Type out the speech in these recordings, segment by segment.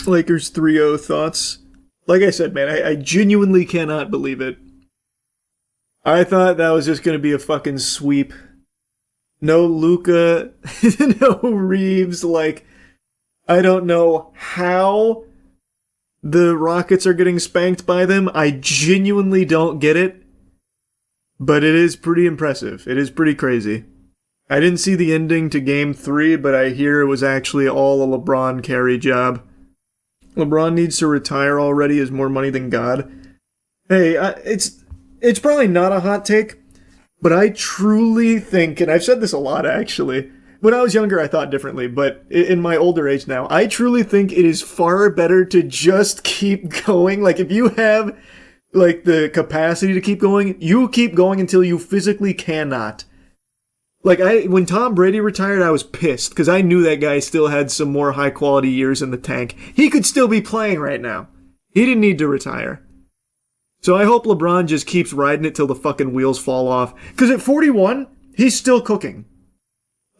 Lakers 3-0 thoughts. Like I said, man, I genuinely cannot believe it. I thought that was just going to be a fucking sweep. No Luka, no Reeves. Like, I don't know how the Rockets are getting spanked by them. I genuinely don't get it. But it is pretty impressive. It is pretty crazy. I didn't see the ending to Game 3, but I hear it was actually all a LeBron carry job. LeBron needs to retire already. He has more money than God. Hey, it's probably not a hot take, but I truly think, and I've said this a lot actually, when I was younger I thought differently, but in my older age now, I truly think it is far better to just keep going. Like, if you have, like, the capacity to keep going, you keep going until you physically cannot. Like, when Tom Brady retired, I was pissed, because I knew that guy still had some more high-quality years in the tank. He could still be playing right now. He didn't need to retire. So I hope LeBron just keeps riding it till the fucking wheels fall off. Because at 41, he's still cooking.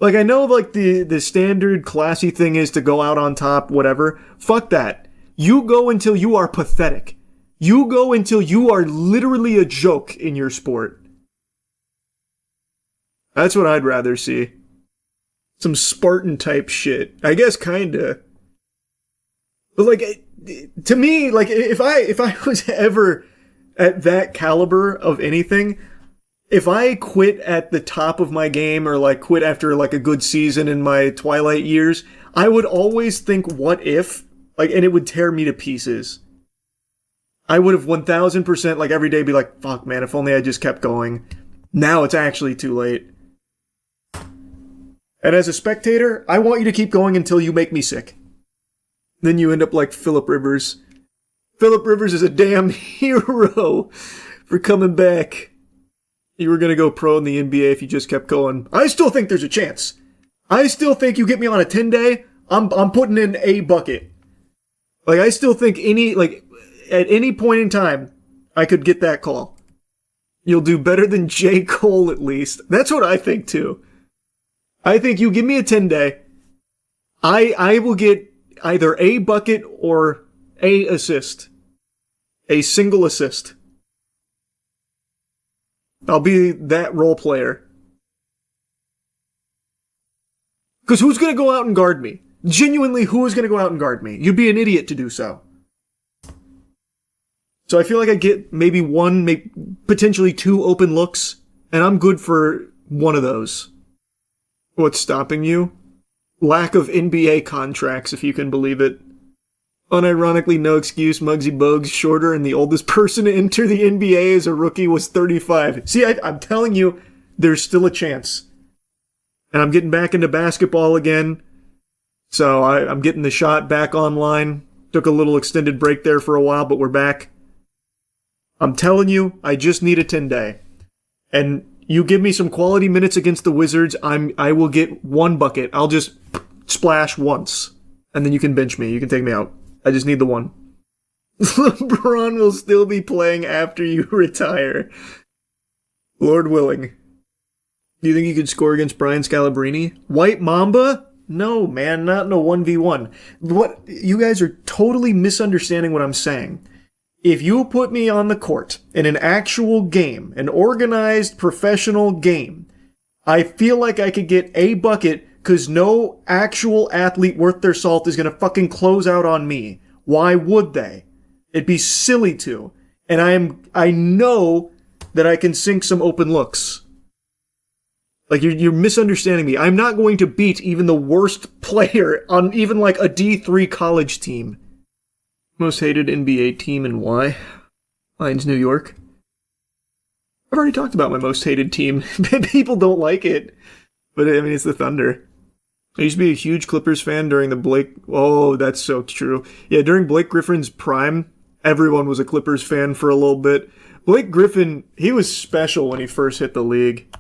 Like, I know, like, the standard classy thing is to go out on top, whatever. Fuck that. You go until you are pathetic. You go until you are literally a joke in your sport. That's what I'd rather see. Some Spartan type shit. I guess kinda. But like, to me, like, if I was ever at that caliber of anything, if I quit at the top of my game or like quit after like a good season in my twilight years, I would always think what if, like, and it would tear me to pieces. I would have 1000% like every day be like, fuck man, if only I just kept going. Now it's actually too late. And as a spectator, I want you to keep going until you make me sick. Then you end up like Phillip Rivers. Phillip Rivers is a damn hero for coming back. You were going to go pro in the NBA if you just kept going. I still think there's a chance. I still think you get me on a 10-day, I'm putting in a bucket. Like, I still think at any point in time, I could get that call. You'll do better than J. Cole at least. That's what I think too. I think you give me a 10-day, I will get either a bucket or a assist. A single assist. I'll be that role player. Because who's going to go out and guard me? Genuinely, who is going to go out and guard me? You'd be an idiot to do so. So I feel like I get maybe one, maybe potentially two open looks, and I'm good for one of those. What's stopping you? Lack of NBA contracts, if you can believe it. Unironically, no excuse, Muggsy Bogues, shorter, and the oldest person to enter the NBA as a rookie was 35. See, I'm telling you, there's still a chance. And I'm getting back into basketball again. So I'm getting the shot back online. Took a little extended break there for a while, but we're back. I'm telling you, I just need a 10-day. And you give me some quality minutes against the Wizards, I will get one bucket. I'll just splash once. And then you can bench me. You can take me out. I just need the one. LeBron will still be playing after you retire. Lord willing. Do you think you could score against Brian Scalabrine? White Mamba? No, man, not in a 1v1. What? You guys are totally misunderstanding what I'm saying. If you put me on the court in an actual game, an organized professional game, I feel like I could get a bucket because no actual athlete worth their salt is going to fucking close out on me. Why would they? It'd be silly to. And I know that I can sink some open looks. Like, you're misunderstanding me. I'm not going to beat even the worst player on even like a D3 college team. Most hated NBA team and why? Mine's New York. I've already talked about my most hated team. People don't like it. But I mean, it's the Thunder. I used to be a huge Clippers fan during the Blake... Oh, that's so true. Yeah, during Blake Griffin's prime, everyone was a Clippers fan for a little bit. Blake Griffin, he was special when he first hit the league.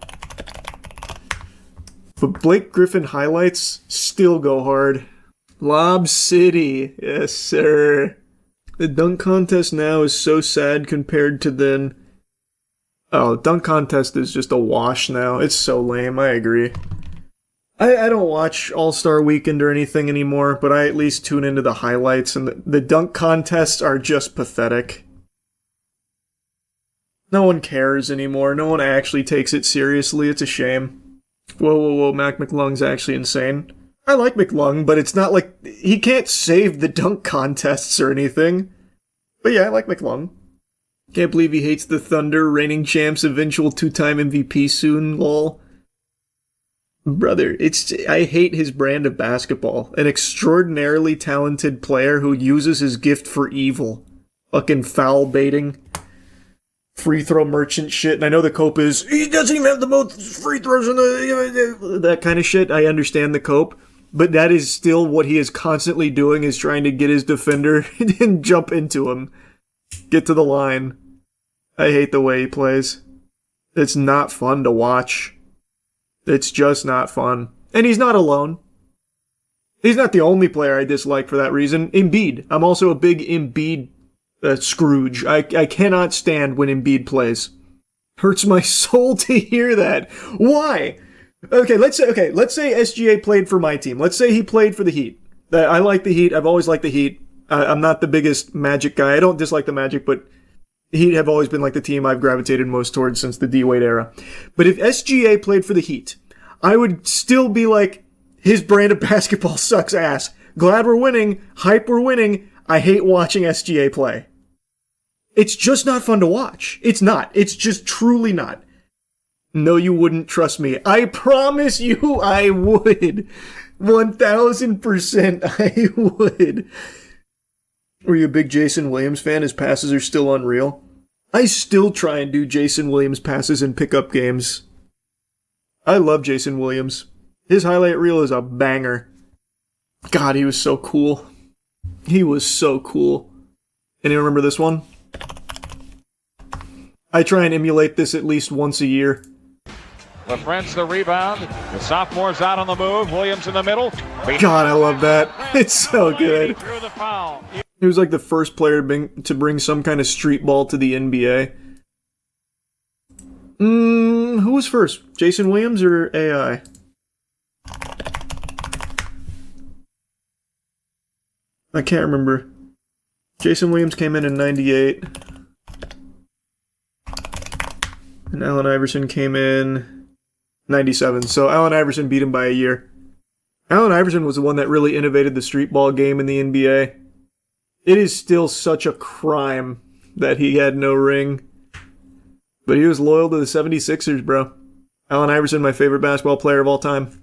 But Blake Griffin highlights still go hard. Lob City. Yes, sir. The dunk contest now is so sad compared to then. Oh, dunk contest is just a wash now. It's so lame. I agree. I don't watch All-Star Weekend or anything anymore, but I at least tune into the highlights, and the dunk contests are just pathetic. No one cares anymore. No one actually takes it seriously. It's a shame. Whoa, Mac McClung's actually insane. I like McClung, but it's not like he can't save the dunk contests or anything. But yeah, I like McClung. Can't believe he hates the Thunder, reigning champs, eventual 2-time MVP soon, lol. Brother, I hate his brand of basketball. An extraordinarily talented player who uses his gift for evil. Fucking foul baiting. Free throw merchant shit. And I know the cope is, he doesn't even have the most free throws in that kind of shit. I understand the cope. But that is still what he is constantly doing, is trying to get his defender and jump into him. Get to the line. I hate the way he plays. It's not fun to watch. It's just not fun. And he's not alone. He's not the only player I dislike for that reason. Embiid. I'm also a big Embiid Scrooge. I cannot stand when Embiid plays. Hurts my soul to hear that. Why? Okay, let's say SGA played for my team. Let's say he played for the Heat. I like the Heat. I've always liked the Heat. I'm not the biggest Magic guy. I don't dislike the Magic, but Heat have always been like the team I've gravitated most towards since the D-Wade era. But if SGA played for the Heat, I would still be like, his brand of basketball sucks ass. Glad we're winning. Hype we're winning. I hate watching SGA play. It's just not fun to watch. It's not. It's just truly not. No, you wouldn't. Trust me. I promise you I would. 1000% I would. Were you a big Jason Williams fan? His passes are still unreal. I still try and do Jason Williams passes in pickup games. I love Jason Williams. His highlight reel is a banger. God, he was so cool. He was so cool. Anyone remember this one? I try and emulate this at least once a year. LaFrance the rebound. The sophomore's out on the move. Williams in the middle. God, I love that. It's so good. He was like the first player to bring some kind of street ball to the NBA. Who was first? Jason Williams or AI? I can't remember. Jason Williams came in 98. And Allen Iverson came in 97. So Allen Iverson beat him by a year. Allen Iverson was the one that really innovated the street ball game in the NBA. It is still such a crime that he had no ring. But he was loyal to the 76ers, bro. Allen Iverson, my favorite basketball player of all time.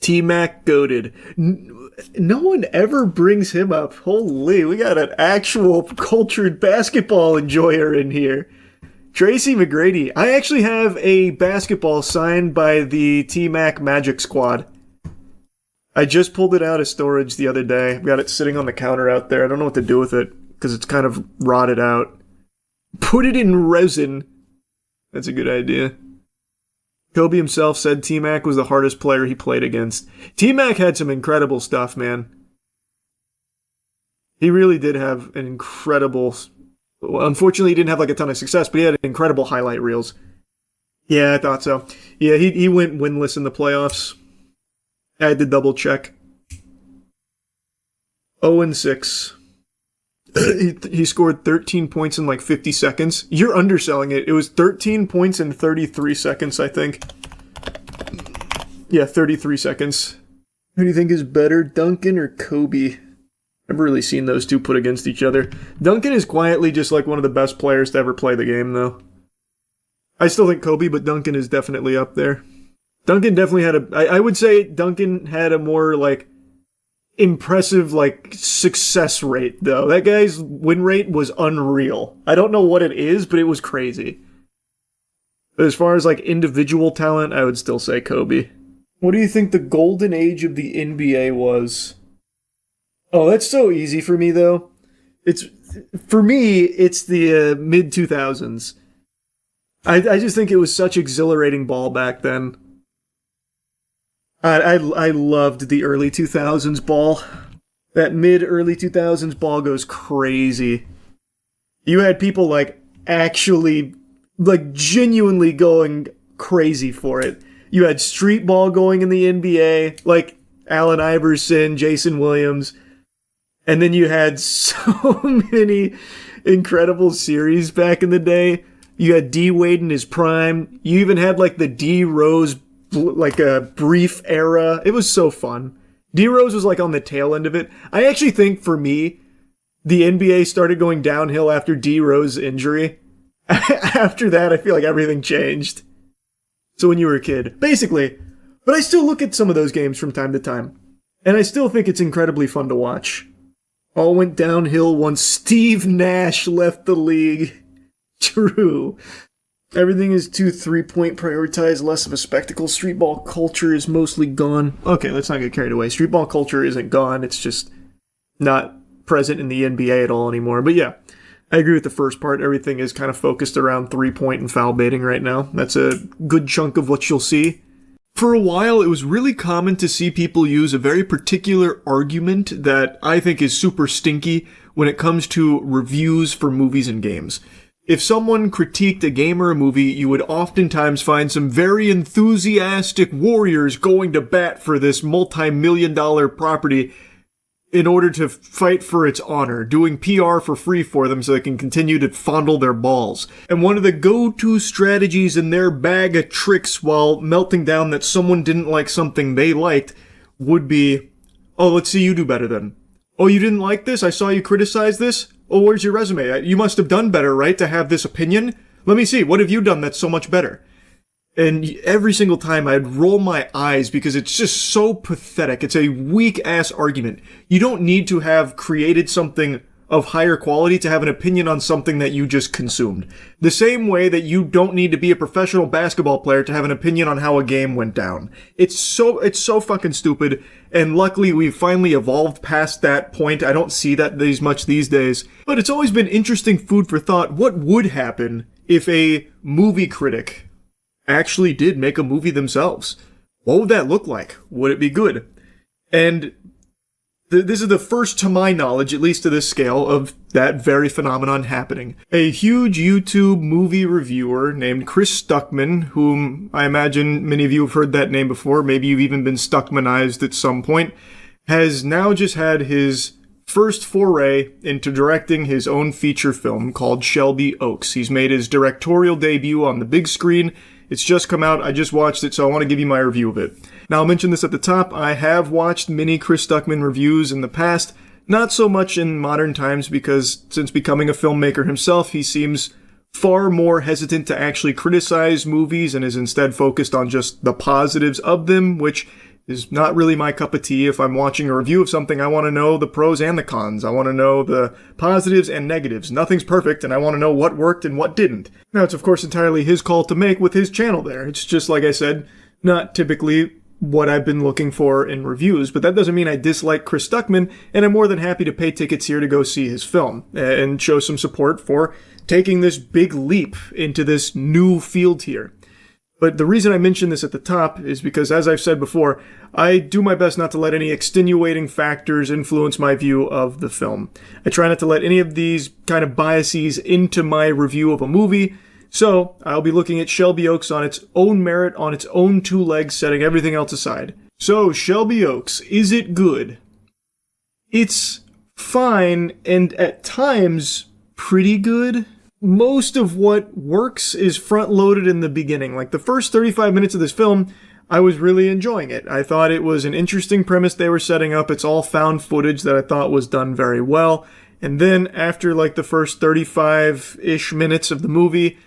T-Mac goated. No one ever brings him up. Holy, we got an actual cultured basketball enjoyer in here. Tracy McGrady. I actually have a basketball signed by the T-Mac Magic Squad. I just pulled it out of storage the other day. I've got it sitting on the counter out there. I don't know what to do with it because it's kind of rotted out. Put it in resin. That's a good idea. Kobe himself said T-Mac was the hardest player he played against. T-Mac had some incredible stuff, man. He really did have an incredible... Well, unfortunately, he didn't have like a ton of success, but he had incredible highlight reels. Yeah, I thought so. Yeah, he went winless in the playoffs. I had to double check. 0-6. He scored 13 points in like 50 seconds. You're underselling it. It was 13 points in 33 seconds, I think. Yeah, 33 seconds. Who do you think is better, Duncan or Kobe? I've really seen those two put against each other. Duncan is quietly just like one of the best players to ever play the game, though. I still think Kobe, but Duncan is definitely up there. Duncan definitely had I would say Duncan had a more, like, impressive, like, success rate, though. That guy's win rate was unreal. I don't know what it is, but it was crazy. But as far as, like, individual talent, I would still say Kobe. What do you think the golden age of the NBA was? Oh, that's so easy for me, though. For me, it's the mid-2000s. I just think it was such exhilarating ball back then. I loved the early 2000s ball. That mid-early 2000s ball goes crazy. You had people, like, actually, like, genuinely going crazy for it. You had street ball going in the NBA, like Allen Iverson, Jason Williams. And then you had so many incredible series back in the day. You had D Wade in his prime. You even had like the D Rose, like a brief era. It was so fun. D Rose was like on the tail end of it. I actually think for me, the NBA started going downhill after D Rose's injury. After that, I feel like everything changed. So when you were a kid, basically. But I still look at some of those games from time to time. And I still think it's incredibly fun to watch. All went downhill once Steve Nash left the league. True. Everything is too three-point prioritized, less of a spectacle. Streetball culture is mostly gone. Okay, let's not get carried away. Streetball culture isn't gone. It's just not present in the NBA at all anymore. But yeah, I agree with the first part. Everything is kind of focused around three-point and foul baiting right now. That's a good chunk of what you'll see. For a while, it was really common to see people use a very particular argument that I think is super stinky when it comes to reviews for movies and games. If someone critiqued a game or a movie, you would oftentimes find some very enthusiastic warriors going to bat for this multi-million-dollar property in order to fight for its honor, doing PR for free for them so they can continue to fondle their balls. And one of the go-to strategies in their bag of tricks while melting down that someone didn't like something they liked would be, oh, let's see you do better then. Oh, you didn't like this? I saw you criticize this? Oh, where's your resume? You must have done better, right, to have this opinion? Let me see. What have you done that's so much better? And every single time I'd roll my eyes because it's just so pathetic. It's a weak-ass argument. You don't need to have created something of higher quality to have an opinion on something that you just consumed. The same way that you don't need to be a professional basketball player to have an opinion on how a game went down. It's so fucking stupid, and luckily we've finally evolved past that point. I don't see that much these days, but it's always been interesting food for thought. What would happen if a movie critic actually did make a movie themselves? What would that look like? Would it be good? And this is the first, to my knowledge, at least to this scale, of that very phenomenon happening. A huge YouTube movie reviewer named Chris Stuckman, whom I imagine many of you have heard that name before, maybe you've even been Stuckmanized at some point, has now just had his first foray into directing his own feature film called Shelby Oaks. He's made his directorial debut on the big screen. It's just come out. I just watched it, so I want to give you my review of it. Now, I'll mention this at the top. I have watched many Chris Stuckman reviews in the past. Not so much in modern times because since becoming a filmmaker himself, he seems far more hesitant to actually criticize movies and is instead focused on just the positives of them, which is not really my cup of tea. If I'm watching a review of something, I want to know the pros and the cons. I want to know the positives and negatives. Nothing's perfect, and I want to know what worked and what didn't. Now, it's of course entirely his call to make with his channel there. It's just, like I said, not typically what I've been looking for in reviews, but that doesn't mean I dislike Chris Stuckman, and I'm more than happy to pay tickets here to go see his film and show some support for taking this big leap into this new field here. But the reason I mention this at the top is because, as I've said before, I do my best not to let any extenuating factors influence my view of the film. I try not to let any of these kind of biases into my review of a movie, so I'll be looking at Shelby Oaks on its own merit, on its own two legs, setting everything else aside. So, Shelby Oaks, is it good? It's fine, and at times, pretty good. Most of what works is front-loaded in the beginning. Like, the first 35 minutes of this film, I was really enjoying it. I thought it was an interesting premise they were setting up. It's all found footage that I thought was done very well. And then, after, like, the first 35-ish minutes of the movie,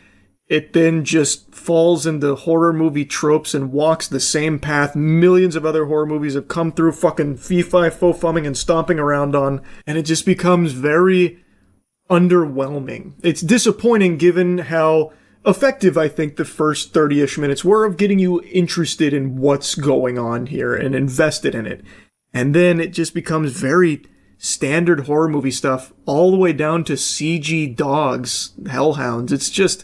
it then just falls into horror movie tropes and walks the same path millions of other horror movies have come through fucking fee-fi-fo-fumming and stomping around on. And it just becomes very underwhelming. It's disappointing given how effective I think the first 30-ish minutes were of getting you interested in what's going on here and invested in it. And then it just becomes very standard horror movie stuff all the way down to CG dogs, hellhounds. It's just,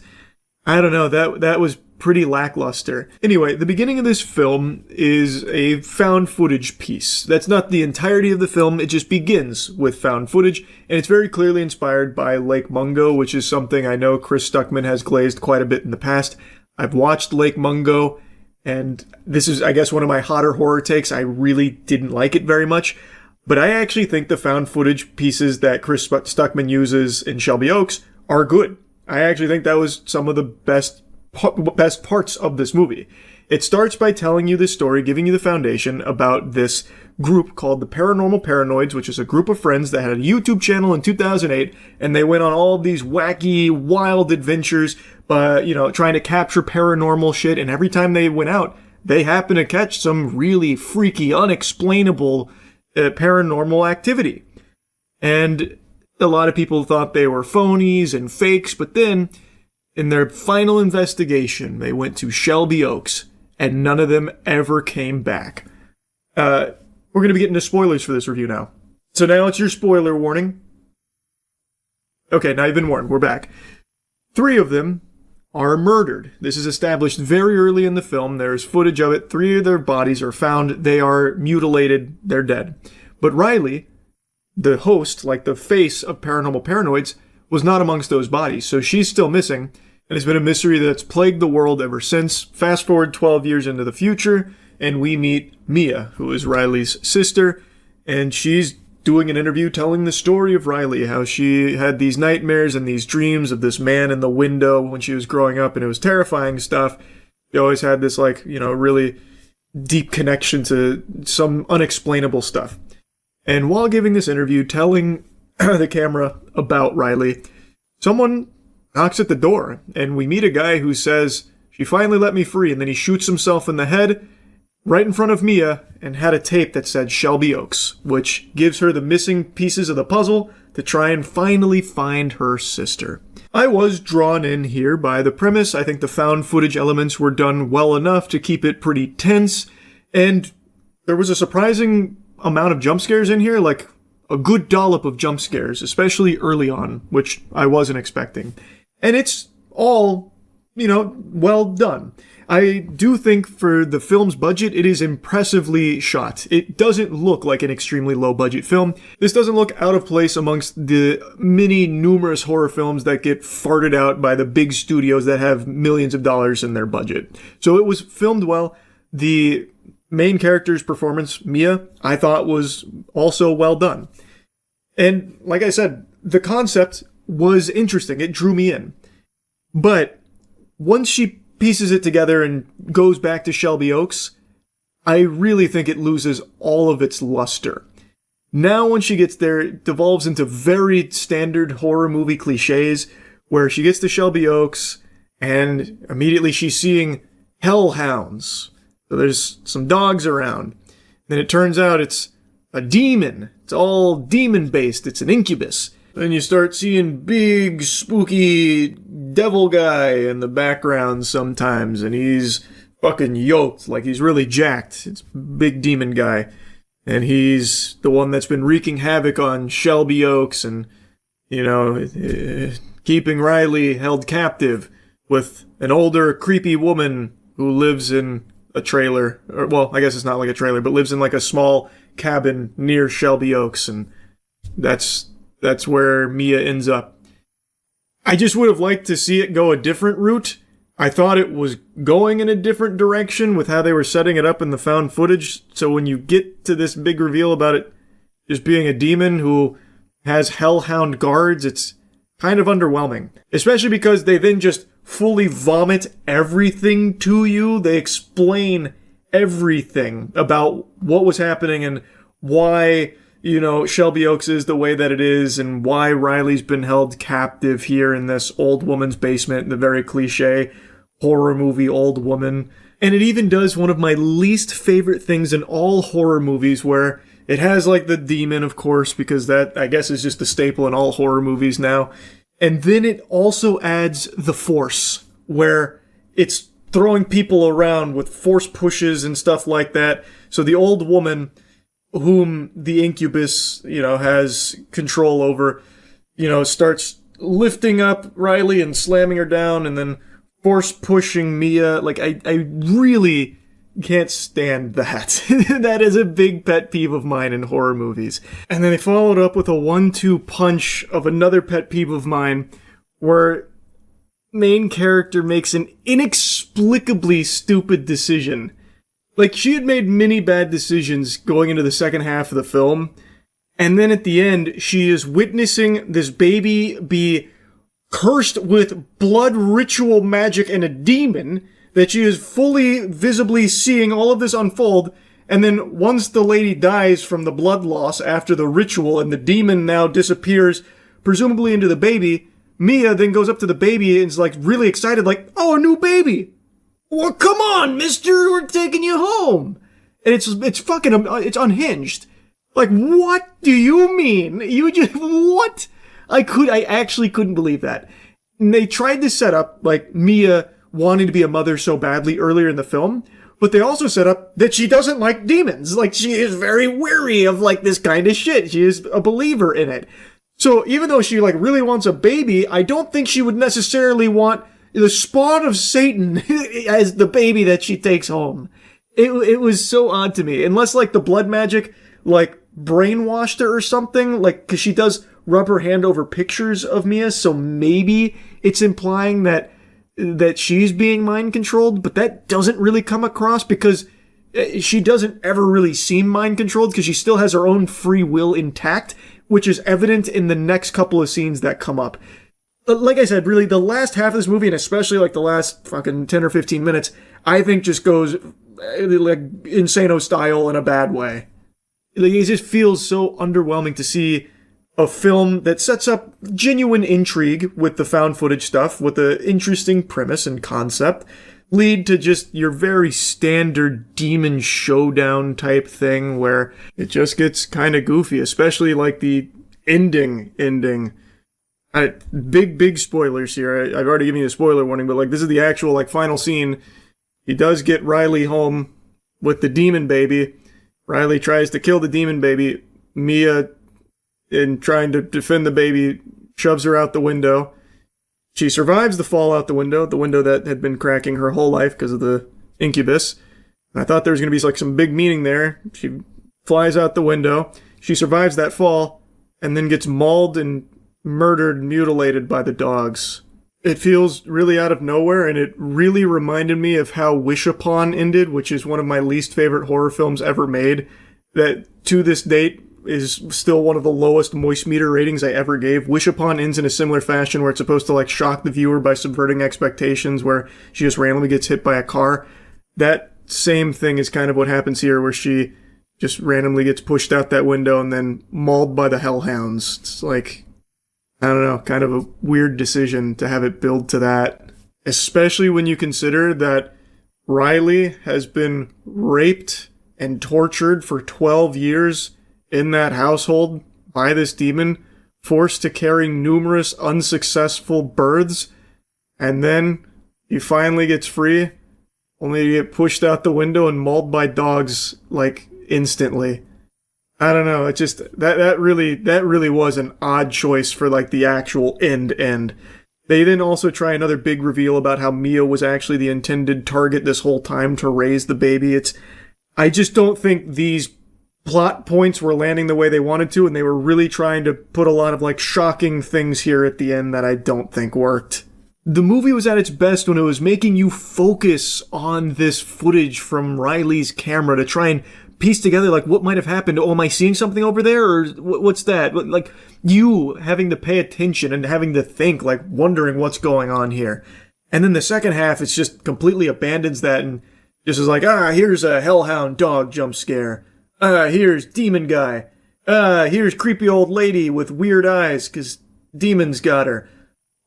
I don't know, that was pretty lackluster. Anyway, the beginning of this film is a found footage piece. That's not the entirety of the film, it just begins with found footage, and it's very clearly inspired by Lake Mungo, which is something I know Chris Stuckman has glazed quite a bit in the past. I've watched Lake Mungo, and this is, I guess, one of my hotter horror takes. I really didn't like it very much, but I actually think the found footage pieces that Chris Stuckman uses in Shelby Oaks are good. I actually think that was some of the best parts of this movie. It starts by telling you this story, giving you the foundation about this group called the Paranormal Paranoids, which is a group of friends that had a YouTube channel in 2008, and they went on all of these wacky, wild adventures, trying to capture paranormal shit, and every time they went out, they happened to catch some really freaky, unexplainable paranormal activity. And a lot of people thought they were phonies and fakes, but then, in their final investigation, they went to Shelby Oaks, and none of them ever came back. We're going to be getting to spoilers for this review now. So now it's your spoiler warning. Okay, now you've been warned. We're back. 3 of them are murdered. This is established very early in the film. There's footage of it. 3 of their bodies are found. They are mutilated. They're dead. But Riley, the host, like the face of Paranormal Paranoids, was not amongst those bodies. So she's still missing. And it's been a mystery that's plagued the world ever since. Fast forward 12 years into the future, and we meet Mia, who is Riley's sister, and she's doing an interview telling the story of Riley, how she had these nightmares and these dreams of this man in the window when she was growing up, and it was terrifying stuff. She always had this, really deep connection to some unexplainable stuff. And while giving this interview, telling the camera about Riley, someone knocks at the door, and we meet a guy who says, "She finally let me free," and then he shoots himself in the head right in front of Mia and had a tape that said Shelby Oaks, which gives her the missing pieces of the puzzle to try and finally find her sister. I was drawn in here by the premise. I think the found footage elements were done well enough to keep it pretty tense, and there was a surprising amount of jump scares in here, like a good dollop of jump scares, especially early on, which I wasn't expecting. And it's all, well done. I do think for the film's budget, it is impressively shot. It doesn't look like an extremely low-budget film. This doesn't look out of place amongst the numerous horror films that get farted out by the big studios that have millions of dollars in their budget. So it was filmed well. The main character's performance, Mia, I thought was also well done. And like I said, the concept was interesting. It drew me in. But once she pieces it together and goes back to Shelby Oaks, I really think it loses all of its luster. Now when she gets there, it devolves into very standard horror movie cliches, where she gets to Shelby Oaks and immediately she's seeing hellhounds. So there's some dogs around. Then it turns out it's a demon. It's all demon-based. It's an incubus. Then you start seeing big, spooky devil guy in the background sometimes, and he's fucking yoked, like he's really jacked. It's big demon guy. And he's the one that's been wreaking havoc on Shelby Oaks and, keeping Riley held captive with an older, creepy woman who lives in a trailer. Or, well, I guess it's not like a trailer, but lives in like a small cabin near Shelby Oaks, and that's where Mia ends up. I just would have liked to see it go a different route. I thought it was going in a different direction with how they were setting it up in the found footage. So when you get to this big reveal about it just being a demon who has hellhound guards, it's kind of underwhelming. Especially because they then just fully vomit everything to you. They explain everything about what was happening and why Shelby Oaks is the way that it is, and why Riley's been held captive here in this old woman's basement, the very cliche horror movie old woman. And it even does one of my least favorite things in all horror movies, where it has like the demon, of course, because that, I guess, is just the staple in all horror movies now. And then it also adds the Force, where it's throwing people around with force pushes and stuff like that. So the old woman, whom the incubus, has control over, starts lifting up Riley and slamming her down and then force pushing Mia. Like, I really can't stand that. That is a big pet peeve of mine in horror movies. And then they followed up with a 1-2 punch of another pet peeve of mine, where main character makes an inexplicably stupid decision. Like, she had made many bad decisions going into the second half of the film, and then at the end, she is witnessing this baby be cursed with blood ritual magic and a demon, that she is fully visibly seeing all of this unfold, and then once the lady dies from the blood loss after the ritual and the demon now disappears, presumably into the baby, Mia then goes up to the baby and is like really excited, like, oh, a new baby! Well, come on, mister, we're taking you home! And it's fucking, it's unhinged. Like, what do you mean? You just, what? I actually couldn't believe that. And they tried to set up, like, Mia wanting to be a mother so badly earlier in the film, but they also set up that she doesn't like demons. Like, she is very weary of, like, this kind of shit. She is a believer in it. So even though she, like, really wants a baby, I don't think she would necessarily want the spawn of Satan as the baby that she takes home. It was so odd to me. Unless, like, the blood magic, like, brainwashed her or something, like, because she does rub her hand over pictures of Mia, so maybe it's implying that she's being mind controlled, but that doesn't really come across because she doesn't ever really seem mind controlled because she still has her own free will intact, which is evident in the next couple of scenes that come up. Like I said, really, the last half of this movie, and especially like the last fucking 10 or 15 minutes, I think just goes like Insano style in a bad way. Like, it just feels so underwhelming to see a film that sets up genuine intrigue with the found footage stuff, with an interesting premise and concept, lead to just your very standard demon showdown type thing where it just gets kind of goofy, especially like the ending. Big spoilers here. I've already given you a spoiler warning, but like this is the actual like final scene. He does get Riley home with the demon baby. Riley tries to kill the demon baby. Mia, in trying to defend the baby, shoves her out the window. She survives the fall out the window that had been cracking her whole life because of the incubus. And I thought there was going to be like some big meaning there. She flies out the window. She survives that fall and then gets mauled and murdered, mutilated by the dogs. It feels really out of nowhere, and it really reminded me of how Wish Upon ended, which is one of my least favorite horror films ever made. That, to this date, is still one of the lowest moist meter ratings I ever gave. Wish Upon ends in a similar fashion where it's supposed to like shock the viewer by subverting expectations, where she just randomly gets hit by a car. That same thing is kind of what happens here, where she just randomly gets pushed out that window and then mauled by the hellhounds. It's like, I don't know, kind of a weird decision to have it build to that. Especially when you consider that Riley has been raped and tortured for 12 years in that household by this demon, forced to carry numerous unsuccessful births, and then he finally gets free, only to get pushed out the window and mauled by dogs, like, instantly. I don't know, it just, that really was an odd choice for, like, the actual end. They then also try another big reveal about how Mia was actually the intended target this whole time to raise the baby. I just don't think these plot points were landing the way they wanted to, and they were really trying to put a lot of, like, shocking things here at the end that I don't think worked. The movie was at its best when it was making you focus on this footage from Riley's camera to try and piece together, like, what might have happened. Oh, am I seeing something over there? Or what's that? Like, you having to pay attention and having to think, like, wondering what's going on here. And then the second half, it's just completely abandons that and just is like, here's a hellhound dog jump scare. Here's demon guy. Here's creepy old lady with weird eyes, 'cause demons got her.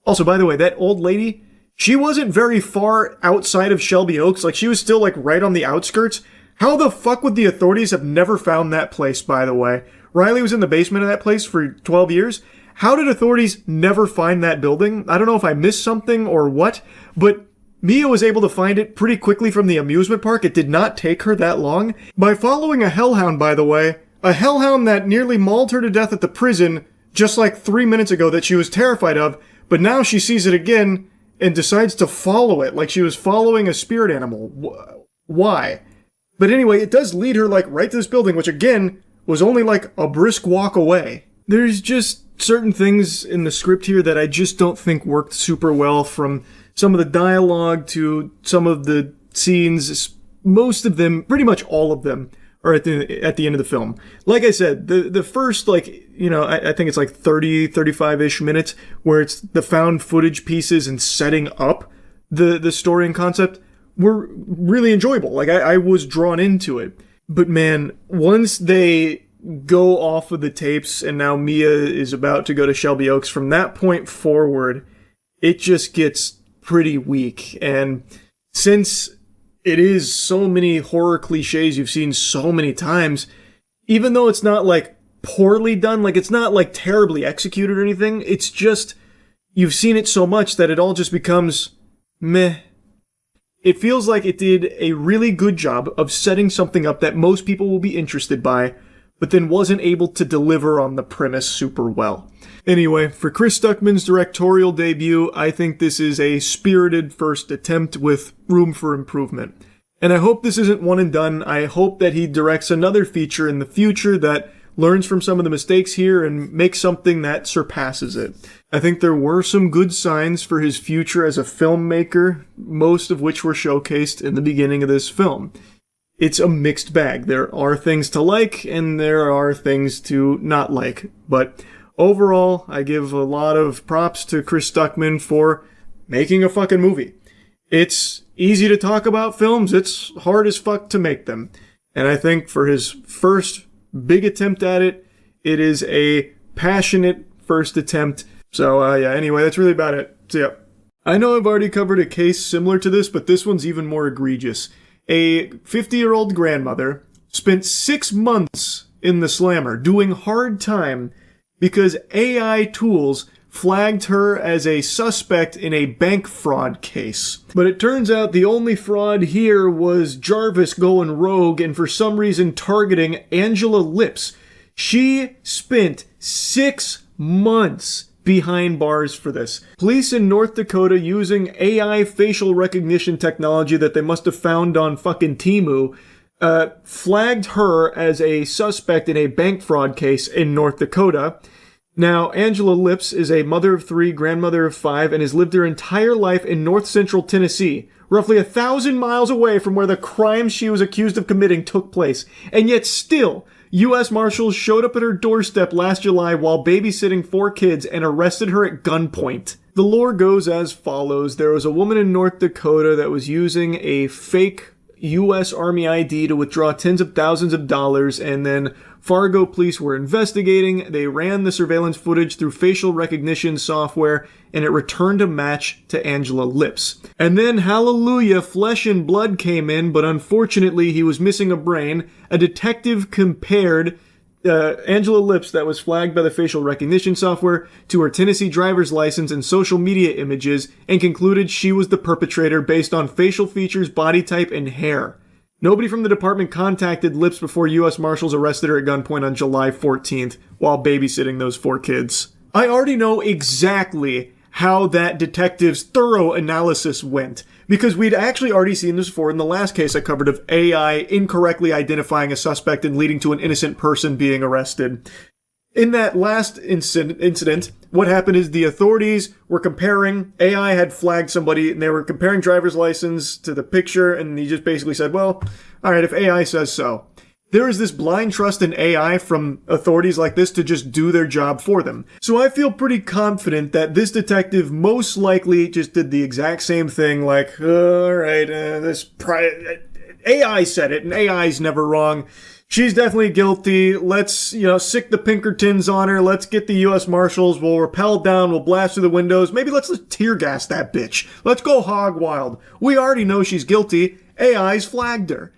Also, by the way, that old lady, she wasn't very far outside of Shelby Oaks. Like, she was still, like, right on the outskirts. How the fuck would the authorities have never found that place, by the way? Riley was in the basement of that place for 12 years. How did authorities never find that building? I don't know if I missed something or what, but Mia was able to find it pretty quickly from the amusement park. It did not take her that long. By following a hellhound, by the way. A hellhound that nearly mauled her to death at the prison just like 3 minutes ago that she was terrified of, but now she sees it again and decides to follow it like she was following a spirit animal. Why? But anyway, it does lead her, like, right to this building, which, again, was only, like, a brisk walk away. There's just certain things in the script here that I just don't think worked super well, from some of the dialogue to some of the scenes. Most of them, pretty much all of them, are at the end of the film. Like I said, the first, I think it's 30, 35-ish minutes where it's the found footage pieces and setting up the story and concept were really enjoyable. I was drawn into it. But man, once they go off of the tapes and now Mia is about to go to Shelby Oaks, from that point forward, it just gets pretty weak. And since it is so many horror cliches you've seen so many times, even though it's not poorly done, it's not terribly executed or anything, it's just you've seen it so much that it all just becomes meh. It feels like it did a really good job of setting something up that most people will be interested by, but then wasn't able to deliver on the premise super well. Anyway, for Chris Stuckman's directorial debut, I think this is a spirited first attempt with room for improvement. And I hope this isn't one and done. I hope that he directs another feature in the future that learns from some of the mistakes here and makes something that surpasses it. I think there were some good signs for his future as a filmmaker, most of which were showcased in the beginning of this film. It's a mixed bag. There are things to like, and there are things to not like. But overall, I give a lot of props to Chris Stuckman for making a fucking movie. It's easy to talk about films. It's hard as fuck to make them. And I think for his first big attempt at it, it is a passionate first attempt. So, anyway, that's really about it. So, yeah. I know I've already covered a case similar to this, but this one's even more egregious. A 50-year-old grandmother spent 6 months in the slammer doing hard time because AI tools flagged her as a suspect in a bank fraud case. But it turns out the only fraud here was Jarvis going rogue and for some reason targeting Angela Lips. She spent 6 months behind bars for this. Police in North Dakota, using AI facial recognition technology that they must have found on fucking Temu, flagged her as a suspect in a bank fraud case in North Dakota. Now, Angela Lips is a mother of 3, grandmother of 5, and has lived her entire life in north central Tennessee, roughly 1,000 miles away from where the crimes she was accused of committing took place. And yet still, U.S. Marshals showed up at her doorstep last July while babysitting 4 kids and arrested her at gunpoint. The lore goes as follows. There was a woman in North Dakota that was using a fake U.S. Army ID to withdraw tens of thousands of dollars, and then Fargo police were investigating. They ran the surveillance footage through facial recognition software, and it returned a match to Angela Lips. And then, hallelujah, Flesh and Blood came in, but unfortunately he was missing a brain. A detective compared Angela Lips, that was flagged by the facial recognition software, to her Tennessee driver's license and social media images, and concluded she was the perpetrator based on facial features, body type, and hair. Nobody from the department contacted Lips before U.S. Marshals arrested her at gunpoint on July 14th while babysitting those 4 kids. I already know exactly how that detective's thorough analysis went, because we'd actually already seen this before in the last case I covered of AI incorrectly identifying a suspect and leading to an innocent person being arrested. In that last incident, what happened is the authorities were comparing, AI had flagged somebody, and they were comparing driver's license to the picture, and he just basically said, well, alright, if AI says so. There is this blind trust in AI from authorities like this to just do their job for them. So I feel pretty confident that this detective most likely just did the exact same thing, like, alright, AI said it, and AI's never wrong. She's definitely guilty. Let's, sick the Pinkertons on her. Let's get the U.S. Marshals. We'll rappel down. We'll blast through the windows. Maybe let's tear gas that bitch. Let's go hog wild. We already know she's guilty. AI's flagged her.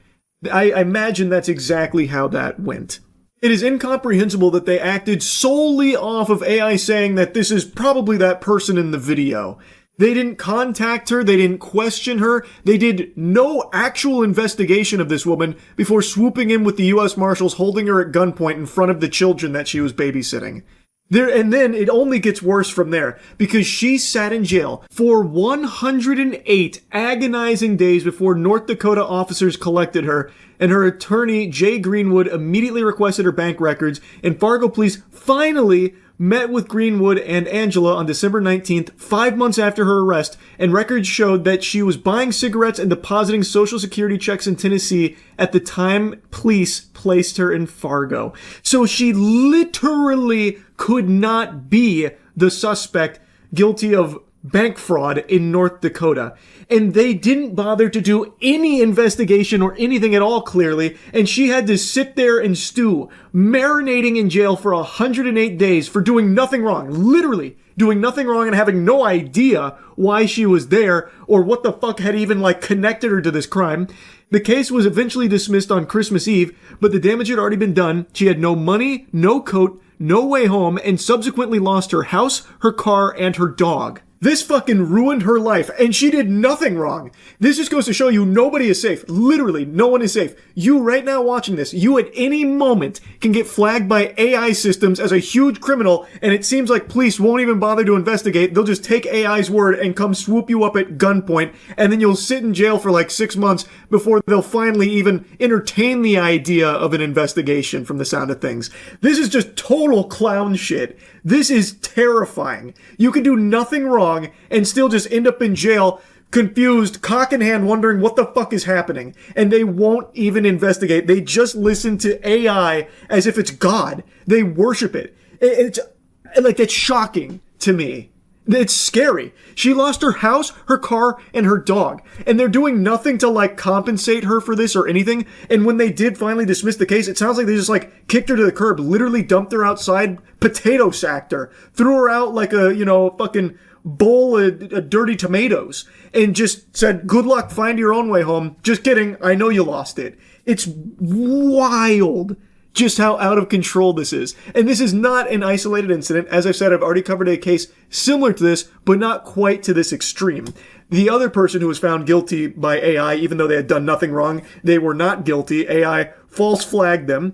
I imagine that's exactly how that went. It is incomprehensible that they acted solely off of AI saying that this is probably that person in the video. They didn't contact her. They didn't question her. They did no actual investigation of this woman before swooping in with the U.S. Marshals holding her at gunpoint in front of the children that she was babysitting. And then it only gets worse from there, because she sat in jail for 108 agonizing days before North Dakota officers collected her, and her attorney, Jay Greenwood, immediately requested her bank records, and Fargo police finally met with Greenwood and Angela on December 19th, 5 months after her arrest, and records showed that she was buying cigarettes and depositing Social Security checks in Tennessee at the time police placed her in Fargo. So she literally could not be the suspect guilty of bank fraud in North Dakota. And they didn't bother to do any investigation or anything at all, clearly, and she had to sit there and stew, marinating in jail for 108 days for doing nothing wrong, literally doing nothing wrong and having no idea why she was there or what the fuck had even, connected her to this crime. The case was eventually dismissed on Christmas Eve, but the damage had already been done. She had no money, no coat, no way home, and subsequently lost her house, her car, and her dog. This fucking ruined her life, and she did nothing wrong. This just goes to show you nobody is safe. Literally, no one is safe. You right now watching this, you at any moment can get flagged by AI systems as a huge criminal, and it seems like police won't even bother to investigate. They'll just take AI's word and come swoop you up at gunpoint, and then you'll sit in jail for 6 months before they'll finally even entertain the idea of an investigation from the sound of things. This is just total clown shit. This is terrifying. You can do nothing wrong and still just end up in jail, confused, cock in hand, wondering what the fuck is happening. And they won't even investigate. They just listen to AI as if it's God. They worship it. It's shocking to me. It's scary. She lost her house, her car, and her dog. And they're doing nothing to, compensate her for this or anything. And when they did finally dismiss the case, it sounds like they just, kicked her to the curb, literally dumped her outside, potato sacked her, threw her out like a, fucking bowl of dirty tomatoes, and just said, good luck, find your own way home. Just kidding. I know you lost it. It's wild just how out of control this is. And this is not an isolated incident. As I've said, I've already covered a case similar to this, but not quite to this extreme. The other person who was found guilty by AI, even though they had done nothing wrong, they were not guilty. AI false flagged them.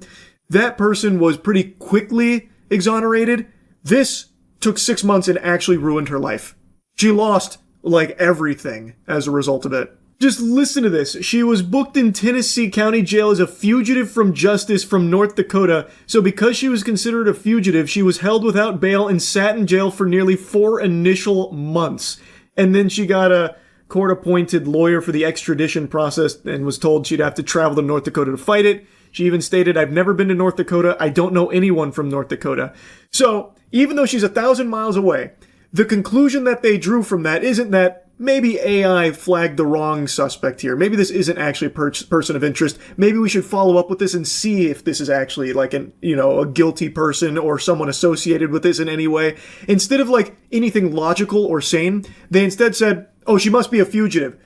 That person was pretty quickly exonerated. This took 6 months and actually ruined her life. She lost, everything as a result of it. Just listen to this. She was booked in Tennessee County Jail as a fugitive from justice from North Dakota. So because she was considered a fugitive, she was held without bail and sat in jail for nearly 4 initial months. And then she got a court-appointed lawyer for the extradition process and was told she'd have to travel to North Dakota to fight it. She even stated, I've never been to North Dakota. I don't know anyone from North Dakota. So even though she's 1,000 miles away, the conclusion that they drew from that isn't that maybe AI flagged the wrong suspect here. Maybe this isn't actually a person of interest. Maybe we should follow up with this and see if this is actually a guilty person or someone associated with this in any way. Instead of anything logical or sane, they instead said, oh, she must be a fugitive.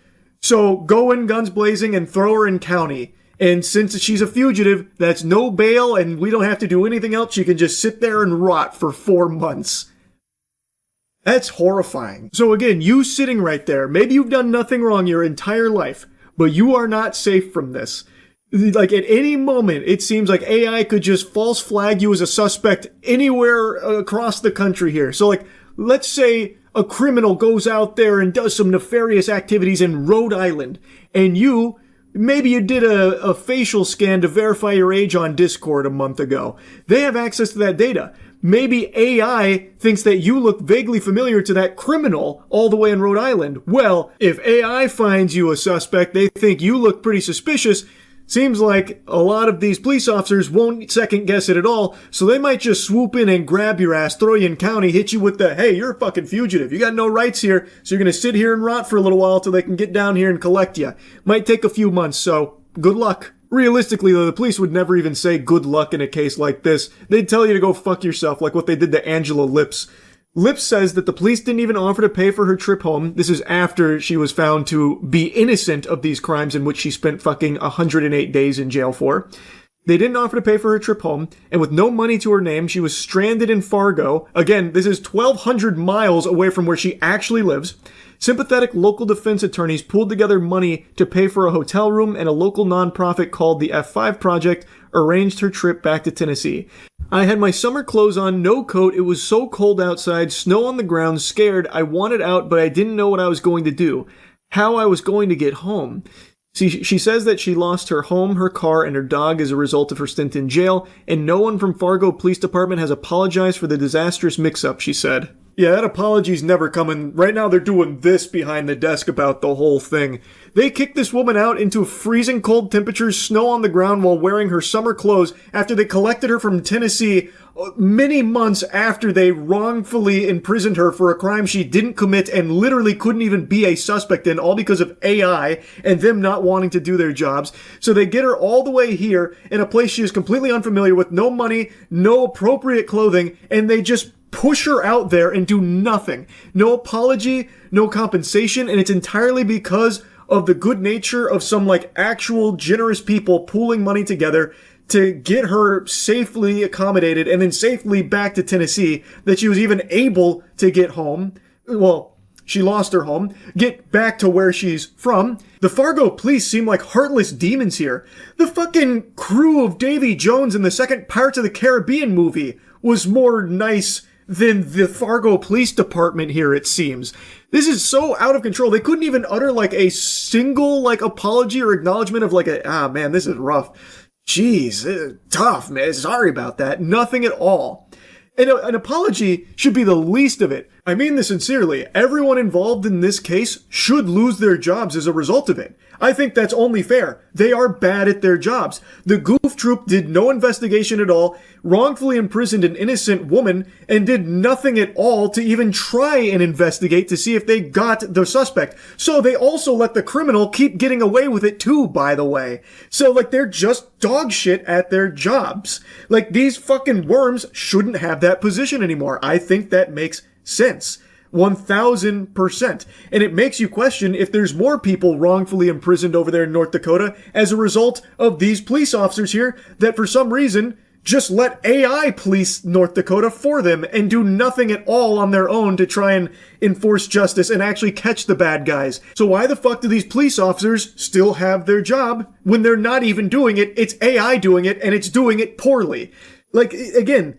So go in guns blazing and throw her in county. And since she's a fugitive, that's no bail and we don't have to do anything else. She can just sit there and rot for 4 months. That's horrifying. So again, you sitting right there, maybe you've done nothing wrong your entire life, but you are not safe from this. At any moment, it seems like AI could just false flag you as a suspect anywhere across the country here. So let's say a criminal goes out there and does some nefarious activities in Rhode Island, and maybe you did a facial scan to verify your age on Discord a month ago. They have access to that data. Maybe AI thinks that you look vaguely familiar to that criminal all the way in Rhode Island. Well, if AI finds you a suspect, they think you look pretty suspicious. Seems like a lot of these police officers won't second guess it at all, so they might just swoop in and grab your ass, throw you in county, hit you with the, hey, you're a fucking fugitive. You got no rights here, so you're gonna sit here and rot for a little while till they can get down here and collect you. Might take a few months, so good luck. Realistically, though, the police would never even say good luck in a case like this. They'd tell you to go fuck yourself, like what they did to Angela Lips. Lips says that the police didn't even offer to pay for her trip home. This is after she was found to be innocent of these crimes in which she spent fucking 108 days in jail for. They didn't offer to pay for her trip home, and with no money to her name, she was stranded in Fargo. Again, this is 1,200 miles away from where she actually lives. Sympathetic local defense attorneys pulled together money to pay for a hotel room, and a local nonprofit called the F5 Project arranged her trip back to Tennessee. I had my summer clothes on, no coat, it was so cold outside, snow on the ground, scared, I wanted out, but I didn't know what I was going to do, how I was going to get home. See, she says that she lost her home, her car, and her dog as a result of her stint in jail, and no one from Fargo Police Department has apologized for the disastrous mix-up, she said. Yeah, that apology's never coming. Right now they're doing this behind the desk about the whole thing. They kicked this woman out into freezing cold temperatures, snow on the ground while wearing her summer clothes after they collected her from Tennessee many months after they wrongfully imprisoned her for a crime she didn't commit and literally couldn't even be a suspect in, all because of AI and them not wanting to do their jobs. So they get her all the way here in a place she is completely unfamiliar with, no money, no appropriate clothing, and they just push her out there and do nothing. No apology, no compensation, and it's entirely because of the good nature of some actual generous people pooling money together to get her safely accommodated and then safely back to Tennessee, that she was even able to get home. Well, she lost her home, get back to where she's from. The Fargo police seem like heartless demons here. The fucking crew of Davy Jones in the second Pirates of the Caribbean movie was more nice than the Fargo Police Department here, it seems. This is so out of control. They couldn't even utter a single apology or acknowledgement of man, this is rough. Jeez, tough, man. Sorry about that. Nothing at all. And an apology should be the least of it. I mean this sincerely. Everyone involved in this case should lose their jobs as a result of it. I think that's only fair. They are bad at their jobs. The Goof Troop did no investigation at all, wrongfully imprisoned an innocent woman, and did nothing at all to even try and investigate to see if they got the suspect. So they also let the criminal keep getting away with it too, by the way. So they're just dog shit at their jobs. These fucking worms shouldn't have that position anymore. I think that makes sense. 1000%. And it makes you question if there's more people wrongfully imprisoned over there in North Dakota as a result of these police officers here that for some reason just let AI police North Dakota for them and do nothing at all on their own to try and enforce justice and actually catch the bad guys. So why the fuck do these police officers still have their job when they're not even doing it? It's AI doing it, and it's doing it poorly. Again,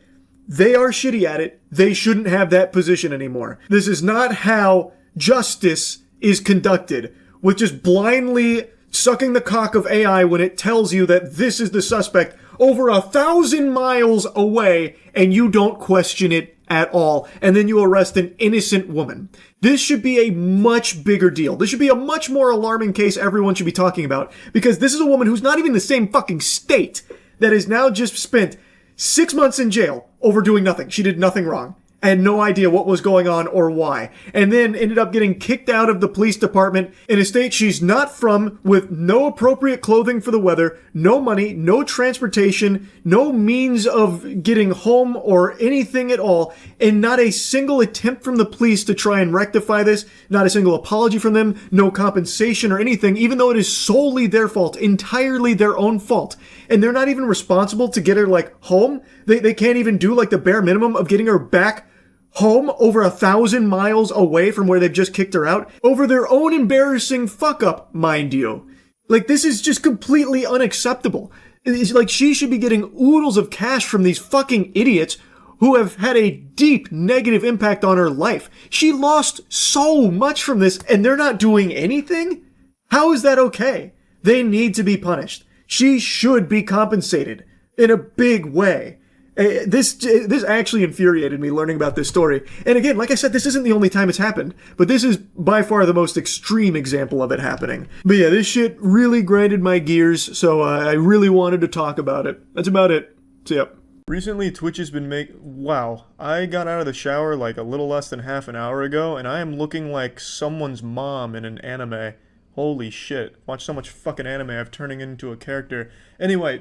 they are shitty at it. They shouldn't have that position anymore. This is not how justice is conducted, with just blindly sucking the cock of AI when it tells you that this is the suspect over 1,000 miles away and you don't question it at all. And then you arrest an innocent woman. This should be a much bigger deal. This should be a much more alarming case everyone should be talking about, because this is a woman who's not even in the same fucking state that has now just spent 6 months in jail over doing nothing. She did nothing wrong. I had no idea what was going on or why. And then ended up getting kicked out of the police department in a state she's not from, with no appropriate clothing for the weather, no money, no transportation, no means of getting home or anything at all, and not a single attempt from the police to try and rectify this, not a single apology from them, no compensation or anything, even though it is solely their fault, entirely their own fault. And they're not even responsible to get her, home. They can't even do, the bare minimum of getting her back home over 1,000 miles away from where they've just kicked her out over their own embarrassing fuck up, mind you. This is just completely unacceptable. It's she should be getting oodles of cash from these fucking idiots who have had a deep negative impact on her life. She lost so much from this and they're not doing anything? How is that okay? They need to be punished. She should be compensated in a big way. This actually infuriated me learning about this story. And again, like I said, this isn't the only time it's happened, but this is by far the most extreme example of it happening. But yeah, this shit really grinded my gears, so I really wanted to talk about it. That's about it. So yep. Recently, Twitch has been wow, I got out of the shower a little less than half an hour ago, and I am looking like someone's mom in an anime. Holy shit. Watch so much fucking anime, I'm turning into a character. Anyway,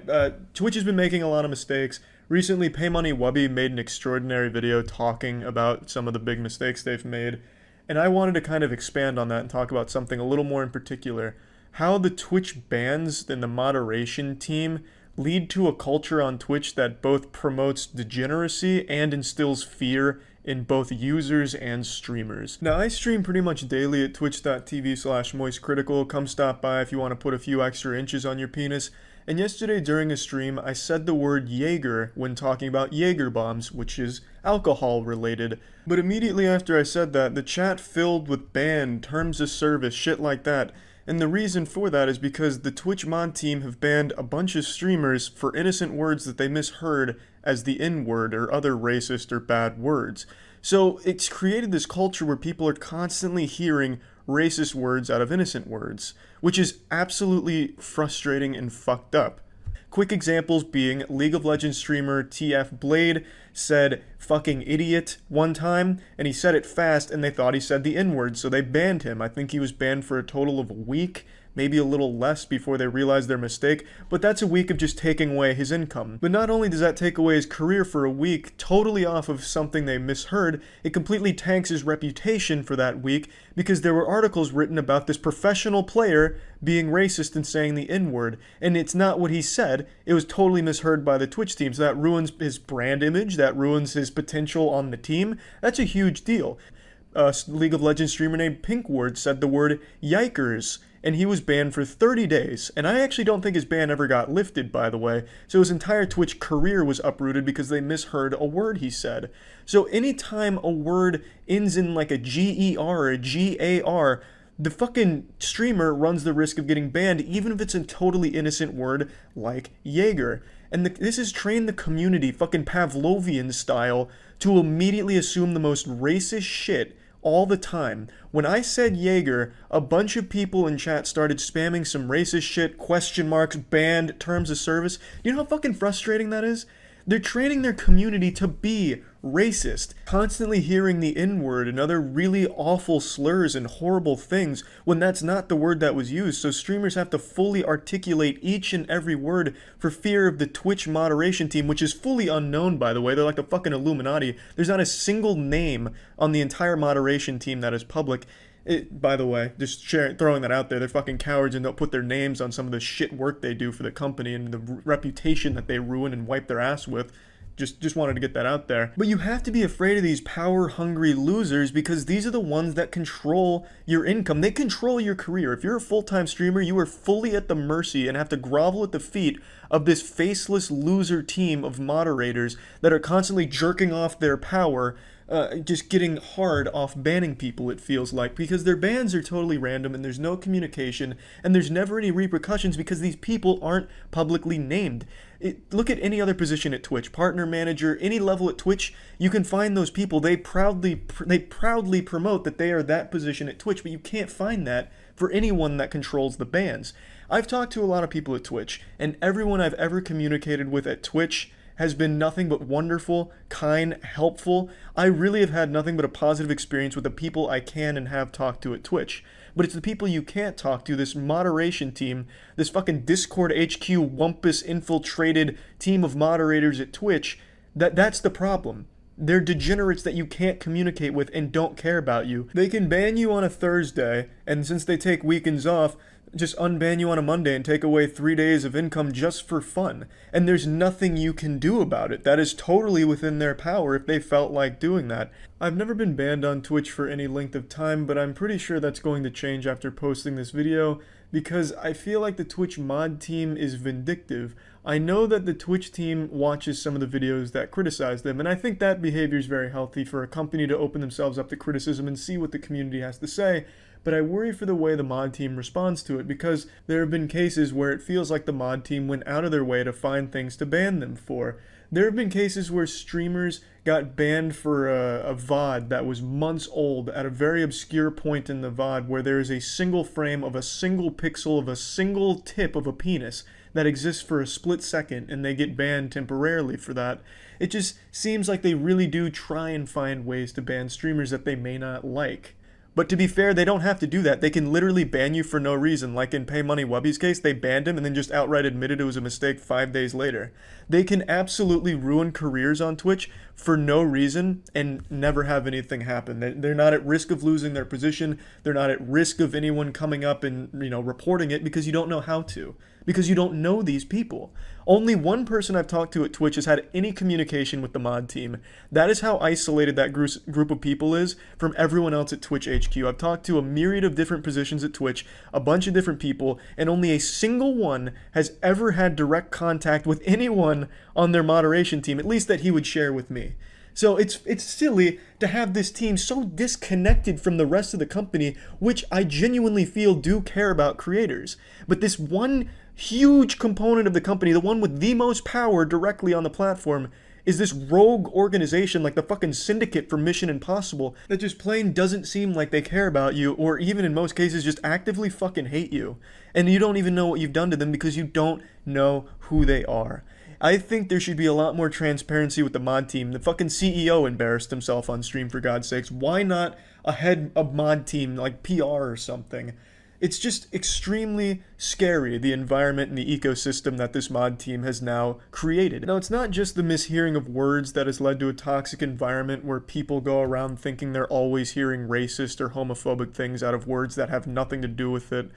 Twitch has been making a lot of mistakes. Recently, Paymoney Wubby made an extraordinary video talking about some of the big mistakes they've made, and I wanted to kind of expand on that and talk about something a little more in particular. How the Twitch bans and the moderation team lead to a culture on Twitch that both promotes degeneracy and instills fear in both users and streamers. Now, I stream pretty much daily at twitch.tv/moistcritical. Come stop by if you want to put a few extra inches on your penis. And yesterday during a stream, I said the word Jaeger when talking about Jaeger bombs, which is alcohol related. But immediately after I said that, the chat filled with ban, terms of service, shit like that. And the reason for that is because the Twitch mod team have banned a bunch of streamers for innocent words that they misheard as the N-word or other racist or bad words. So it's created this culture where people are constantly hearing racist words out of innocent words, which is absolutely frustrating and fucked up. Quick examples being League of Legends streamer TF Blade said fucking idiot one time, and he said it fast and they thought he said the N-word, so they banned him. I think he was banned for a total of a week, maybe a little less before they realized their mistake, but that's a week of just taking away his income. But not only does that take away his career for a week, totally off of something they misheard, it completely tanks his reputation for that week because there were articles written about this professional player being racist and saying the N-word, and it's not what he said. It was totally misheard by the Twitch team, so that ruins his brand image, that ruins his potential on the team. That's a huge deal. A League of Legends streamer named Penguinz0 said the word yikers, and he was banned for 30 days. And I actually don't think his ban ever got lifted, by the way. So his entire Twitch career was uprooted because they misheard a word he said. So anytime a word ends in like a GER or a GAR, the fucking streamer runs the risk of getting banned, even if it's a totally innocent word like Jaeger. And this has trained the community, fucking Pavlovian style, to immediately assume the most racist shit all the time. When I said Jaeger, a bunch of people in chat started spamming some racist shit, question marks, banned, terms of service. You know how fucking frustrating that is? They're training their community to be racist, constantly hearing the N-word and other really awful slurs and horrible things when that's not the word that was used. So streamers have to fully articulate each and every word for fear of the Twitch moderation team, which is fully unknown, by the way. They're like the fucking Illuminati. There's not a single name on the entire moderation team that is public. By the way, just throwing that out there, they're fucking cowards and don't put their names on some of the shit work they do for the company and the reputation that they ruin and wipe their ass with. Just wanted to get that out there. But you have to be afraid of these power-hungry losers because these are the ones that control your income. They control your career. If you're a full-time streamer, you are fully at the mercy and have to grovel at the feet of this faceless loser team of moderators that are constantly jerking off their power, just getting hard off banning people, it feels like, because their bans are totally random and there's no communication and there's never any repercussions because these people aren't publicly named. Look at any other position at Twitch, partner manager, any level at Twitch, you can find those people. They proudly promote that they are that position at Twitch, but you can't find that for anyone that controls the bans. I've talked to a lot of people at Twitch, and everyone I've ever communicated with at Twitch has been nothing but wonderful, kind, helpful. I really have had nothing but a positive experience with the people I can and have talked to at Twitch. But it's the people you can't talk to, this moderation team, this fucking Discord HQ wumpus infiltrated team of moderators at Twitch, that's the problem. They're degenerates that you can't communicate with and don't care about you. They can ban you on a Thursday, and since they take weekends off, just unban you on a Monday and take away 3 days of income just for fun. And there's nothing you can do about it. That is totally within their power if they felt like doing that. I've never been banned on Twitch for any length of time, but I'm pretty sure that's going to change after posting this video, because I feel like the Twitch mod team is vindictive. I know that the Twitch team watches some of the videos that criticize them, and I think that behavior is very healthy for a company to open themselves up to criticism and see what the community has to say. But I worry for the way the mod team responds to it, because there have been cases where it feels like the mod team went out of their way to find things to ban them for. There have been cases where streamers got banned for a VOD that was months old at a very obscure point in the VOD where there is a single frame of a single pixel of a single tip of a penis that exists for a split second, and they get banned temporarily for that. It just seems like they really do try and find ways to ban streamers that they may not like. But to be fair, they don't have to do that. They can literally ban you for no reason. Like in Pay Money Wubby's case, they banned him and then just outright admitted it was a mistake 5 days later. They can absolutely ruin careers on Twitch for no reason and never have anything happen. They're not at risk of losing their position. They're not at risk of anyone coming up and, reporting it because you don't know how to. Because you don't know these people. Only one person I've talked to at Twitch has had any communication with the mod team. That is how isolated that group of people is from everyone else at Twitch HQ. I've talked to a myriad of different positions at Twitch, a bunch of different people, and only a single one has ever had direct contact with anyone on their moderation team, at least that he would share with me. So it's silly to have this team so disconnected from the rest of the company, which I genuinely feel do care about creators. But this one huge component of the company, the one with the most power directly on the platform, is this rogue organization like the fucking Syndicate from Mission Impossible that just plain doesn't seem like they care about you, or even in most cases just actively fucking hate you. And you don't even know what you've done to them because you don't know who they are. I think there should be a lot more transparency with the mod team. The fucking CEO embarrassed himself on stream, for God's sakes. Why not a head of mod team, like PR or something? It's just extremely scary, the environment and the ecosystem that this mod team has now created. Now, it's not just the mishearing of words that has led to a toxic environment where people go around thinking they're always hearing racist or homophobic things out of words that have nothing to do with it.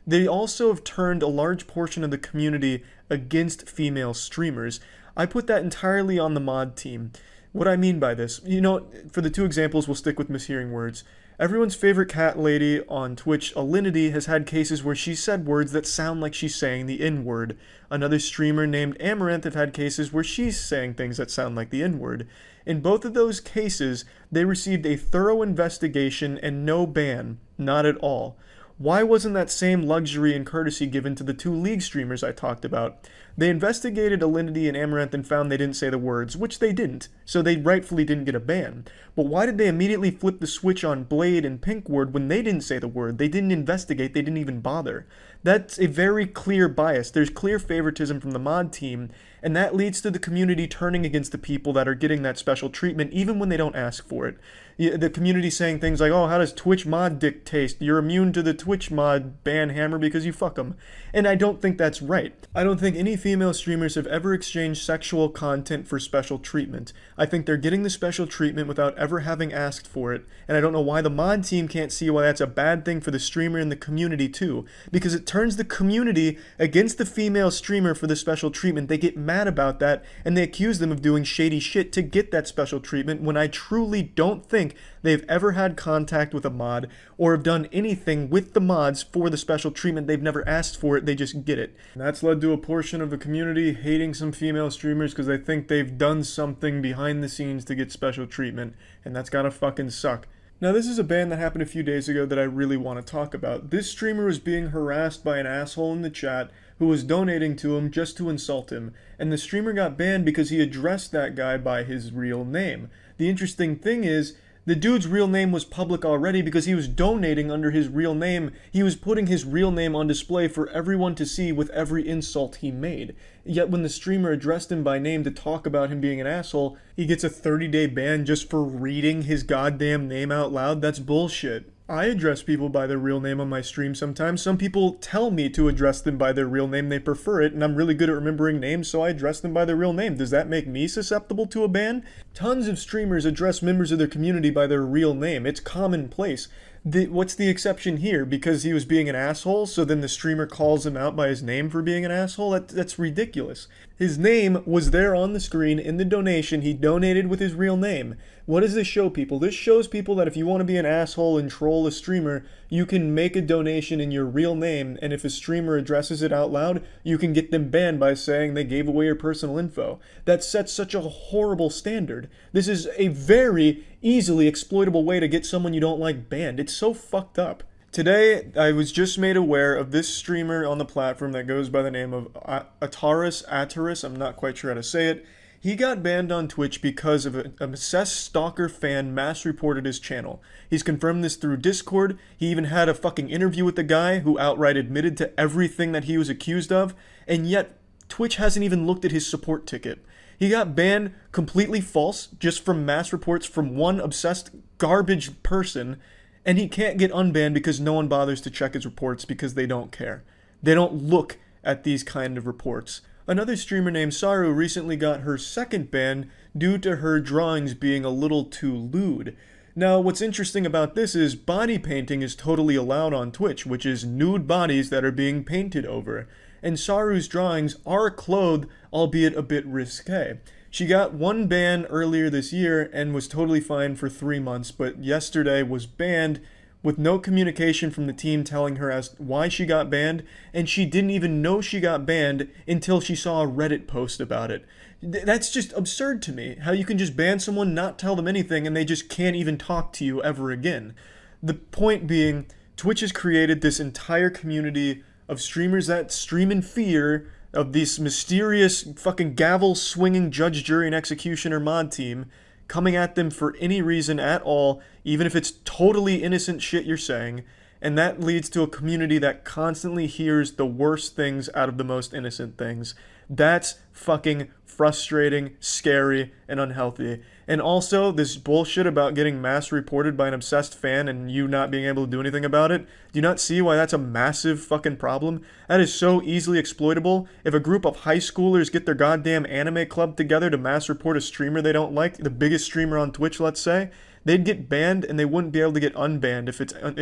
They also have turned a large portion of the community against female streamers. I put that entirely on the mod team. What I mean by this, for the two examples, we'll stick with mishearing words. Everyone's favorite cat lady on Twitch, Alinity, has had cases where she said words that sound like she's saying the N-word. Another streamer named Amaranth have had cases where she's saying things that sound like the N-word. In both of those cases, they received a thorough investigation and no ban. Not at all. Why wasn't that same luxury and courtesy given to the two League streamers I talked about? They investigated Alinity and Amaranth and found they didn't say the words, which they didn't, so they rightfully didn't get a ban. But why did they immediately flip the switch on Blade and Pinkward when they didn't say the word? They didn't investigate, they didn't even bother. That's a very clear bias. There's clear favoritism from the mod team, and that leads to the community turning against the people that are getting that special treatment, even when they don't ask for it. The community saying things like, oh, how does Twitch mod dick taste? You're immune to the Twitch mod ban hammer because you fuck them. And I don't think that's right. I don't think any female streamers have ever exchanged sexual content for special treatment. I think they're getting the special treatment without ever having asked for it, and I don't know why the mod team can't see why that's a bad thing for the streamer and the community too, because it turns the community against the female streamer for the special treatment. They get mad about that, and they accuse them of doing shady shit to get that special treatment, when I truly don't think they've ever had contact with a mod or have done anything with the mods for the special treatment. They've never asked for it, they just get it. And that's led to a portion of the community hating some female streamers because they think they've done something behind the scenes to get special treatment, and that's gotta fucking suck. Now, this is a ban that happened a few days ago that I really want to talk about. This streamer was being harassed by an asshole in the chat who was donating to him just to insult him, and the streamer got banned because he addressed that guy by his real name. The interesting thing is, the dude's real name was public already because he was donating under his real name. He was putting his real name on display for everyone to see with every insult he made. Yet when the streamer addressed him by name to talk about him being an asshole, he gets a 30-day ban just for reading his goddamn name out loud? That's bullshit. I address people by their real name on my stream sometimes. Some people tell me to address them by their real name. They prefer it, and I'm really good at remembering names, so I address them by their real name. Does that make me susceptible to a ban? Tons of streamers address members of their community by their real name. It's commonplace. What's the exception here? Because he was being an asshole, so then the streamer calls him out by his name for being an asshole? That's ridiculous. His name was there on the screen in the donation. He donated with his real name. What does this show people? This shows people that if you want to be an asshole and troll a streamer, you can make a donation in your real name, and if a streamer addresses it out loud, you can get them banned by saying they gave away your personal info. That sets such a horrible standard. This is a very easily exploitable way to get someone you don't like banned. It's so fucked up. Today, I was just made aware of this streamer on the platform that goes by the name of Ataris, I'm not quite sure how to say it. He got banned on Twitch because of an obsessed stalker fan mass reported his channel. He's confirmed this through Discord. He even had a fucking interview with the guy who outright admitted to everything that he was accused of, and yet Twitch hasn't even looked at his support ticket. He got banned completely false just from mass reports from one obsessed garbage person, and he can't get unbanned because no one bothers to check his reports because they don't care. They don't look at these kind of reports. Another streamer named Saru recently got her second ban due to her drawings being a little too lewd. Now, what's interesting about this is body painting is totally allowed on Twitch, which is nude bodies that are being painted over. And Saru's drawings are clothed, albeit a bit risque. She got one ban earlier this year and was totally fine for 3 months, but yesterday was banned with no communication from the team telling her as why she got banned, and she didn't even know she got banned until she saw a Reddit post about it. That's just absurd to me, how you can just ban someone, not tell them anything, and they just can't even talk to you ever again. The point being, Twitch has created this entire community of streamers that stream in fear of this mysterious fucking gavel-swinging judge, jury, and executioner mod team coming at them for any reason at all, even if it's totally innocent shit you're saying, and that leads to a community that constantly hears the worst things out of the most innocent things. That's fucking frustrating, scary, and unhealthy. And also, this bullshit about getting mass reported by an obsessed fan and you not being able to do anything about it, do you not see why that's a massive fucking problem? That is so easily exploitable. If a group of high schoolers get their goddamn anime club together to mass report a streamer they don't like, the biggest streamer on Twitch, let's say, they'd get banned and they wouldn't be able to get unbanned if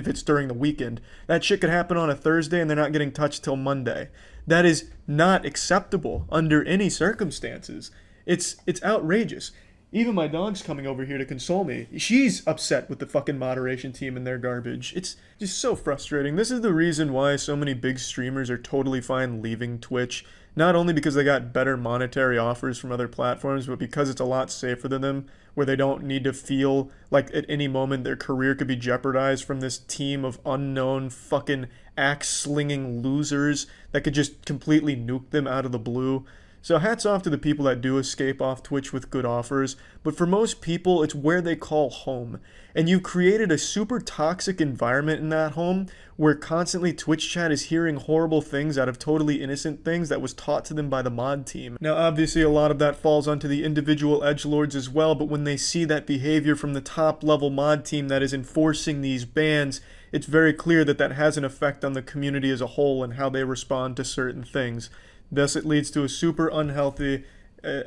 it's during the weekend. That shit could happen on a Thursday and they're not getting touched till Monday. That is not acceptable under any circumstances. It's outrageous. Even my dog's coming over here to console me. She's upset with the fucking moderation team and their garbage. It's just so frustrating. This is the reason why so many big streamers are totally fine leaving Twitch. Not only because they got better monetary offers from other platforms, but because it's a lot safer than them, where they don't need to feel like at any moment their career could be jeopardized from this team of unknown fucking axe-slinging losers that could just completely nuke them out of the blue. So hats off to the people that do escape off Twitch with good offers, but for most people, it's where they call home. And you've created a super toxic environment in that home where constantly Twitch chat is hearing horrible things out of totally innocent things that was taught to them by the mod team. Now, obviously, a lot of that falls onto the individual edgelords as well, but when they see that behavior from the top-level mod team that is enforcing these bans, it's very clear that that has an effect on the community as a whole and how they respond to certain things. Thus, it leads to a super unhealthy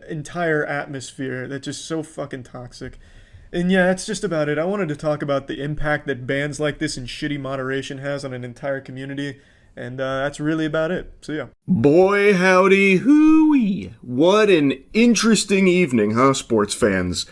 entire atmosphere that's just so fucking toxic. And yeah, that's just about it. I wanted to talk about the impact that bans like this and shitty moderation has on an entire community. And that's really about it. So yeah. Boy howdy hooey. What an interesting evening, huh, sports fans?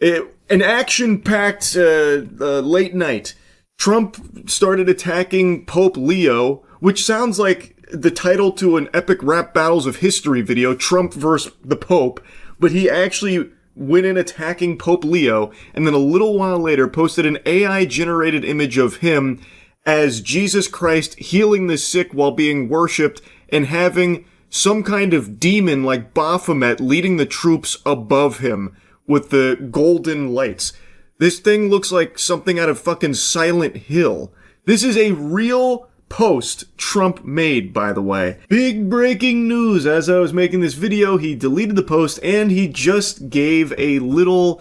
An action-packed late night. Trump started attacking Pope Leo, which sounds like the title to an epic rap battles of history video, Trump versus the Pope, but he actually went in attacking Pope Leo, and then a little while later posted an AI-generated image of him as Jesus Christ healing the sick while being worshipped and having some kind of demon like Baphomet leading the troops above him with the golden lights. This thing looks like something out of fucking Silent Hill. This is a real post Trump made, by the way. Big breaking news. As I was making this video, he deleted the post and he just gave a little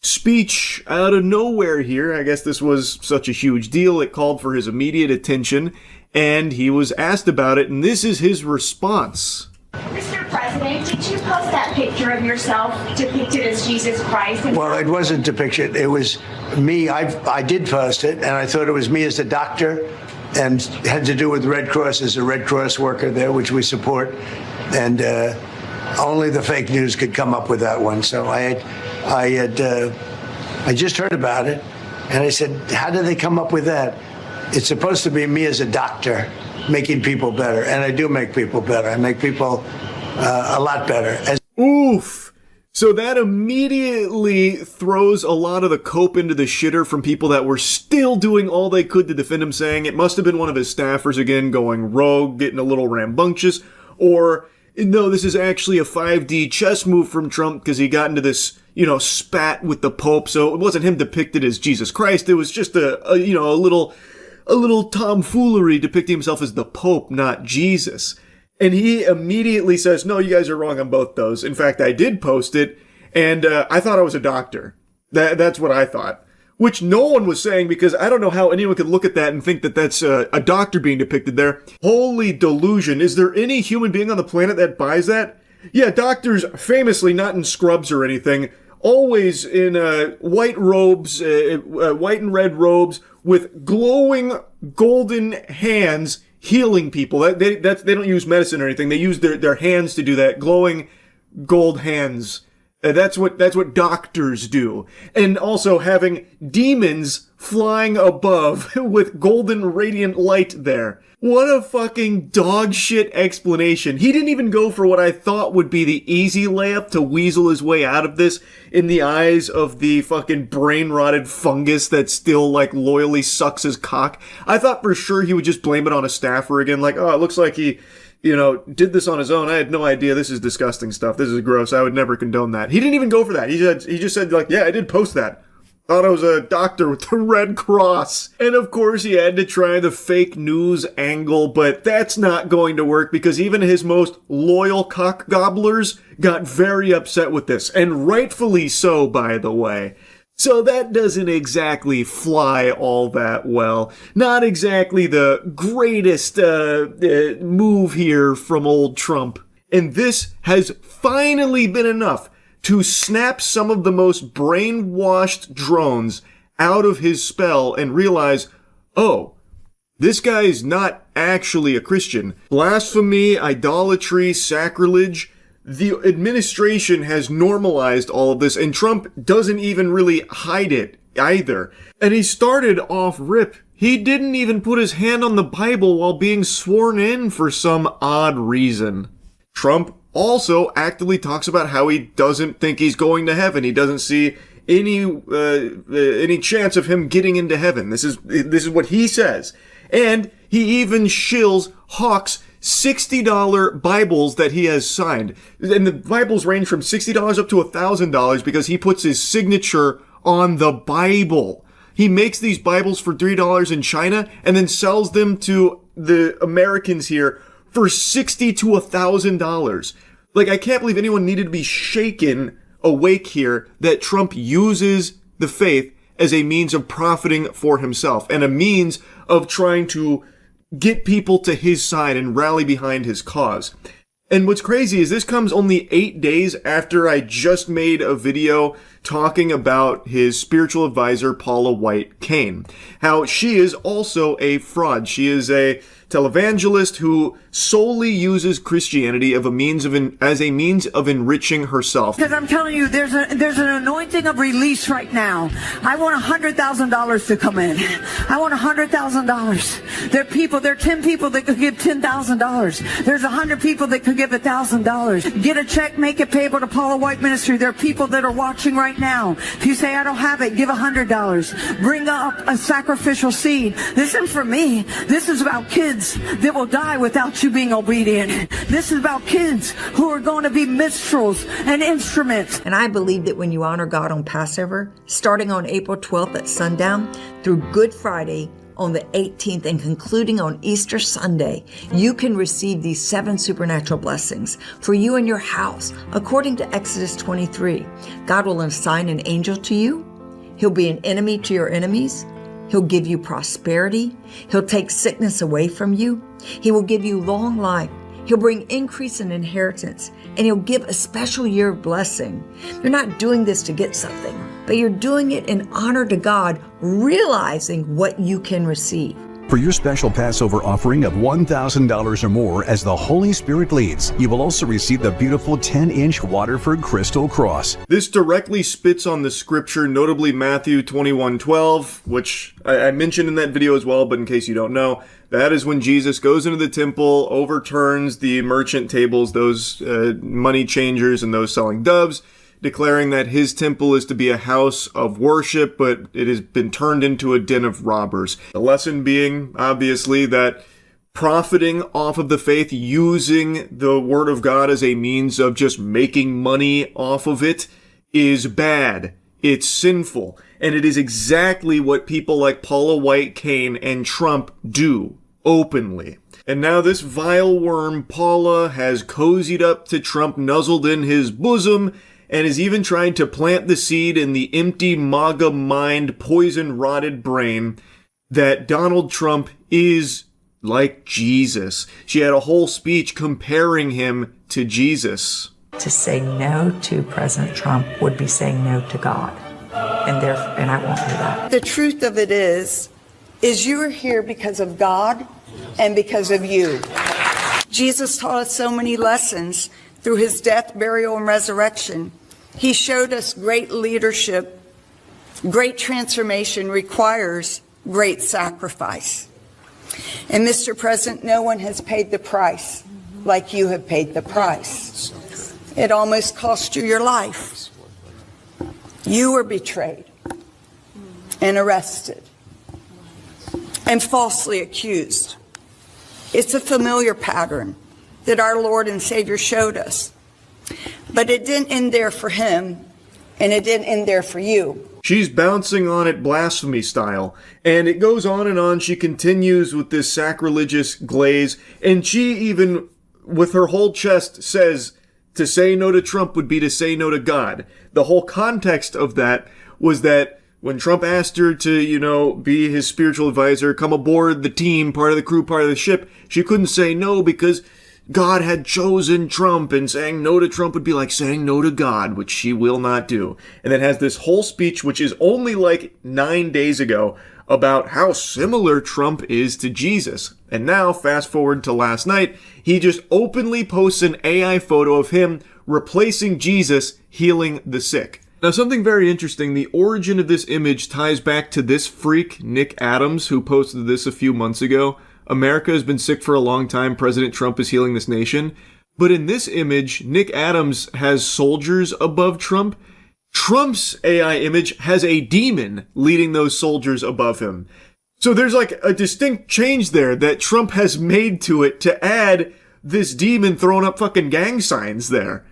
speech out of nowhere here. I guess this was such a huge deal. It called for his immediate attention and he was asked about it, and this is his response. Mr. President, did you post that picture of yourself depicted as Jesus Christ? Well, it wasn't depicted. It was me. I did post it, and I thought it was me as a doctor, and had to do with Red Cross as a Red Cross worker there, which we support. And only the fake news could come up with that one. So I just heard about it, and I said, how did they come up with that? It's supposed to be me as a doctor making people better, and I do make people better. I make people a lot better. Oof. So that immediately throws a lot of the cope into the shitter from people that were still doing all they could to defend him, saying it must have been one of his staffers again going rogue, getting a little rambunctious, or no, this is actually a 5D chess move from Trump because he got into this, spat with the Pope. So it wasn't him depicted as Jesus Christ. It was just a little tomfoolery depicting himself as the Pope, not Jesus. And he immediately says, no, you guys are wrong on both those. In fact, I did post it, and I thought I was a doctor. That's what I thought. Which no one was saying, because I don't know how anyone could look at that and think that that's a doctor being depicted there. Holy delusion. Is there any human being on the planet that buys that? Yeah, doctors, famously not in scrubs or anything, always in white robes, white and red robes, with glowing golden hands, healing people. They don't use medicine or anything. They use their hands to do that. Glowing gold hands. That's what doctors do. And also having demons flying above with golden radiant light there. What a fucking dog shit explanation. He didn't even go for what I thought would be the easy layup to weasel his way out of this in the eyes of the fucking brain-rotted fungus that still, like, loyally sucks his cock. I thought for sure he would just blame it on a staffer again, like, oh, it looks like he, did this on his own. I had no idea. This is disgusting stuff. This is gross. I would never condone that. He didn't even go for that. He just said, like, yeah, I did post that. Thought I was a doctor with the Red Cross. And of course he had to try the fake news angle, but that's not going to work because even his most loyal cock gobblers got very upset with this. And rightfully so, by the way. So that doesn't exactly fly all that well. Not exactly the greatest move here from old Trump. And this has finally been enough to snap some of the most brainwashed drones out of his spell and realize, oh, this guy's not actually a Christian. Blasphemy, idolatry, sacrilege. The administration has normalized all of this, and Trump doesn't even really hide it either. And he started off rip. He didn't even put his hand on the Bible while being sworn in for some odd reason. Trump also actively talks about how he doesn't think he's going to heaven. He doesn't see any chance of him getting into heaven. This is what he says. And he even hawks $60 Bibles that he has signed. And the Bibles range from $60 up to $1,000 because he puts his signature on the Bible. He makes these Bibles for $3 in China and then sells them to the Americans here for $60 to $1,000. Like, I can't believe anyone needed to be shaken awake here that Trump uses the faith as a means of profiting for himself and a means of trying to get people to his side and rally behind his cause. And what's crazy is this comes only 8 days after I just made a video talking about his spiritual advisor, Paula White Cain. How she is also a fraud. She is a televangelist who solely uses Christianity as a means of enriching herself. Because I'm telling you, there's an anointing of release right now. I want $100,000 to come in. I want $100,000. There are 10 people that could give $10,000. There's 100 people that could give $1,000. Get a check, make it payable to Paula White Ministry. There are people that are watching right now. If you say, I don't have it, give $100. Bring up a sacrificial seed. This isn't for me. This is about kids that will die without you being obedient. This is about kids who are going to be minstrels and instruments. And I believe that when you honor God on Passover, starting on April 12th at sundown through Good Friday on the 18th and concluding on Easter Sunday, you can receive these 7 supernatural blessings for you and your house. According to Exodus 23, God will assign an angel to you. He'll be an enemy to your enemies. He'll give you prosperity. He'll take sickness away from you. He will give you long life. He'll bring increase in inheritance, and he'll give a special year of blessing. You're not doing this to get something, but you're doing it in honor to God, realizing what you can receive. For your special Passover offering of $1,000 or more as the Holy Spirit leads, you will also receive the beautiful 10-inch Waterford Crystal Cross. This directly spits on the scripture, notably Matthew 21:12, which I mentioned in that video as well, but in case you don't know, that is when Jesus goes into the temple, overturns the merchant tables, those money changers and those selling doves, declaring that his temple is to be a house of worship, but it has been turned into a den of robbers. The lesson being, obviously, that profiting off of the faith, using the word of God as a means of just making money off of it, is bad. It's sinful. And it is exactly what people like Paula White Cain and Trump do, openly. And now this vile worm, Paula, has cozied up to Trump, nuzzled in his bosom, and is even trying to plant the seed in the empty MAGA mind, poison-rotted brain that Donald Trump is like Jesus. She had a whole speech comparing him to Jesus. To say no to President Trump would be saying no to God. And I won't do that. The truth of it is you are here because of God and because of you. Jesus taught us so many lessons through his death, burial, and resurrection. He showed us great leadership Great transformation requires great sacrifice. And Mr. President, no one has paid the price like you have paid the price. It almost cost you your life. You were betrayed and arrested and falsely accused. It's a familiar pattern that our Lord and Savior showed us. But it didn't end there for him, and it didn't end there for you. She's bouncing on it blasphemy style, and it goes on and on. She continues with this sacrilegious glaze, and she even, with her whole chest, says to say no to Trump would be to say no to God. The whole context of that was that when Trump asked her to, be his spiritual advisor, come aboard the team, part of the crew, part of the ship, she couldn't say no because God had chosen Trump, and saying no to Trump would be like saying no to God, which she will not do. And then has this whole speech, which is only like 9 days ago, about how similar Trump is to Jesus. And now, fast forward to last night, he just openly posts an AI photo of him replacing Jesus healing the sick. Now, something very interesting, the origin of this image ties back to this freak, Nick Adams, who posted this a few months ago. America has been sick for a long time. President Trump is healing this nation. But in this image, Nick Adams has soldiers above Trump. Trump's AI image has a demon leading those soldiers above him. So there's like a distinct change there that Trump has made to it to add this demon throwing up fucking gang signs there.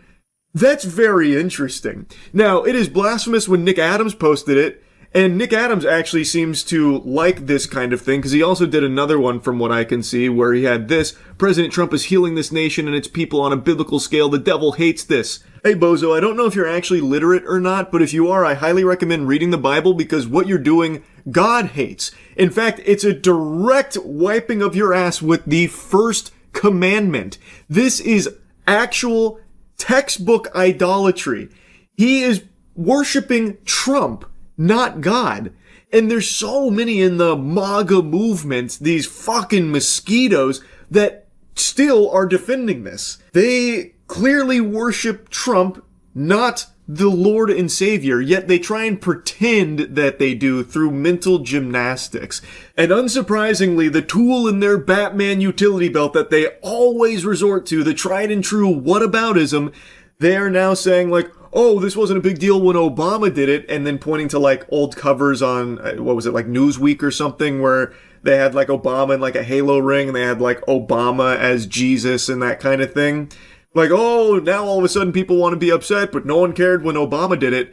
That's very interesting. Now, it is blasphemous when Nick Adams posted it, and Nick Adams actually seems to like this kind of thing, because he also did another one from what I can see, where he had this: President Trump is healing this nation and its people on a biblical scale. The devil hates this. Hey, Bozo, I don't know if you're actually literate or not, but if you are, I highly recommend reading the Bible, because what you're doing, God hates. In fact, it's a direct wiping of your ass with the first commandment. This is actual textbook idolatry. He is worshiping Trump, not God. And there's so many in the MAGA movement, these fucking mosquitoes, that still are defending this. They clearly worship Trump, not the Lord and Savior, yet they try and pretend that they do through mental gymnastics. And unsurprisingly, the tool in their Batman utility belt that they always resort to, the tried and true whataboutism, they are now saying like, oh, this wasn't a big deal when Obama did it, and then pointing to like old covers on, what was it, like Newsweek or something, where they had like Obama in like a halo ring, and they had like Obama as Jesus and that kind of thing. Like, oh, now all of a sudden people want to be upset, but no one cared when Obama did it.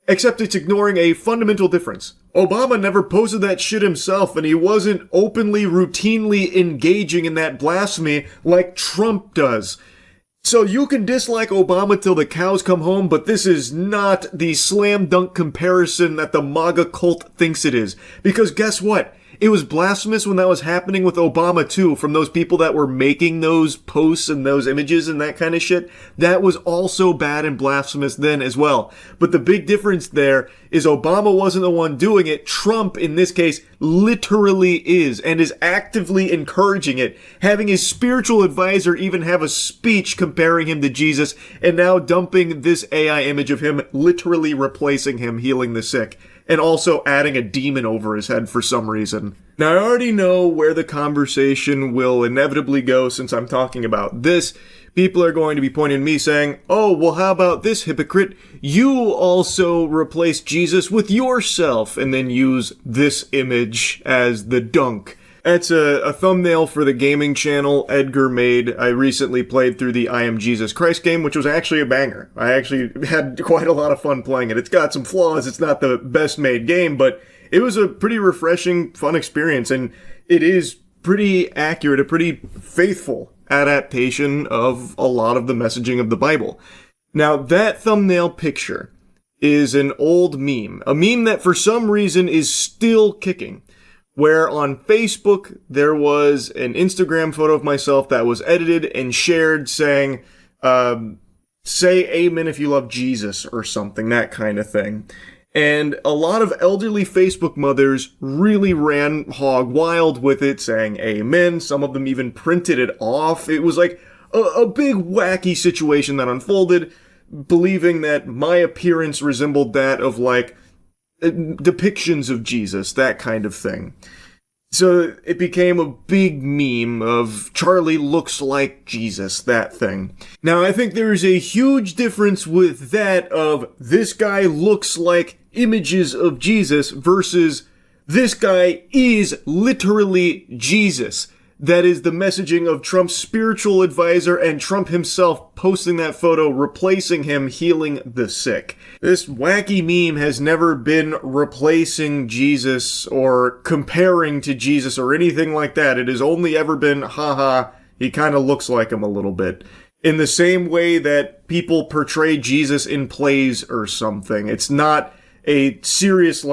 Except it's ignoring a fundamental difference. Obama never posted that shit himself, and he wasn't openly, routinely engaging in that blasphemy like Trump does. So you can dislike Obama till the cows come home, but this is not the slam dunk comparison that the MAGA cult thinks it is. Because guess what? It was blasphemous when that was happening with Obama too, from those people that were making those posts and those images and that kind of shit. That was also bad and blasphemous then as well. But the big difference there is Obama wasn't the one doing it. Trump, in this case, literally is, and is actively encouraging it, having his spiritual advisor even have a speech comparing him to Jesus, and now dumping this AI image of him literally replacing him healing the sick. And also adding a demon over his head for some reason. Now, I already know where the conversation will inevitably go since I'm talking about this. People are going to be pointing at me saying, oh, well, how about this, hypocrite? You also replace Jesus with yourself, and then use this image as the dunk. That's a thumbnail for the gaming channel Edgar made. I recently played through the I Am Jesus Christ game, which was actually a banger. I actually had quite a lot of fun playing it. It's got some flaws. It's not the best made game, but it was a pretty refreshing, fun experience, and it is pretty accurate, a pretty faithful adaptation of a lot of the messaging of the Bible. Now, that thumbnail picture is an old meme, a meme that for some reason is still kicking. Where on Facebook, there was an Instagram photo of myself that was edited and shared saying, say amen if you love Jesus or something, that kind of thing. And a lot of elderly Facebook mothers really ran hog wild with it, saying amen. Some of them even printed it off. It was like a big wacky situation that unfolded, believing that my appearance resembled that of like depictions of Jesus, that kind of thing. So it became a big meme of Charlie looks like Jesus, that thing. Now, I think there's a huge difference with that of this guy looks like images of Jesus versus this guy is literally Jesus. That is the messaging of Trump's spiritual advisor and Trump himself posting that photo, replacing him healing the sick. This wacky meme has never been replacing Jesus or comparing to Jesus or anything like that. It has only ever been, haha, he kind of looks like him a little bit. In the same way that people portray Jesus in plays or something. It's not a serious,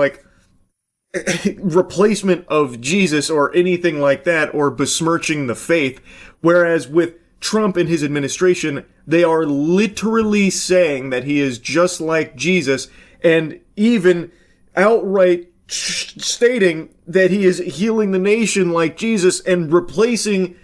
replacement of Jesus or anything like that, or besmirching the faith. Whereas with Trump and his administration, they are literally saying that he is just like Jesus, and even outright stating that he is healing the nation like Jesus and replacing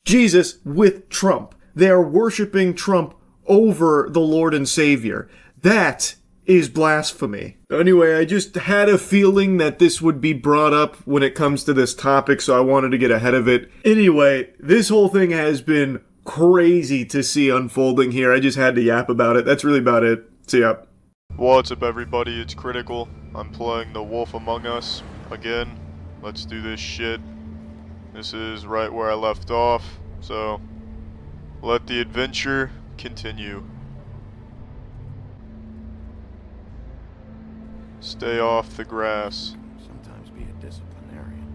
Jesus with Trump. They are worshiping Trump over the Lord and Savior. That is blasphemy. Anyway, I just had a feeling that this would be brought up when it comes to this topic, so I wanted to get ahead of it. Anyway, this whole thing has been crazy to see unfolding here. I just had to yap about it. That's really about it. See ya. What's up, everybody? It's Critical. I'm playing The Wolf Among Us again. Let's do this shit. This is right where I left off, so let the adventure continue. Stay off the grass. Sometimes be a disciplinarian.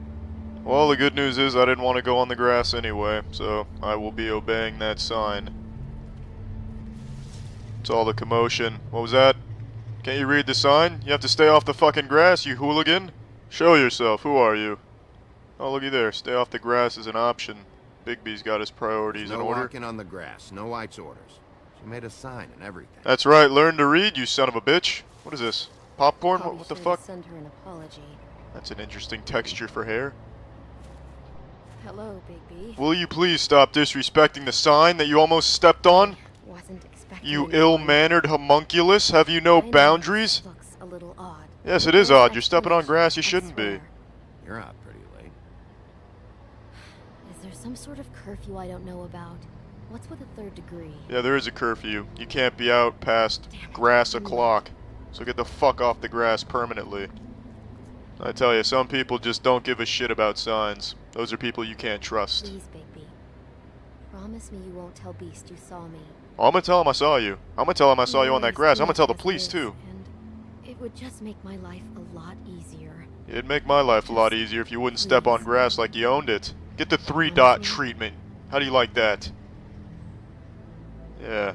Well, the good news is I didn't want to go on the grass anyway, so I will be obeying that sign. It's all the commotion. What was that? Can't you read the sign? You have to stay off the fucking grass, you hooligan. Show yourself. Who are you? Oh, looky there. Stay off the grass is an option. Bigby's got his priorities in No order. walking on the grass. No White's orders. She made a sign and everything. That's right. Learn to read, you son of a bitch. What is this? Popcorn? What the fuck? Send her an apology. That's an interesting texture for hair. Hello, Bigby. Will you please stop disrespecting the sign that you almost stepped on? Wasn't expecting You anyone. ill-mannered homunculus? Have you no I know boundaries? this looks a little odd. Yes, it is odd. You're stepping on grass you shouldn't be. You're out pretty late. Is there some sort of curfew I don't know about? What's with a third degree? Yeah, there is a curfew. You can't be out past grass o'clock. So get the fuck off the grass permanently. I tell you, some people just don't give a shit about signs. Those are people you can't trust. Please, Bigby. Promise me you won't tell Beast you saw me. Oh, I'm gonna tell him I saw you. I'm gonna tell him I saw you on that He's grass. I'm gonna tell the as police is, too. And it would just make my life a lot easier. It'd make my life a lot easier if you wouldn't step on grass like you owned it. Get the 3-dot treatment. How do you like that? Yeah.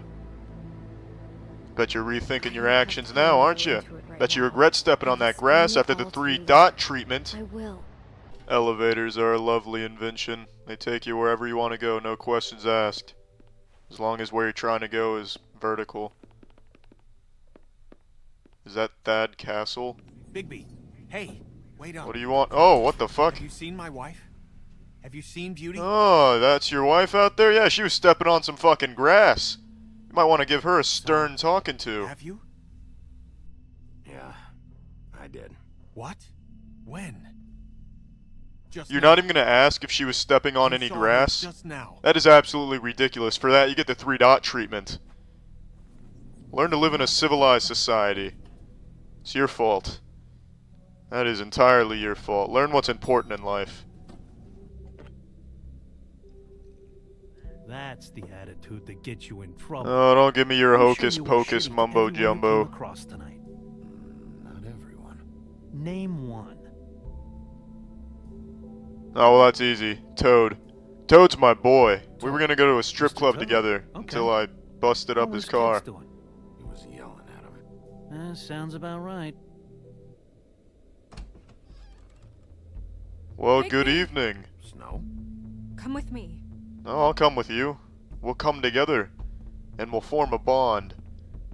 Bet you're rethinking your actions now, aren't you? Bet you regret stepping on that grass after the 3-dot treatment. I will. Elevators are a lovely invention. They take you wherever you want to go, no questions asked. As long as where you're trying to go is vertical. Is that Thad Castle? Bigby, hey, wait up. What do you want? Oh, what the fuck? Have you seen my wife? Have you seen Beauty? Oh, that's your wife out there? Yeah, she was stepping on some fucking grass. You might want to give her a stern talking to. Have you? Yeah, I did. What? When? Just You're now. not even going to ask if she was stepping on You any saw her grass? Just now. That is absolutely ridiculous. For that, you get the 3-dot treatment. Learn to live in a civilized society. It's your fault. That is entirely your fault. Learn what's important in life. That's the attitude that gets you in trouble. Oh, don't give me your I'm hocus sure you were pocus shitty to mumbo everyone you jumbo. came across tonight. Not everyone. Name one. Oh, well, that's easy. Toad. Toad's my boy. We were gonna go to a strip Mr. club Toad? together Okay. until I busted up How his was car. Kids doing? He was yelling at him. Sounds about right. Well, good evening. Snow? Come with me. No, I'll come with you. We'll come together, and we'll form a bond.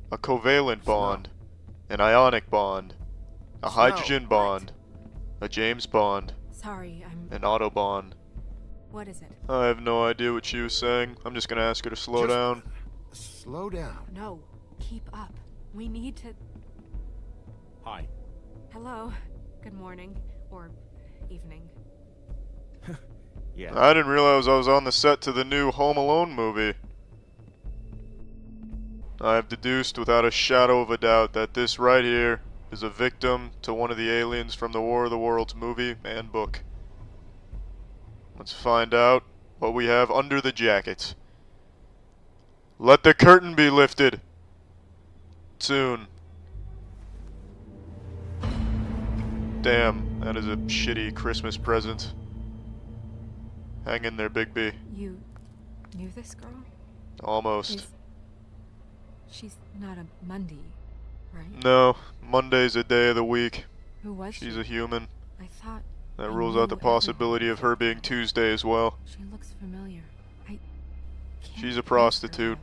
A covalent bond. An ionic bond. A hydrogen bond. A James Bond. Sorry, An Autobahn. What is it? I have no idea what she was saying. I'm just gonna ask her to slow down. Slow down. No. Keep up. We need to... Hi. Hello. Good morning. Or evening. Yeah. I didn't realize I was on the set to the new Home Alone movie. I have deduced without a shadow of a doubt that this right here is a victim to one of the aliens from the War of the Worlds movie and book. Let's find out what we have under the jacket. Let the curtain be lifted. Soon. Damn, that is a shitty Christmas present. Hang in there, Big B. You knew this girl? Almost. She's not a Monday, right? No, Monday's a day of the week. Who was she? She's a human. I thought That rules out the possibility of her being Tuesday as well. She looks familiar. She's a prostitute.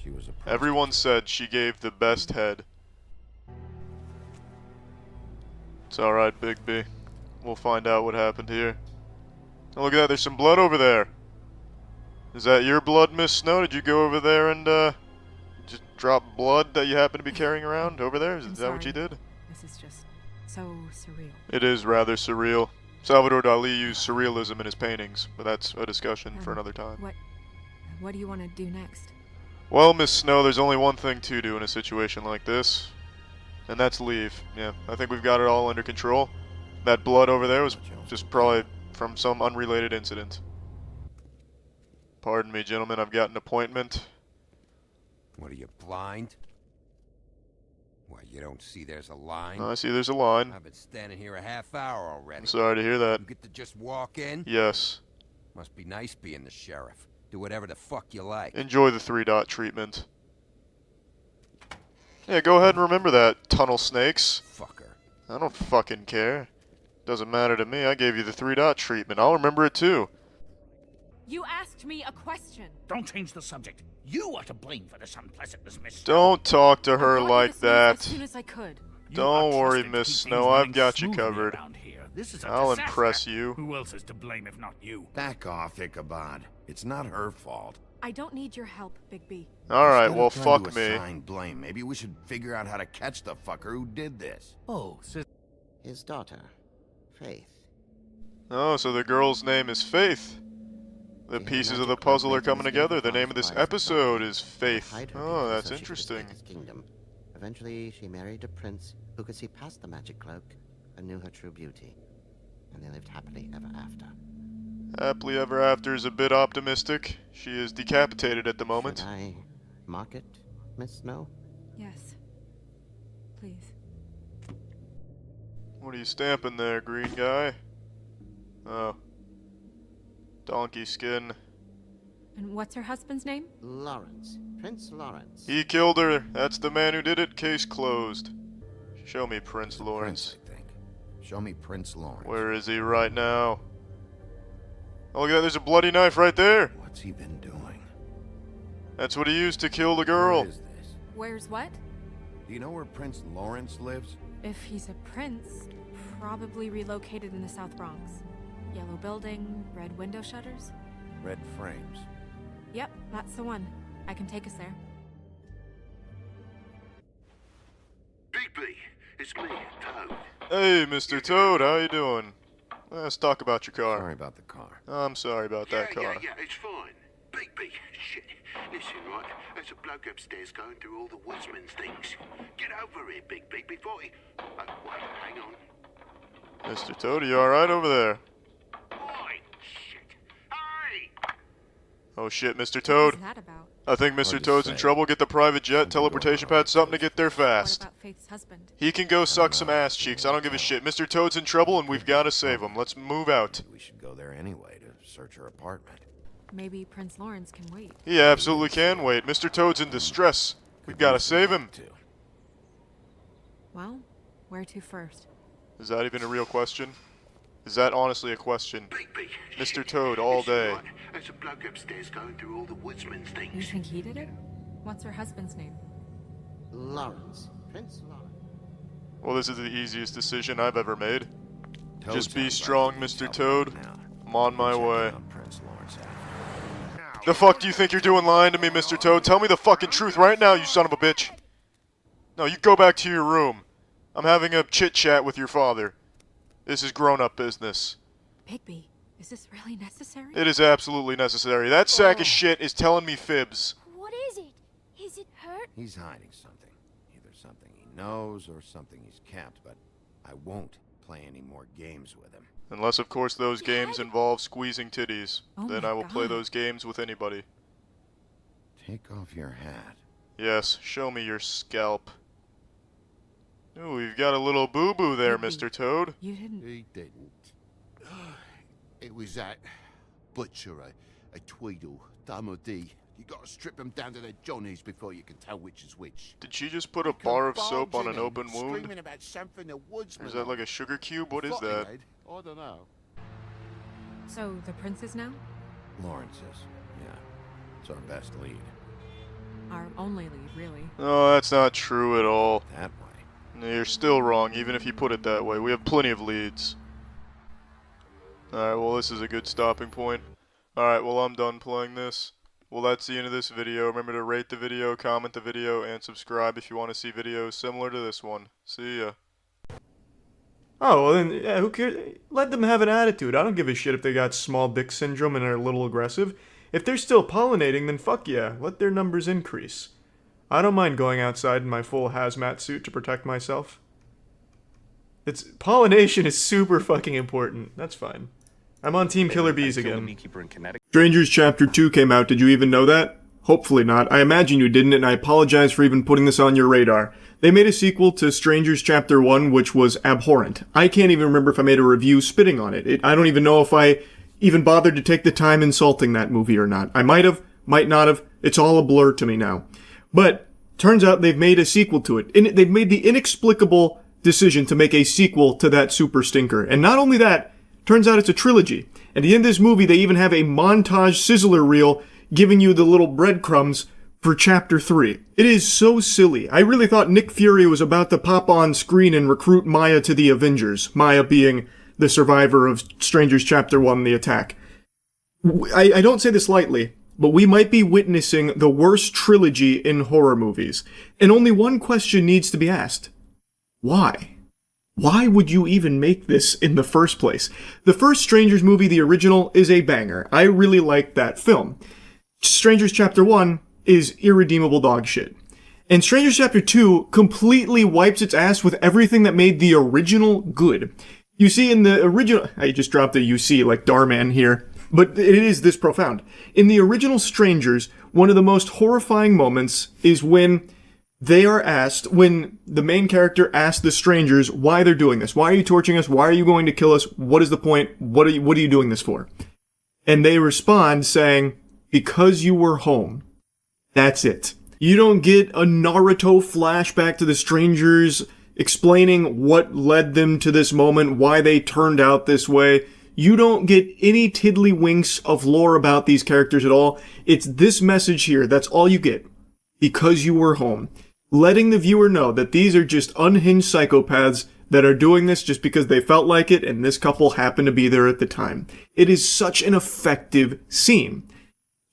She was a prostitute. Everyone said she gave the best head. It's alright, Big B. We'll find out what happened here. Oh, look at that, there's some blood over there. Is that your blood, Miss Snow? Did you go over there and, just drop blood that you happen to be carrying around over there? Is that what you did? This is just so surreal. It is rather surreal. Salvador Dali used surrealism in his paintings, but that's a discussion for another time. What do you want to do next? Well, Miss Snow, there's only one thing to do in a situation like this. And that's leave. Yeah, I think we've got it all under control. That blood over there was just probably from some unrelated incident. Pardon me, gentlemen, I've got an appointment. What are you, blind? What, you don't see there's a line? I see there's a line. I've been standing here a half hour already. I'm sorry to hear that. You get to just walk in? Yes. Must be nice being the sheriff. Do whatever the fuck you like. Enjoy the 3-dot treatment. Yeah, go ahead and remember that, tunnel snakes. Fucker. I don't fucking care. Doesn't matter to me, I gave you the 3-dot treatment. I'll remember it too. You asked me a question. Don't change the subject. You are to blame for this unpleasantness, Miss. Don't talk to her like that. As soon as I could. Don't worry, Miss Snow. I've got you covered. I'll disaster. impress you. Who else is to blame if not you? Back off, Ichabod. It's not her fault. I don't need your help, Big B. Alright, well, Instead of fuck trying to me. assign blame, maybe we should figure out how to catch the fucker who did this. Oh, his daughter, Faith. Oh, so the girl's name is Faith. The pieces of the puzzle are coming together. The name of this episode is Faith. Oh, that's interesting. Kingdom. Eventually, she married a prince who could see past the magic cloak and knew her true beauty. And they lived happily ever after. Happily ever after is a bit optimistic. She is decapitated at the moment. Should I mark it, Miss Snow? Yes. Please. What are you stamping there, green guy? Oh. Donkey skin. And what's her husband's name? Lawrence. Prince Lawrence. He killed her. That's the man who did it. Case closed. Show me Prince Lawrence. Prince, I think. Show me Prince Lawrence. Where is he right now? Oh, look at that. There's a bloody knife right there. What's he been doing? That's what he used to kill the girl. Where is this? Where's what? Do you know where Prince Lawrence lives? If he's a prince, probably relocated in the South Bronx. Yellow building, red window shutters. Red frames. Yep, that's the one. I can take us there. Bigby, it's me, Toad. Hey, Mr. Toad, how you doing? Let's talk about your car. Sorry about the car. I'm sorry about that car. Yeah, it's fine. Bigby, shit. Listen, right, there's a bloke upstairs going through all the woodsman's things. Get over here, Bigby, before he... wait, hang on. Mr. Toad, are you alright over there? Oi, shit. Hey! Oh shit, Mr. Toad. What's that about? I think Mr. Toad's in trouble. Get the private jet, teleportation pad, something to get there fast. What about Faith's husband? He can go suck some ass cheeks. I don't give a shit. Mr. Toad's in trouble and we've got to save him. Let's move out. We should go there anyway to search her apartment. Maybe Prince Lawrence can wait. He absolutely can wait. Mr. Toad's in distress. We've got to save him. Well, where to first? Is that even a real question? Is that honestly a question? Bigby, Mr. Toad all day. Right, there's a bloke upstairs going through all the woodsman's things. You think he did it? What's her husband's name? Lawrence. Prince Lawrence. Well, this is the easiest decision I've ever made. Toad Just be sounds strong, like he's Mr. helping Toad. now. I'm on my way. Out Prince Lawrence after. The fuck do you think you're doing lying to me, Mr. Toad? Tell me the fucking truth right now, you son of a bitch. No, you go back to your room. I'm having a chit-chat with your father. This is grown-up business. Bigby, is this really necessary? It is absolutely necessary. That sack of shit is telling me fibs. What is it? Is it hurt? He's hiding something. Either something he knows or something he's kept, but I won't play any more games with him. Unless, of course, those games involve squeezing titties. Oh Then my I will play God. those games with anybody. Take off your hat. Yes, show me your scalp. Ooh, you've got a little boo-boo there, Mr. Toad. You didn't. He didn't. It was that butcher, a Tweedle, Dumb D. You gotta strip them down to their johnnies before you can tell which is which. Did she just put a bar of soap on an open wound? Screaming about something the woodsman. Or is that like a sugar cube? What is that? I don't know. So, the prince is now? Lawrence is. Yeah. It's our best lead. Our only lead, really. Oh, that's not true at all. That way. No, you're still wrong, even if you put it that way. We have plenty of leads. Alright, well, this is a good stopping point. Alright, well, I'm done playing this. Well, that's the end of this video. Remember to rate the video, comment the video, and subscribe if you want to see videos similar to this one. See ya. Oh, well then, yeah, who cares? Let them have an attitude. I don't give a shit if they got small dick syndrome and are a little aggressive. If they're still pollinating, then fuck yeah, let their numbers increase. I don't mind going outside in my full hazmat suit to protect myself. Pollination is super fucking important. That's fine. I'm on Team Killer Bees again. Strangers Chapter 2 came out, did you even know that? Hopefully not. I imagine you didn't, and I apologize for even putting this on your radar. They made a sequel to Strangers Chapter 1, which was abhorrent. I can't even remember if I made a review spitting on it. I don't even know if I even bothered to take the time insulting that movie or not. I might have, might not have. It's all a blur to me now. But, turns out they've made a sequel to it. They've made the inexplicable decision to make a sequel to that super stinker. And not only that, turns out it's a trilogy. At the end of this movie, they even have a montage sizzler reel giving you the little breadcrumbs for Chapter 3. It is so silly. I really thought Nick Fury was about to pop on screen and recruit Maya to the Avengers. Maya being the survivor of Strangers Chapter 1, The Attack. I don't say this lightly, but we might be witnessing the worst trilogy in horror movies. And only one question needs to be asked. Why? Why would you even make this in the first place? The first Strangers movie, the original, is a banger. I really liked that film. Strangers Chapter 1 is irredeemable dog shit. And Strangers Chapter 2 completely wipes its ass with everything that made the original good. You see, in the original... I just dropped a you see like Darman here. But it is this profound. In the original Strangers, one of the most horrifying moments is when they are asked, when the main character asks the strangers why they're doing this. Why are you torturing us? Why are you going to kill us? What is the point? What are you doing this for? And they respond saying, because you were home. That's it. You don't get a Naruto flashback to the strangers explaining what led them to this moment, why they turned out this way. You don't get any tiddlywinks of lore about these characters at all. It's this message here. That's all you get. Because you were home. Letting the viewer know that these are just unhinged psychopaths that are doing this just because they felt like it and this couple happened to be there at the time. It is such an effective scene.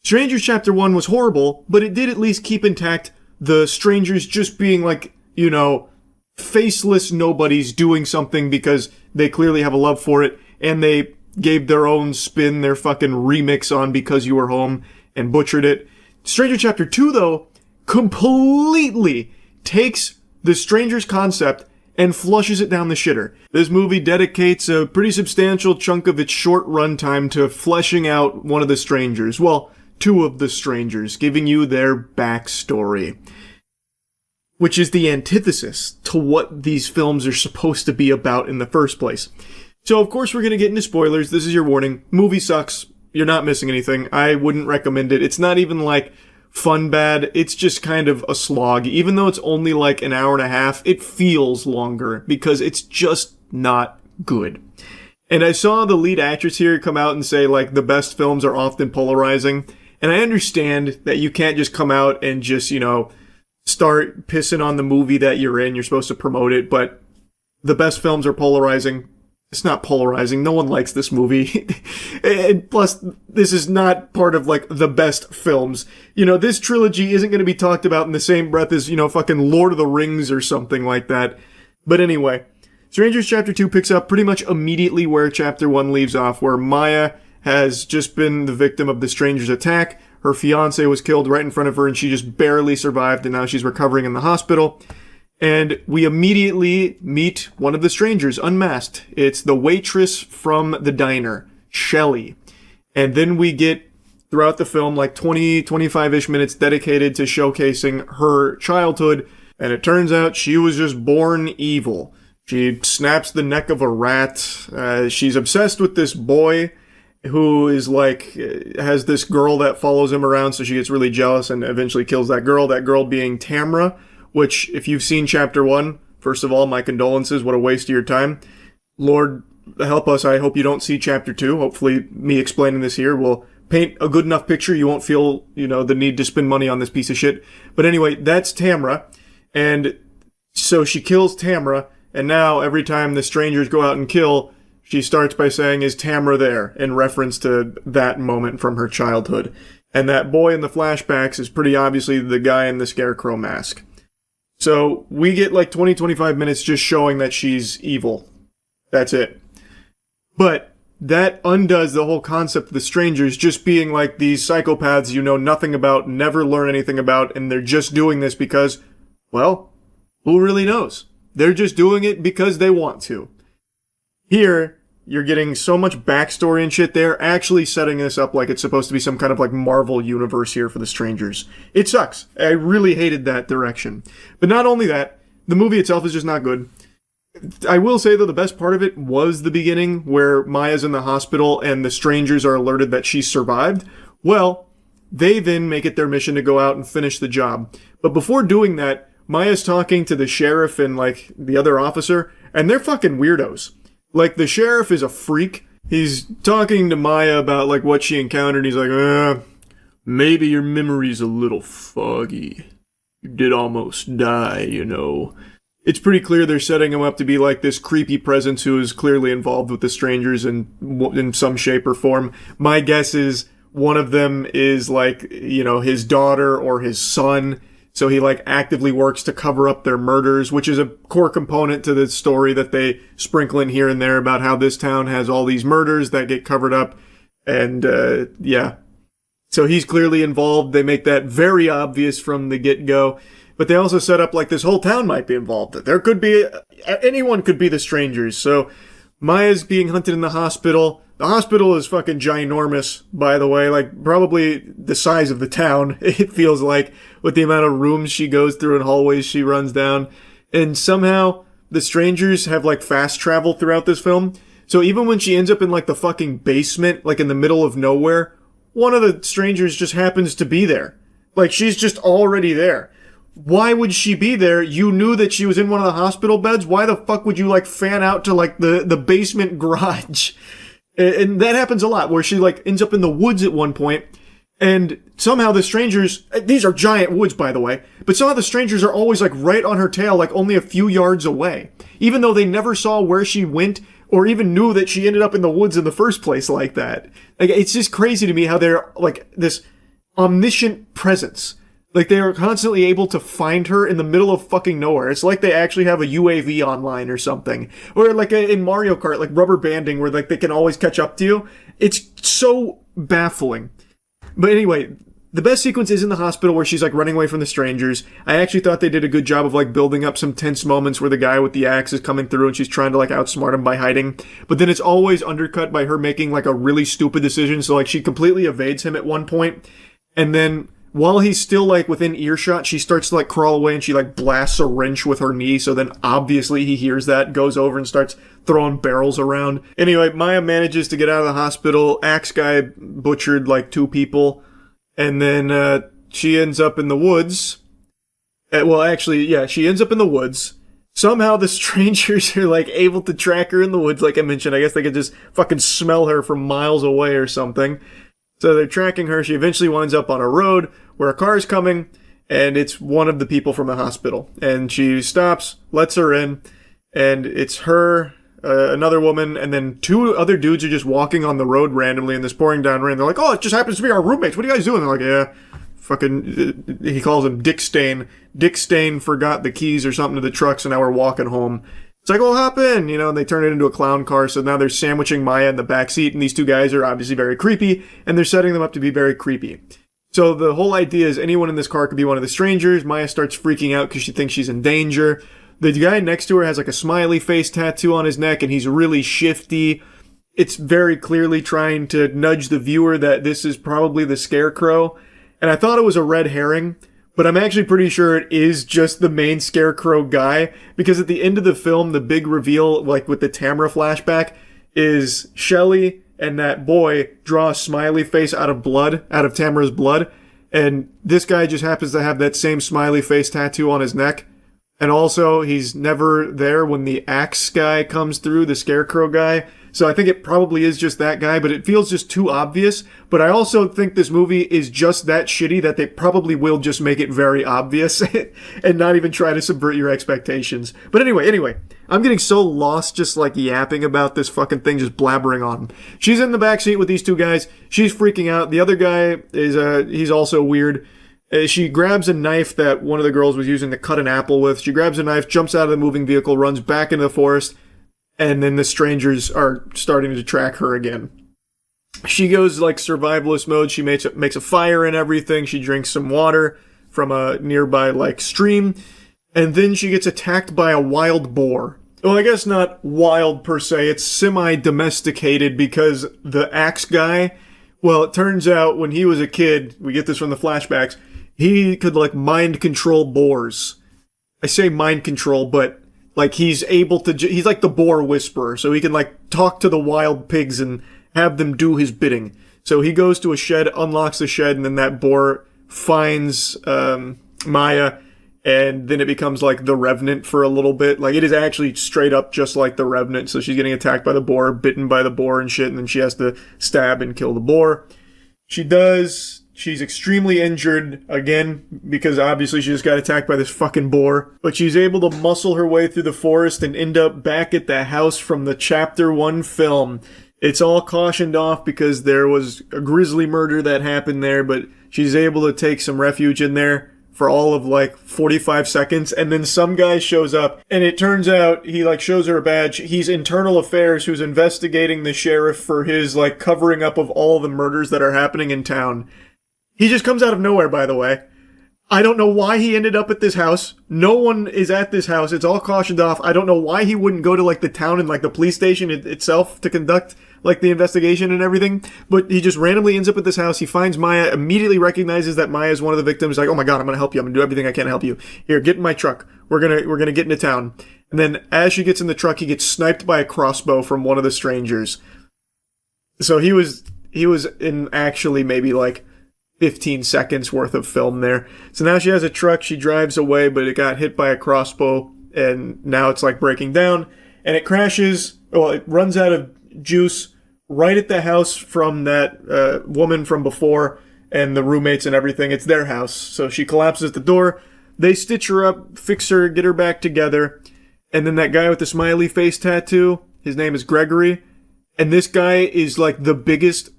Strangers Chapter 1 was horrible, but it did at least keep intact the strangers just being like, you know, faceless nobodies doing something because they clearly have a love for it, and they gave their own spin, their fucking remix on Because You Were Home, and butchered it. Stranger Chapter 2, though, completely takes the Strangers concept and flushes it down the shitter. This movie dedicates a pretty substantial chunk of its short runtime to fleshing out one of the strangers. Well, two of the strangers, giving you their backstory. Which is the antithesis to what these films are supposed to be about in the first place. So, of course, we're going to get into spoilers. This is your warning. Movie sucks. You're not missing anything. I wouldn't recommend it. It's not even like fun bad. It's just kind of a slog. Even though it's only like an hour and a half, it feels longer because it's just not good. And I saw the lead actress here come out and say, like, the best films are often polarizing. And I understand that you can't just come out and just, you know, start pissing on the movie that you're in. You're supposed to promote it, but the best films are polarizing. It's not polarizing. No one likes this movie. And plus, this is not part of, like, the best films. You know, this trilogy isn't going to be talked about in the same breath as, you know, fucking Lord of the Rings or something like that. But anyway, Strangers Chapter 2 picks up pretty much immediately where Chapter 1 leaves off, where Maya has just been the victim of the Strangers' attack. Her fiancé was killed right in front of her, and she just barely survived, and now she's recovering in the hospital. And we immediately meet one of the strangers, unmasked. It's the waitress from the diner, Shelley. And then we get, throughout the film, like 20, 25-ish minutes dedicated to showcasing her childhood. And it turns out she was just born evil. She snaps the neck of a rat. She's obsessed with this boy who is like, has this girl that follows him around, so she gets really jealous and eventually kills that girl being Tamra, which, if you've seen Chapter 1, first of all, my condolences, what a waste of your time. Lord, help us, I hope you don't see Chapter 2. Hopefully, me explaining this here will paint a good enough picture you won't feel, the need to spend money on this piece of shit. But anyway, that's Tamra, and so she kills Tamra, and now every time the strangers go out and kill, she starts by saying, "Is Tamra there?" in reference to that moment from her childhood. And that boy in the flashbacks is pretty obviously the guy in the scarecrow mask. So we get like 20, 25 minutes just showing that she's evil. That's it. But that undoes the whole concept of the strangers just being like these psychopaths you know nothing about, never learn anything about, and they're just doing this because, well, who really knows? They're just doing it because they want to. Here, you're getting so much backstory and shit. They're actually setting this up like it's supposed to be some kind of like Marvel universe here for the strangers. It sucks. I really hated that direction. But not only that, the movie itself is just not good. I will say, though, the best part of it was the beginning where Maya's in the hospital and the strangers are alerted that she survived. Well, they then make it their mission to go out and finish the job. But before doing that, Maya's talking to the sheriff and like the other officer, and they're fucking weirdos. Like, the sheriff is a freak. He's talking to Maya about, like, what she encountered. He's like, maybe your memory's a little foggy. You did almost die, It's pretty clear they're setting him up to be, like, this creepy presence who is clearly involved with the strangers in some shape or form. My guess is one of them is, like, his daughter or his son. So he, like, actively works to cover up their murders, which is a core component to the story that they sprinkle in here and there about how this town has all these murders that get covered up. And, yeah. So he's clearly involved. They make that very obvious from the get-go. But they also set up, like, this whole town might be involved. There could be, anyone could be the strangers. So Maya's being hunted in the hospital. The hospital is fucking ginormous, by the way, like probably the size of the town, it feels like, with the amount of rooms she goes through and hallways she runs down. And somehow the strangers have like fast travel throughout this film. So even when she ends up in like the fucking basement, like in the middle of nowhere, one of the strangers just happens to be there. Like she's just already there. Why would she be there? You knew that she was in one of the hospital beds. Why the fuck would you like fan out to like the basement garage? And that happens a lot, where she, like, ends up in the woods at one point, and somehow the strangers, these are giant woods, by the way, but somehow the strangers are always, like, right on her tail, like, only a few yards away. Even though they never saw where she went, or even knew that she ended up in the woods in the first place like that. Like, it's just crazy to me how they're, like, this omniscient presence. Like, they are constantly able to find her in the middle of fucking nowhere. It's like they actually have a UAV online or something. Or like in Mario Kart, like rubber banding, where like they can always catch up to you. It's so baffling. But anyway, the best sequence is in the hospital where she's like running away from the strangers. I actually thought they did a good job of like building up some tense moments where the guy with the axe is coming through and she's trying to like outsmart him by hiding. But then it's always undercut by her making like a really stupid decision. So like she completely evades him at one point, and then while he's still, like, within earshot, she starts to, like, crawl away and she, like, blasts a wrench with her knee. So then, obviously, he hears that, goes over and starts throwing barrels around. Anyway, Maya manages to get out of the hospital. Axe guy butchered, like, 2 people. And then, she ends up in the woods. Well, actually, yeah, she ends up in the woods. Somehow the strangers are, like, able to track her in the woods, like I mentioned. I guess they could just fucking smell her from miles away or something. So they're tracking her. She eventually winds up on a road where a car's coming, and it's one of the people from the hospital. And she stops, lets her in, and it's her, another woman, and then 2 other dudes are just walking on the road randomly, and this pouring down rain. They're like, "Oh, it just happens to be our roommates. What are you guys doing?" They're like, "Yeah, fucking, he calls him Dick Stain. Dick Stain forgot the keys or something to the truck, so now we're walking home. It's like, well, hop in, and they turn it into a clown car, so now they're sandwiching Maya in the backseat, and these two guys are obviously very creepy, and they're setting them up to be very creepy. So the whole idea is anyone in this car could be one of the strangers. Maya starts freaking out because she thinks she's in danger. The guy next to her has like a smiley face tattoo on his neck, and he's really shifty. It's very clearly trying to nudge the viewer that this is probably the Scarecrow. And I thought it was a red herring, but I'm actually pretty sure it is just the main Scarecrow guy, because at the end of the film, the big reveal, like with the Tamara flashback, is Shelley and that boy draw a smiley face out of Tamara's blood, and this guy just happens to have that same smiley face tattoo on his neck. And also, he's never there when the axe guy comes through, the Scarecrow guy. So I think it probably is just that guy, but it feels just too obvious. But I also think this movie is just that shitty that they probably will just make it very obvious and not even try to subvert your expectations. But anyway, I'm getting so lost just like yapping about this fucking thing, just blabbering on. She's in the backseat with these two guys. She's freaking out. The other guy is, he's also weird. She grabs a knife that one of the girls was using to cut an apple with. She grabs a knife, jumps out of the moving vehicle, runs back into the forest, and then the strangers are starting to track her again. She goes like survivalist mode. She makes a fire and everything. She drinks some water from a nearby like stream, and then she gets attacked by a wild boar. Well, I guess not wild per se. It's semi-domesticated because the axe guy, well, it turns out when he was a kid, we get this from the flashbacks, he could like mind control boars. I say mind control, but like he's able to, he's like the boar whisperer, so he can like talk to the wild pigs and have them do his bidding. So he goes to a shed, unlocks the shed, and then that boar finds Maya, and then it becomes like the Revenant for a little bit. Like it is actually straight up just like the Revenant. So she's getting attacked by the boar, bitten by the boar and shit, and then she has to stab and kill the boar. She does. She's extremely injured, again, because obviously she just got attacked by this fucking boar. But she's able to muscle her way through the forest and end up back at the house from the Chapter 1 film. It's all cautioned off because there was a grisly murder that happened there, but she's able to take some refuge in there for all of like 45 seconds, and then some guy shows up, and it turns out he like shows her a badge. He's Internal Affairs, who's investigating the sheriff for his like covering up of all the murders that are happening in town. He just comes out of nowhere, by the way. I don't know why he ended up at this house. No one is at this house. It's all cautioned off. I don't know why he wouldn't go to like the town and like the police station itself to conduct like the investigation and everything. But he just randomly ends up at this house. He finds Maya, immediately recognizes that Maya is one of the victims. Like, oh my god, I'm gonna help you. I'm gonna do everything I can to help you. Here, get in my truck. We're gonna get into town. And then as she gets in the truck, he gets sniped by a crossbow from one of the strangers. So he was in actually maybe like 15 seconds worth of film there. So now she has a truck, she drives away, but it got hit by a crossbow, and now it's like breaking down, and it crashes, well, it runs out of juice right at the house from that woman from before, and the roommates and everything. It's their house. So she collapses at the door, they stitch her up, fix her, get her back together, and then that guy with the smiley face tattoo, his name is Gregory, and this guy is like the biggest.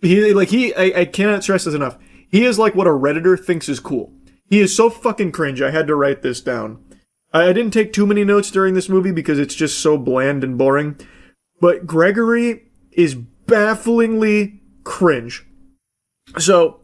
I cannot stress this enough. He is like what a Redditor thinks is cool. He is so fucking cringe. I had to write this down. I didn't take too many notes during this movie because it's just so bland and boring. But Gregory is bafflingly cringe. So,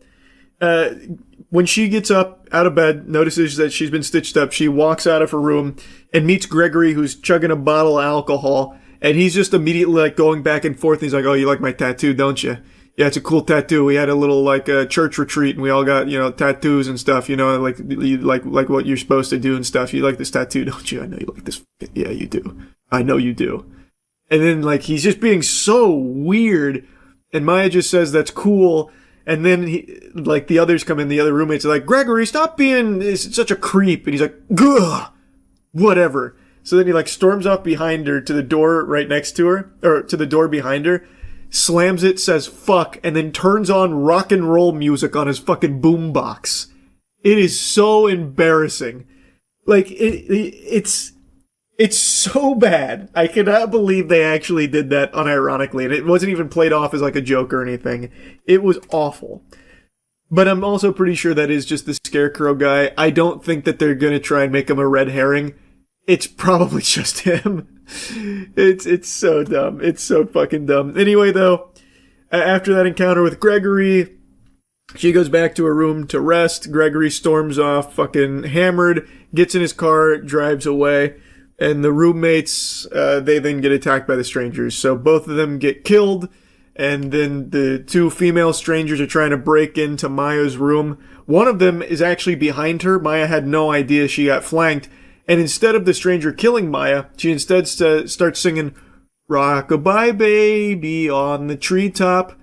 when she gets up out of bed, notices that she's been stitched up, she walks out of her room and meets Gregory, who's chugging a bottle of alcohol. And he's just immediately like going back and forth. He's like, oh, you like my tattoo, don't you? Yeah, it's a cool tattoo. We had a little like church retreat, and we all got tattoos and stuff. Like what you're supposed to do and stuff. You like this tattoo, don't you? I know you like this. Yeah, you do. I know you do. And then like he's just being so weird, and Maya just says that's cool. And then the others come in, the other roommates are like, Gregory, stop being such a creep. And he's like, gah, whatever. So then he like storms off behind her to the door right next to her, or to the door behind her. Slams it, says fuck, and then turns on rock and roll music on his fucking boombox. It is so embarrassing. Like, it's so bad. I cannot believe they actually did that unironically, and it wasn't even played off as like a joke or anything. It was awful. But I'm also pretty sure that is just the Scarecrow guy. I don't think that they're gonna try and make him a red herring. It's probably just him. It's so dumb. It's so fucking dumb. Anyway, though, after that encounter with Gregory, she goes back to her room to rest. Gregory storms off, fucking hammered, gets in his car, drives away, and the roommates, they then get attacked by the strangers. So both of them get killed, and then the two female strangers are trying to break into Maya's room. One of them is actually behind her. Maya had no idea she got flanked. And instead of the stranger killing Maya, she instead starts singing "Rock-a-bye Baby" on the treetop,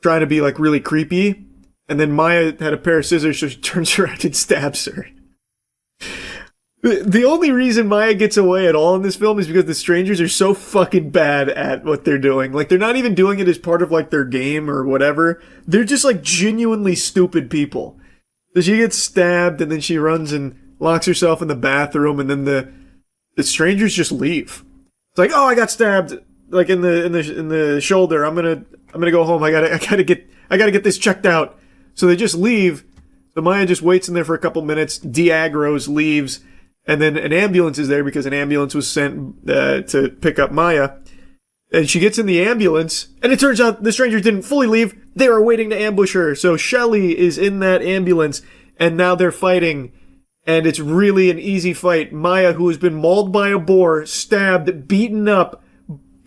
trying to be like really creepy. And then Maya had a pair of scissors, so she turns around and stabs her. The only reason Maya gets away at all in this film is because the strangers are so fucking bad at what they're doing. Like, they're not even doing it as part of like their game or whatever. They're just like genuinely stupid people. So she gets stabbed, and then she runs and locks herself in the bathroom, and then the strangers just leave. It's like, oh, I got stabbed, like in the shoulder. I'm gonna go home. I gotta get this checked out. So they just leave. So Maya just waits in there for a couple minutes. Diagros leaves, and then an ambulance is there because an ambulance was sent to pick up Maya. And she gets in the ambulance, and it turns out the strangers didn't fully leave. They were waiting to ambush her. So Shelley is in that ambulance, and now they're fighting. And it's really an easy fight. Maya, who has been mauled by a boar, stabbed, beaten up,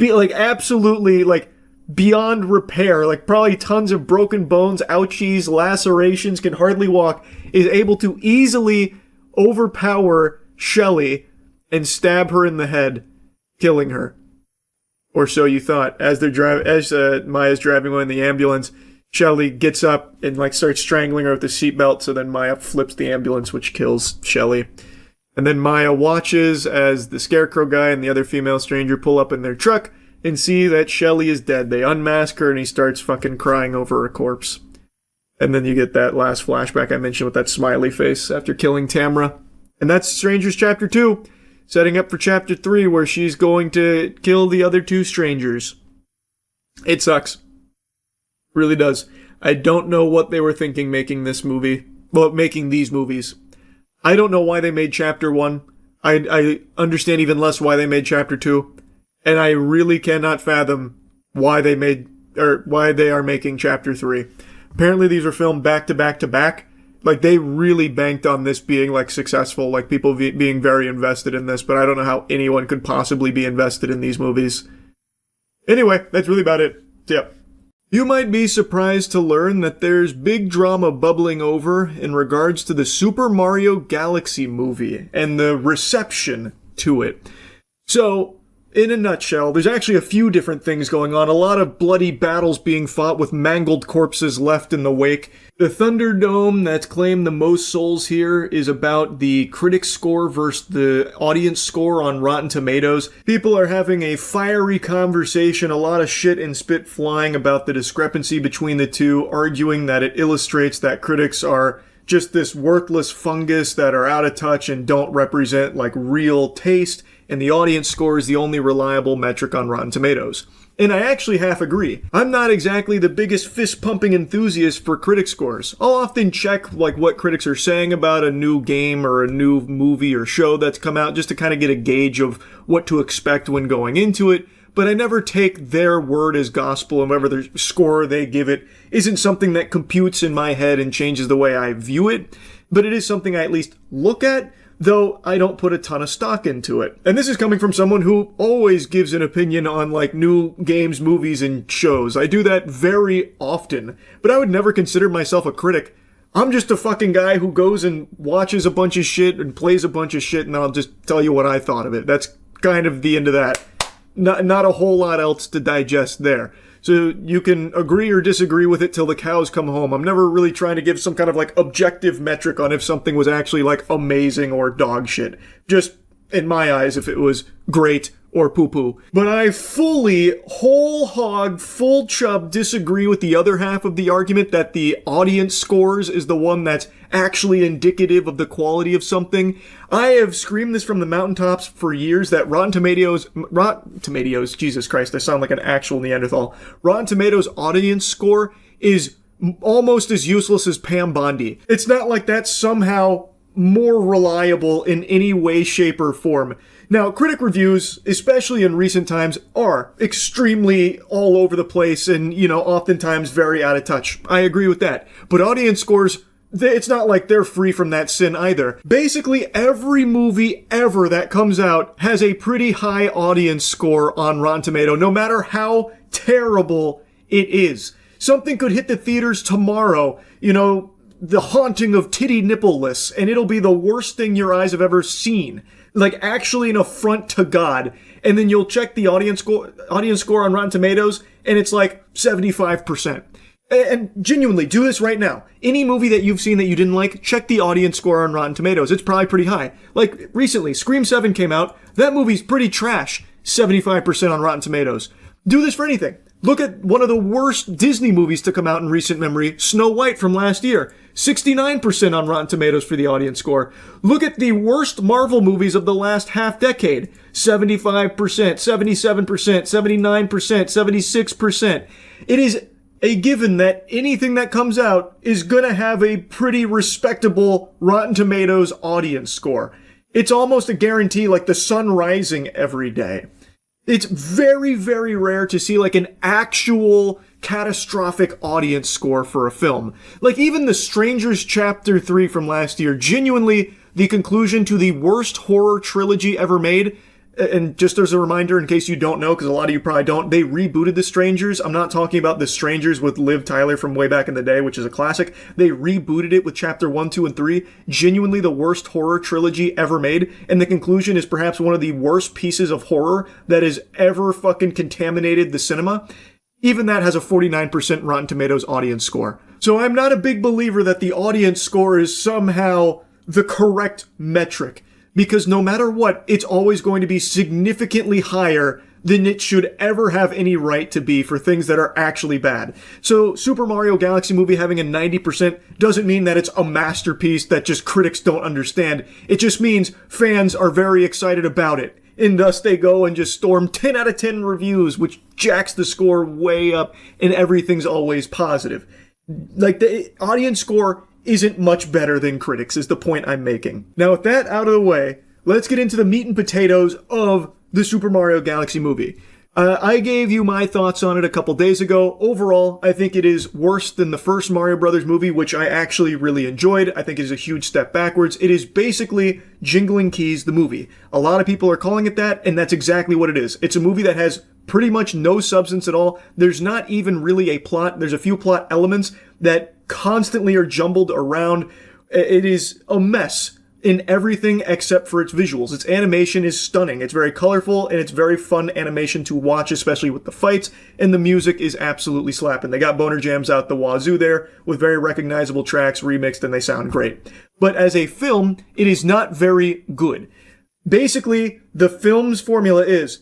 like absolutely like beyond repair, like probably tons of broken bones, ouchies, lacerations, can hardly walk, is able to easily overpower Shelley and stab her in the head, killing her. Or so you thought. As Maya's driving away in the ambulance, Shelley gets up and like starts strangling her with the seatbelt, so then Maya flips the ambulance, which kills Shelley. And then Maya watches as the Scarecrow guy and the other female stranger pull up in their truck and see that Shelley is dead. They unmask her, and he starts fucking crying over her corpse. And then you get that last flashback I mentioned with that smiley face after killing Tamra. And that's Strangers Chapter 2, setting up for Chapter 3, where she's going to kill the other two strangers. It sucks. Really does. I don't know what they were thinking making this movie. Well, making these movies. I don't know why they made Chapter 1. I understand even less why they made Chapter 2. And I really cannot fathom why they are making Chapter 3. Apparently these were filmed back to back to back. Like, they really banked on this being, like, successful, like, people being very invested in this, but I don't know how anyone could possibly be invested in these movies. Anyway, that's really about it. Yep. You might be surprised to learn that there's big drama bubbling over in regards to the Super Mario Galaxy movie and the reception to it. So, in a nutshell, there's actually a few different things going on. A lot of bloody battles being fought with mangled corpses left in the wake. The Thunderdome that's claimed the most souls here is about the critic score versus the audience score on Rotten Tomatoes. People are having a fiery conversation, a lot of shit and spit flying about the discrepancy between the two, arguing that it illustrates that critics are just this worthless fungus that are out of touch and don't represent like real taste, and the audience score is the only reliable metric on Rotten Tomatoes. And I actually half agree. I'm not exactly the biggest fist-pumping enthusiast for critic scores. I'll often check like what critics are saying about a new game or a new movie or show that's come out just to kind of get a gauge of what to expect when going into it, but I never take their word as gospel, and whatever the score they give it isn't something that computes in my head and changes the way I view it, but it is something I at least look at, though I don't put a ton of stock into it. And this is coming from someone who always gives an opinion on like new games, movies, and shows. I do that very often, but I would never consider myself a critic. I'm just a fucking guy who goes and watches a bunch of shit and plays a bunch of shit, and I'll just tell you what I thought of it. That's kind of the end of that. Not a whole lot else to digest there. So you can agree or disagree with it till the cows come home. I'm never really trying to give some kind of like objective metric on if something was actually like amazing or dog shit. Just in my eyes, if it was great or poo-poo. But I fully, whole hog, full chub disagree with the other half of the argument that the audience scores is the one that's actually indicative of the quality of something. I have screamed this from the mountaintops for years that Rotten Tomatoes, Jesus Christ, I sound like an actual Neanderthal. Rotten Tomatoes audience score is almost as useless as Pam Bondi. It's not like that's somehow more reliable in any way, shape, or form. Now, critic reviews, especially in recent times, are extremely all over the place and, oftentimes very out of touch. I agree with that. But audience scores, it's not like they're free from that sin either. Basically, every movie ever that comes out has a pretty high audience score on Rotten Tomato, no matter how terrible it is. Something could hit the theaters tomorrow, The Haunting of Titty Nippleless, and it'll be the worst thing your eyes have ever seen. Like, actually an affront to God. And then you'll check the audience score on Rotten Tomatoes, and it's like 75%. And genuinely, do this right now. Any movie that you've seen that you didn't like, check the audience score on Rotten Tomatoes. It's probably pretty high. Like, recently, Scream 7 came out. That movie's pretty trash. 75% on Rotten Tomatoes. Do this for anything. Look at one of the worst Disney movies to come out in recent memory, Snow White from last year. 69% on Rotten Tomatoes for the audience score. Look at the worst Marvel movies of the last half decade. 75%, 77%, 79%, 76%. It is a given that anything that comes out is gonna have a pretty respectable Rotten Tomatoes audience score. It's almost a guarantee, like the sun rising every day. It's very, very rare to see like an actual catastrophic audience score for a film. Like even The Strangers Chapter 3 from last year, genuinely the conclusion to the worst horror trilogy ever made. And just as a reminder, in case you don't know, because a lot of you probably don't, they rebooted The Strangers. I'm not talking about The Strangers with Liv Tyler from way back in the day, which is a classic. They rebooted it with Chapter 1, 2, and 3. Genuinely the worst horror trilogy ever made. And the conclusion is perhaps one of the worst pieces of horror that has ever fucking contaminated the cinema. Even that has a 49% Rotten Tomatoes audience score. So I'm not a big believer that the audience score is somehow the correct metric. Because no matter what, it's always going to be significantly higher than it should ever have any right to be for things that are actually bad. So Super Mario Galaxy movie having a 90% doesn't mean that it's a masterpiece that just critics don't understand. It just means fans are very excited about it. And thus they go and just storm 10 out of 10 reviews, which jacks the score way up, and everything's always positive. Like, the audience score isn't much better than critics, is the point I'm making. Now, with that out of the way, let's get into the meat and potatoes of the Super Mario Galaxy movie. I gave you my thoughts on it a couple days ago. Overall, I think it is worse than the first Mario Brothers movie, which I actually really enjoyed. I think it is a huge step backwards. It is basically Jingling Keys, the movie. A lot of people are calling it that, and that's exactly what it is. It's a movie that has pretty much no substance at all. There's not even really a plot. There's a few plot elements that constantly are jumbled around. It is a mess in everything except for its visuals. Its animation is stunning. It's very colorful, and it's very fun animation to watch, especially with the fights, and the music is absolutely slapping. They got boner jams out the wazoo there with very recognizable tracks remixed, and they sound great. But as a film, it is not very good. Basically, the film's formula is,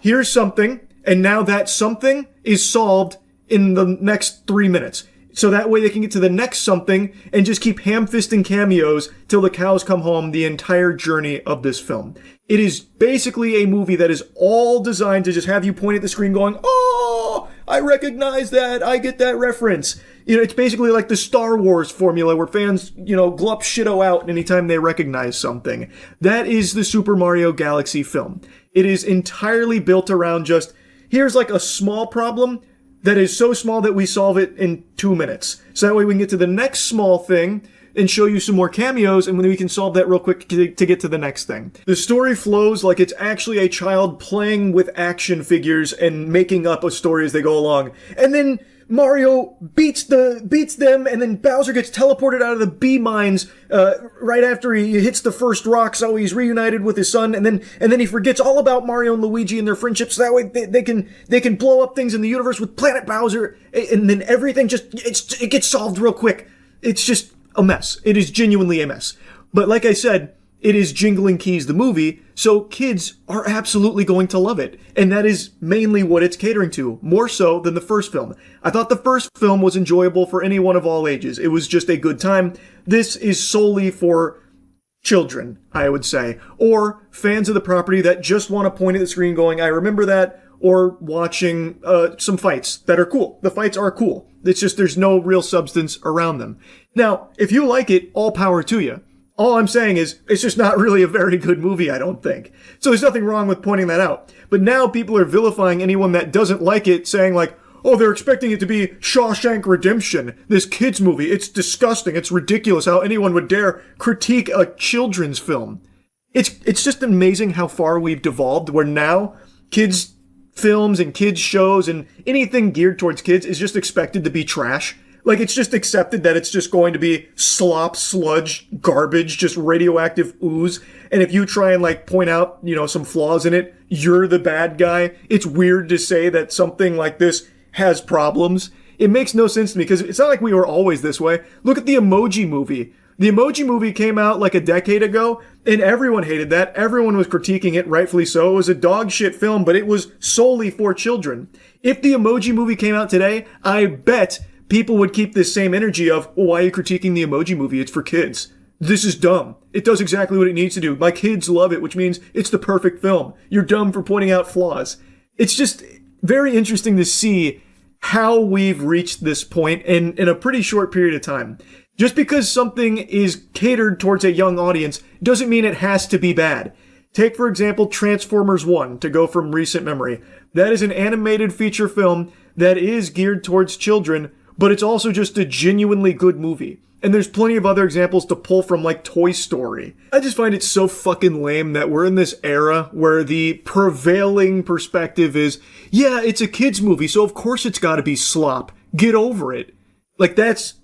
here's something, and now that something is solved in the next 3 minutes. So that way they can get to the next something and just keep ham-fisting cameos till the cows come home the entire journey of this film. It is basically a movie that is all designed to just have you point at the screen going, oh, I recognize that, I get that reference. It's basically like the Star Wars formula where fans, glup shitto out anytime they recognize something. That is the Super Mario Galaxy film. It is entirely built around just, here's like a small problem that is so small that we solve it in 2 minutes. So that way we can get to the next small thing and show you some more cameos, and then we can solve that real quick to get to the next thing. The story flows like it's actually a child playing with action figures and making up a story as they go along. And then Mario beats them, and then Bowser gets teleported out of the bee mines right after he hits the first rock, so he's reunited with his son, and then he forgets all about Mario and Luigi and their friendship, so that way they can blow up things in the universe with Planet Bowser, and then everything it gets solved real quick. It's just a mess. It is genuinely a mess. But like I said, it is Jingling Keys, the movie, so kids are absolutely going to love it. And that is mainly what it's catering to, more so than the first film. I thought the first film was enjoyable for anyone of all ages. It was just a good time. This is solely for children, I would say, or fans of the property that just want to point at the screen going, I remember that, or watching some fights that are cool. The fights are cool. It's just there's no real substance around them. Now, if you like it, all power to you. All I'm saying is it's just not really a very good movie, I don't think. So there's nothing wrong with pointing that out. But now people are vilifying anyone that doesn't like it, saying like, oh, they're expecting it to be Shawshank Redemption, this kid's movie. It's disgusting. It's ridiculous how anyone would dare critique a children's film. It's just amazing how far we've devolved, where now kids' films and kids' shows and anything geared towards kids is just expected to be trash. Like, it's just accepted that it's just going to be slop, sludge, garbage, just radioactive ooze. And if you try and, like, point out, you know, some flaws in it, you're the bad guy. It's weird to say that something like this has problems. It makes no sense to me, because it's not like we were always this way. Look at the Emoji Movie. The Emoji Movie came out like a decade ago, and everyone hated that. Everyone was critiquing it, rightfully so. It was a dog shit film, but it was solely for children. If the Emoji Movie came out today, I bet people would keep this same energy of, well, why are you critiquing the Emoji Movie? It's for kids. This is dumb. It does exactly what it needs to do. My kids love it, which means it's the perfect film. You're dumb for pointing out flaws. It's just very interesting to see how we've reached this point in a pretty short period of time. Just because something is catered towards a young audience doesn't mean it has to be bad. Take, for example, Transformers 1, to go from recent memory. That is an animated feature film that is geared towards children, but it's also just a genuinely good movie. And there's plenty of other examples to pull from, like Toy Story. I just find it so fucking lame that we're in this era where the prevailing perspective is, yeah, it's a kid's movie, so of course it's gotta be slop. Get over it. Like, that's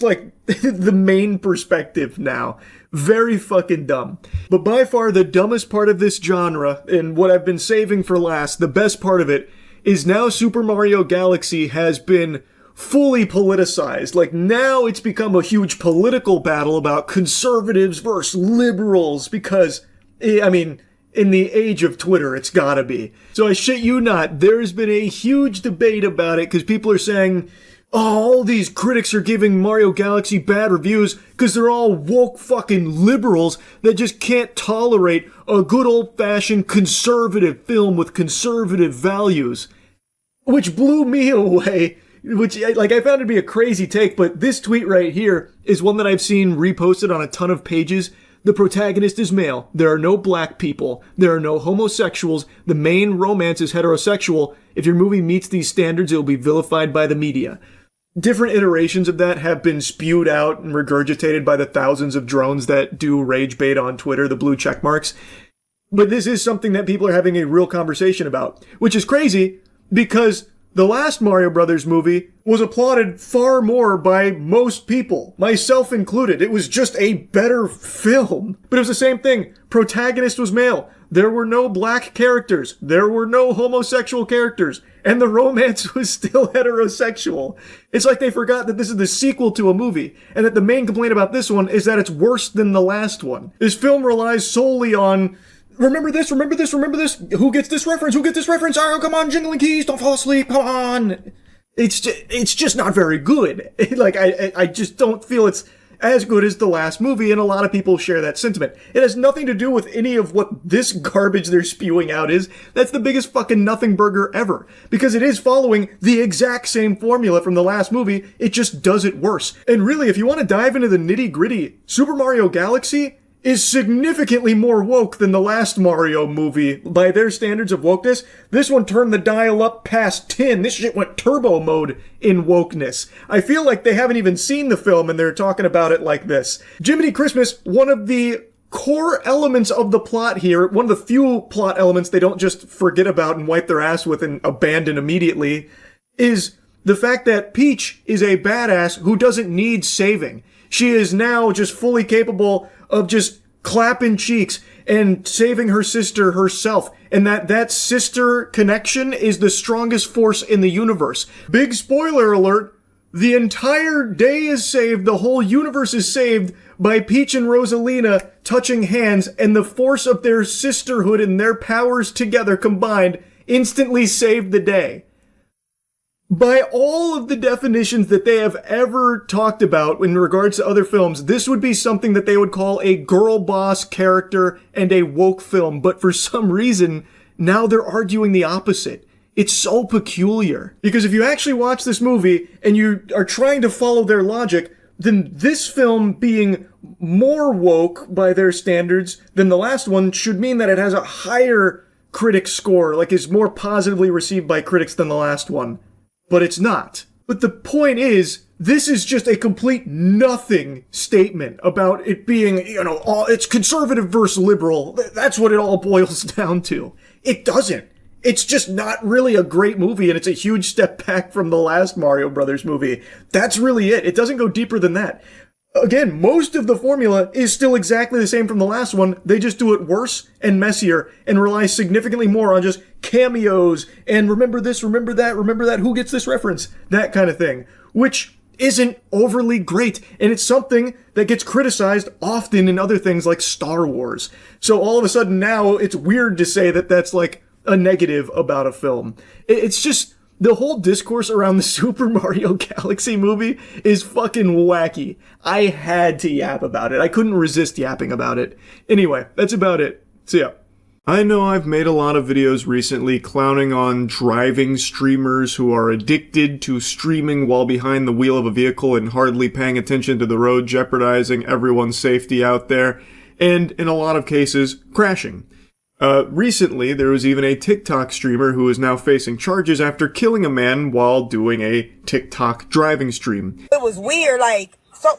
like the main perspective now. Very fucking dumb. But by far the dumbest part of this genre, and what I've been saving for last, the best part of it, is now Super Mario Galaxy has been fully politicized. Like, now it's become a huge political battle about conservatives versus liberals, because, I mean, in the age of Twitter, it's gotta be. So I shit you not, there's been a huge debate about it, because people are saying, oh, all these critics are giving Mario Galaxy bad reviews because they're all woke fucking liberals that just can't tolerate a good old-fashioned conservative film with conservative values. Which blew me away. Which, like, I found it to be a crazy take, but this tweet right here is one that I've seen reposted on a ton of pages. The protagonist is male. There are no black people. There are no homosexuals. The main romance is heterosexual. If your movie meets these standards, it will be vilified by the media. Different iterations of that have been spewed out and regurgitated by the thousands of drones that do rage bait on Twitter, the blue check marks. But this is something that people are having a real conversation about, which is crazy because the last Mario Brothers movie was applauded far more by most people, myself included. It was just a better film. But it was the same thing. Protagonist was male. There were no black characters. There were no homosexual characters. And the romance was still heterosexual. It's like they forgot that this is the sequel to a movie, and that the main complaint about this one is that it's worse than the last one. This film relies solely on, remember this, remember this, remember this, who gets this reference, who gets this reference, oh, come on, jingling keys, don't fall asleep, come on. It's just not very good. Like, I just don't feel it's as good as the last movie, and a lot of people share that sentiment. It has nothing to do with any of what this garbage they're spewing out is. That's the biggest fucking nothing burger ever. Because it is following the exact same formula from the last movie, it just does it worse. And really, if you want to dive into the nitty-gritty, Super Mario Galaxy is significantly more woke than the last Mario movie. By their standards of wokeness, this one turned the dial up past 10. This shit went turbo mode in wokeness. I feel like they haven't even seen the film and they're talking about it like this. Jiminy Christmas, one of the core elements of the plot here, one of the few plot elements they don't just forget about and wipe their ass with and abandon immediately, is the fact that Peach is a badass who doesn't need saving. She is now just fully capable of just clapping cheeks and saving her sister herself. And that sister connection is the strongest force in the universe. Big spoiler alert, the entire day is saved, the whole universe is saved by Peach and Rosalina touching hands, and the force of their sisterhood and their powers together combined instantly saved the day. By all of the definitions that they have ever talked about in regards to other films, this would be something that they would call a girl boss character and a woke film. But for some reason, now they're arguing the opposite. it's so peculiar. Because if you actually watch this movie and you are trying to follow their logic, then this film being more woke by their standards than the last one should mean that it has a higher critic score, like is more positively received by critics than the last one. But it's not. But the point is, this is just a complete nothing statement about it being, it's conservative versus liberal. That's what it all boils down to. It doesn't. It's just not really a great movie, and it's a huge step back from the last Mario Brothers movie. That's really it. It doesn't go deeper than that. Again, most of the formula is still exactly the same from the last one. They just do it worse and messier and rely significantly more on just cameos and remember this, remember that, who gets this reference, that kind of thing, which isn't overly great. And it's something that gets criticized often in other things like Star Wars. So all of a sudden now it's weird to say that that's like a negative about a film. It's just, the whole discourse around the Super Mario Galaxy movie is fucking wacky. I had to yap about it. I couldn't resist yapping about it. Anyway, that's about it. See ya. I know I've made a lot of videos recently clowning on driving streamers who are addicted to streaming while behind the wheel of a vehicle and hardly paying attention to the road, jeopardizing everyone's safety out there, and in a lot of cases, crashing. Recently, there was even a TikTok streamer who is now facing charges after killing a man while doing a TikTok driving stream. It was weird, like, so...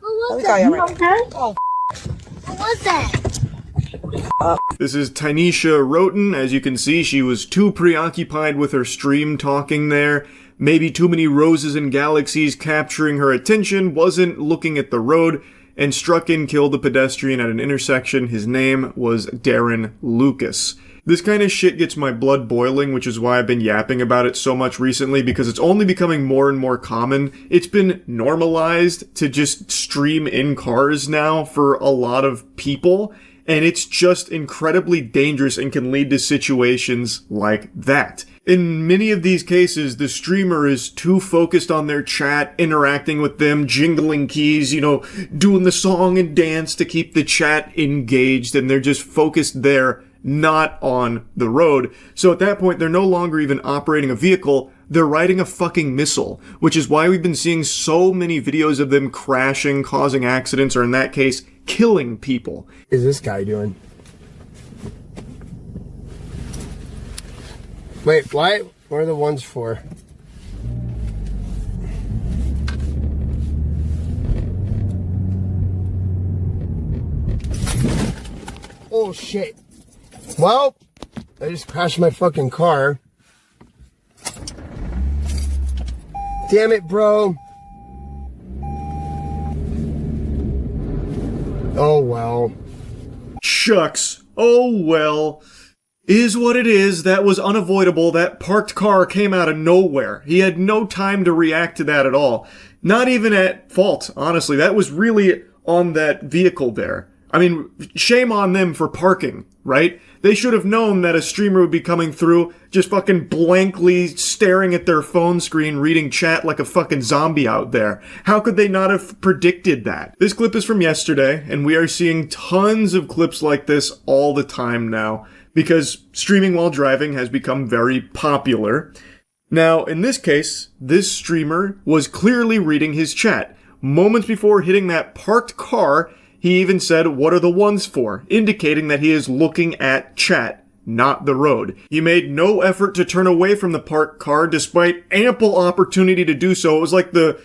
Who was that? You okay? Oh, who was that? This is Tynesha Roten. As you can see, she was too preoccupied with her stream talking there. Maybe too many roses and galaxies capturing her attention, wasn't looking at the road, and struck and killed a pedestrian at an intersection. His name was Darren Lucas. This kind of shit gets my blood boiling, which is why I've been yapping about it so much recently, because it's only becoming more and more common. It's been normalized to just stream in cars now for a lot of people, and it's just incredibly dangerous and can lead to situations like that. In many of these cases, the streamer is too focused on their chat, interacting with them, jingling keys, doing the song and dance to keep the chat engaged, and they're just focused there, not on the road. So at that point, they're no longer even operating a vehicle, they're riding a fucking missile, which is why we've been seeing so many videos of them crashing, causing accidents, or in that case, killing people. What is this guy doing? Wait, what? What are the ones for? Oh shit. Well, I just crashed my fucking car. Damn it, bro. Oh well. Shucks. Oh well. Is what it is. That was unavoidable. That parked car came out of nowhere. He had no time to react to that at all. Not even at fault, honestly. That was really on that vehicle there. I mean, shame on them for parking, right? They should have known that a streamer would be coming through, just fucking blankly staring at their phone screen, reading chat like a fucking zombie out there. How could they not have predicted that? This clip is from yesterday, and we are seeing tons of clips like this all the time now, because streaming while driving has become very popular. Now, in this case, this streamer was clearly reading his chat. Moments before hitting that parked car, he even said, "What are the ones for?" indicating that he is looking at chat, not the road. He made no effort to turn away from the parked car despite ample opportunity to do so. It was like the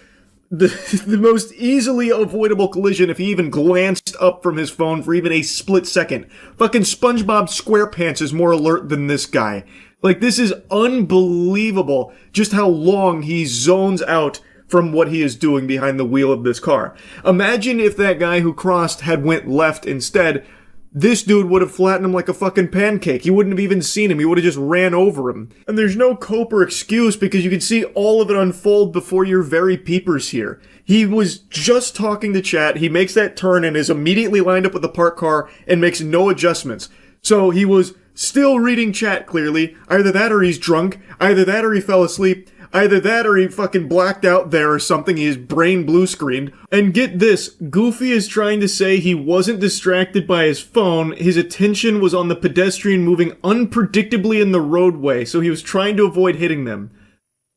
most easily avoidable collision if he even glanced up from his phone for even a split second. Fucking SpongeBob SquarePants is more alert than this guy. Like, this is unbelievable just how long he zones out from what he is doing behind the wheel of this car. Imagine if that guy who crossed had went left instead. This dude would have flattened him like a fucking pancake. You wouldn't have even seen him. He would have just ran over him. And there's no cope or excuse because you can see all of it unfold before your very peepers here. He was just talking to chat. He makes that turn and is immediately lined up with the parked car and makes no adjustments. So he was still reading chat clearly. Either that or he's drunk. Either that or he fell asleep. Either that or he fucking blacked out there or something. His brain blue screened. And get this, Goofy is trying to say he wasn't distracted by his phone. His attention was on the pedestrian moving unpredictably in the roadway, so he was trying to avoid hitting them.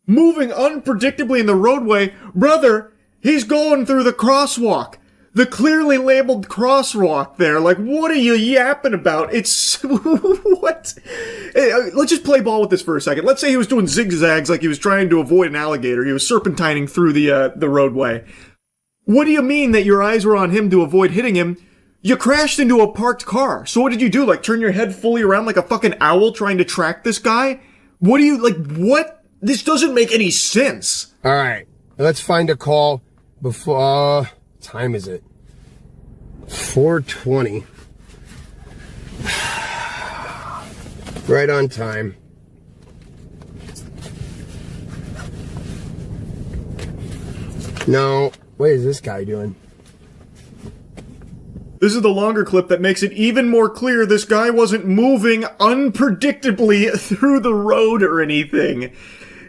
Moving unpredictably in the roadway? Brother, he's going through the crosswalk. The clearly labeled crosswalk there. Like, what are you yapping about? It's... what? Let's just play ball with this for a second. Let's say he was doing zigzags like he was trying to avoid an alligator. He was serpentining through the roadway. What do you mean that your eyes were on him to avoid hitting him? You crashed into a parked car. So what did you do? Like, turn your head fully around like a fucking owl trying to track this guy? What do you... like, what? This doesn't make any sense. Alright, let's find a call before... time is it? 4:20. Right on time. No, what is this guy doing? This is the longer clip that makes it even more clear this guy wasn't moving unpredictably through the road or anything.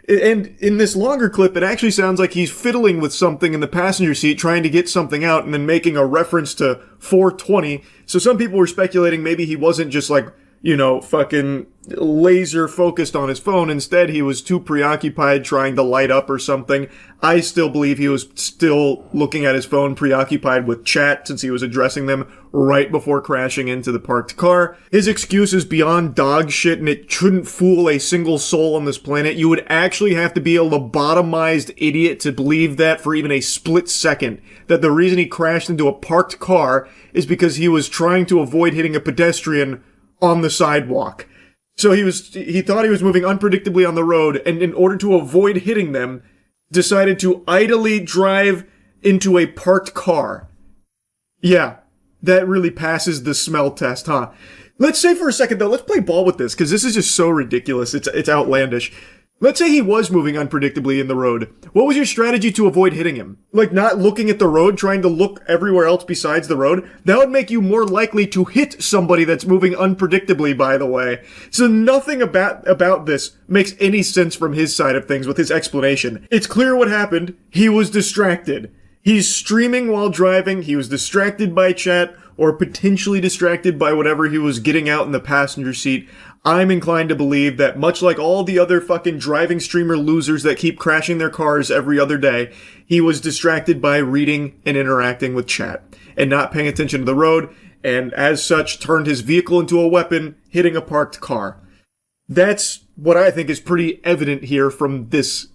And in this longer clip, it actually sounds like he's fiddling with something in the passenger seat, trying to get something out, and then making a reference to 420. So some people were speculating maybe he wasn't just like, you know, fucking laser focused on his phone. Instead, he was too preoccupied trying to light up or something. I still believe he was still looking at his phone, preoccupied with chat, since he was addressing them right before crashing into the parked car. His excuse is beyond dog shit, and it shouldn't fool a single soul on this planet. You would actually have to be a lobotomized idiot to believe that for even a split second, that the reason he crashed into a parked car is because he was trying to avoid hitting a pedestrian on the sidewalk. So he thought he was moving unpredictably on the road, and in order to avoid hitting them, decided to idly drive into a parked car. Yeah, that really passes the smell test, huh? Let's say for a second though, let's play ball with this, because this is just so ridiculous, it's outlandish. Let's say he was moving unpredictably in the road. What was your strategy to avoid hitting him? Like not looking at the road, trying to look everywhere else besides the road? That would make you more likely to hit somebody that's moving unpredictably, by the way. So nothing about this makes any sense from his side of things with his explanation. It's clear what happened. He was distracted. He's streaming while driving. He was distracted by chat, or potentially distracted by whatever he was getting out in the passenger seat. I'm inclined to believe that much like all the other fucking driving streamer losers that keep crashing their cars every other day, he was distracted by reading and interacting with chat and not paying attention to the road, and as such turned his vehicle into a weapon, hitting a parked car. That's what I think is pretty evident here from this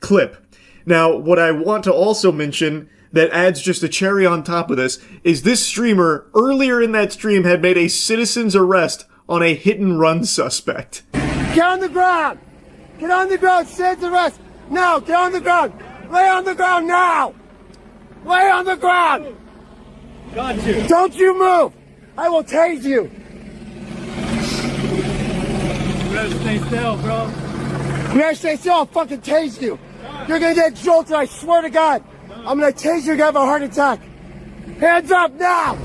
clip. Now, what I want to also mention that adds just a cherry on top of this streamer earlier in that stream had made a citizen's arrest on a hit-and-run suspect. Get on the ground! Get on the ground! Citizen's arrest! Now! Get on the ground! Lay on the ground now! Lay on the ground! Got you! Don't you move! I will tase you! You better stay still, bro. You better stay still, I'll fucking tase you! You're gonna get jolted, I swear to God! I'm gonna tase you, you're gonna have a heart attack! Hands up now!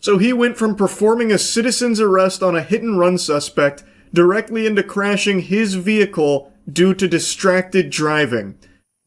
So he went from performing a citizen's arrest on a hit-and-run suspect directly into crashing his vehicle due to distracted driving.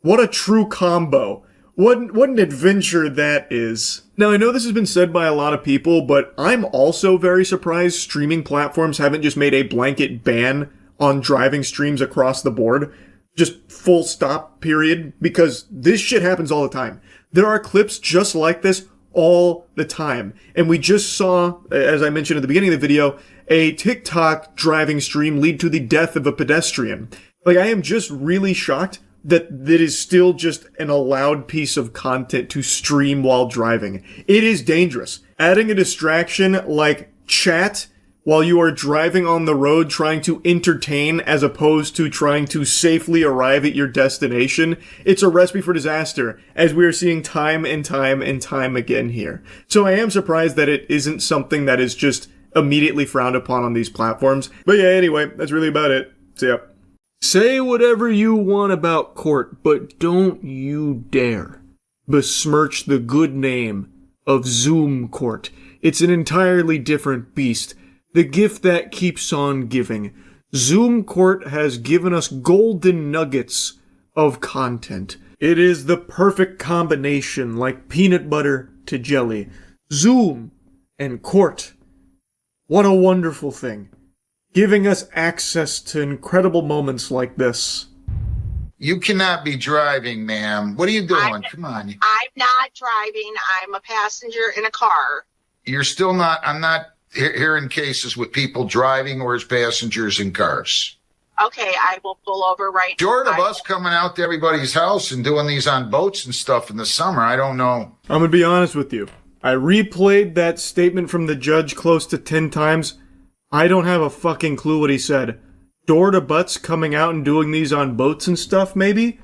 What a true combo. What an adventure that is. Now, I know this has been said by a lot of people, but I'm also very surprised streaming platforms haven't just made a blanket ban on driving streams across the board. Just full stop, period, because this shit happens all the time. There are clips just like this all the time. And we just saw, as I mentioned at the beginning of the video, a TikTok driving stream lead to the death of a pedestrian. Like, I am just really shocked that is still just an allowed piece of content to stream while driving. It is dangerous. Adding a distraction like chat while you are driving on the road trying to entertain as opposed to trying to safely arrive at your destination, it's a recipe for disaster, as we are seeing time and time and time again here. So I am surprised that it isn't something that is just immediately frowned upon on these platforms. But yeah, anyway, that's really about it. So yeah. Say whatever you want about Court, but don't you dare besmirch the good name of Zoom Court. It's an entirely different beast. The gift that keeps on giving. Zoom Court has given us golden nuggets of content. It is the perfect combination, like peanut butter to jelly. Zoom and Court. What a wonderful thing. Giving us access to incredible moments like this. You cannot be driving, ma'am. What are you doing? Come on. I'm not driving. I'm a passenger in a car. You're still not, I'm not hearing cases with people driving or as passengers in cars. Okay, I will pull over right now. Short of us coming out to everybody's house and doing these on boats and stuff in the summer, I don't know. I'm gonna be honest with you. I replayed that statement from the judge close to 10 times. I don't have a fucking clue what he said. Door to butts coming out and doing these on boats and stuff, maybe?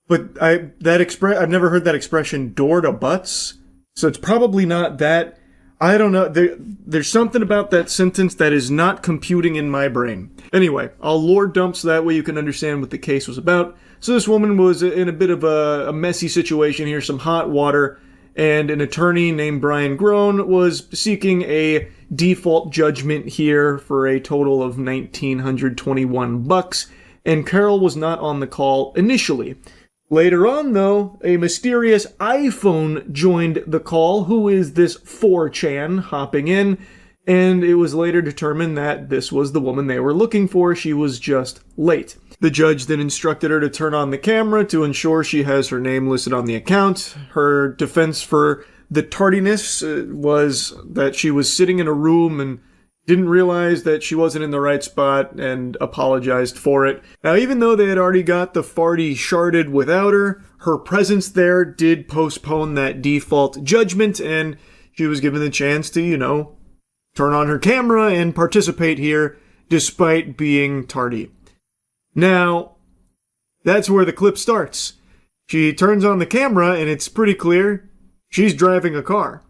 But I've never heard that expression, door to butts. So it's probably not that. I don't know. There's something about that sentence that is not computing in my brain. Anyway, I'll lore dump so that way you can understand what the case was about. So this woman was in a bit of a messy situation here, some hot water, and an attorney named Brian Groen was seeking a default judgment here for a total of $1,921, and Carol was not on the call initially. Later on, though, a mysterious iPhone joined the call. Who is this 4chan hopping in? And it was later determined that this was the woman they were looking for. She was just late. The judge then instructed her to turn on the camera to ensure she has her name listed on the account. Her defense for the tardiness was that she was sitting in a room and didn't realize that she wasn't in the right spot and apologized for it. Now, even though they had already got the farty sharded without her, her presence there did postpone that default judgment, and she was given the chance to, turn on her camera and participate here despite being tardy. Now, that's where the clip starts. She turns on the camera and it's pretty clear she's driving a car.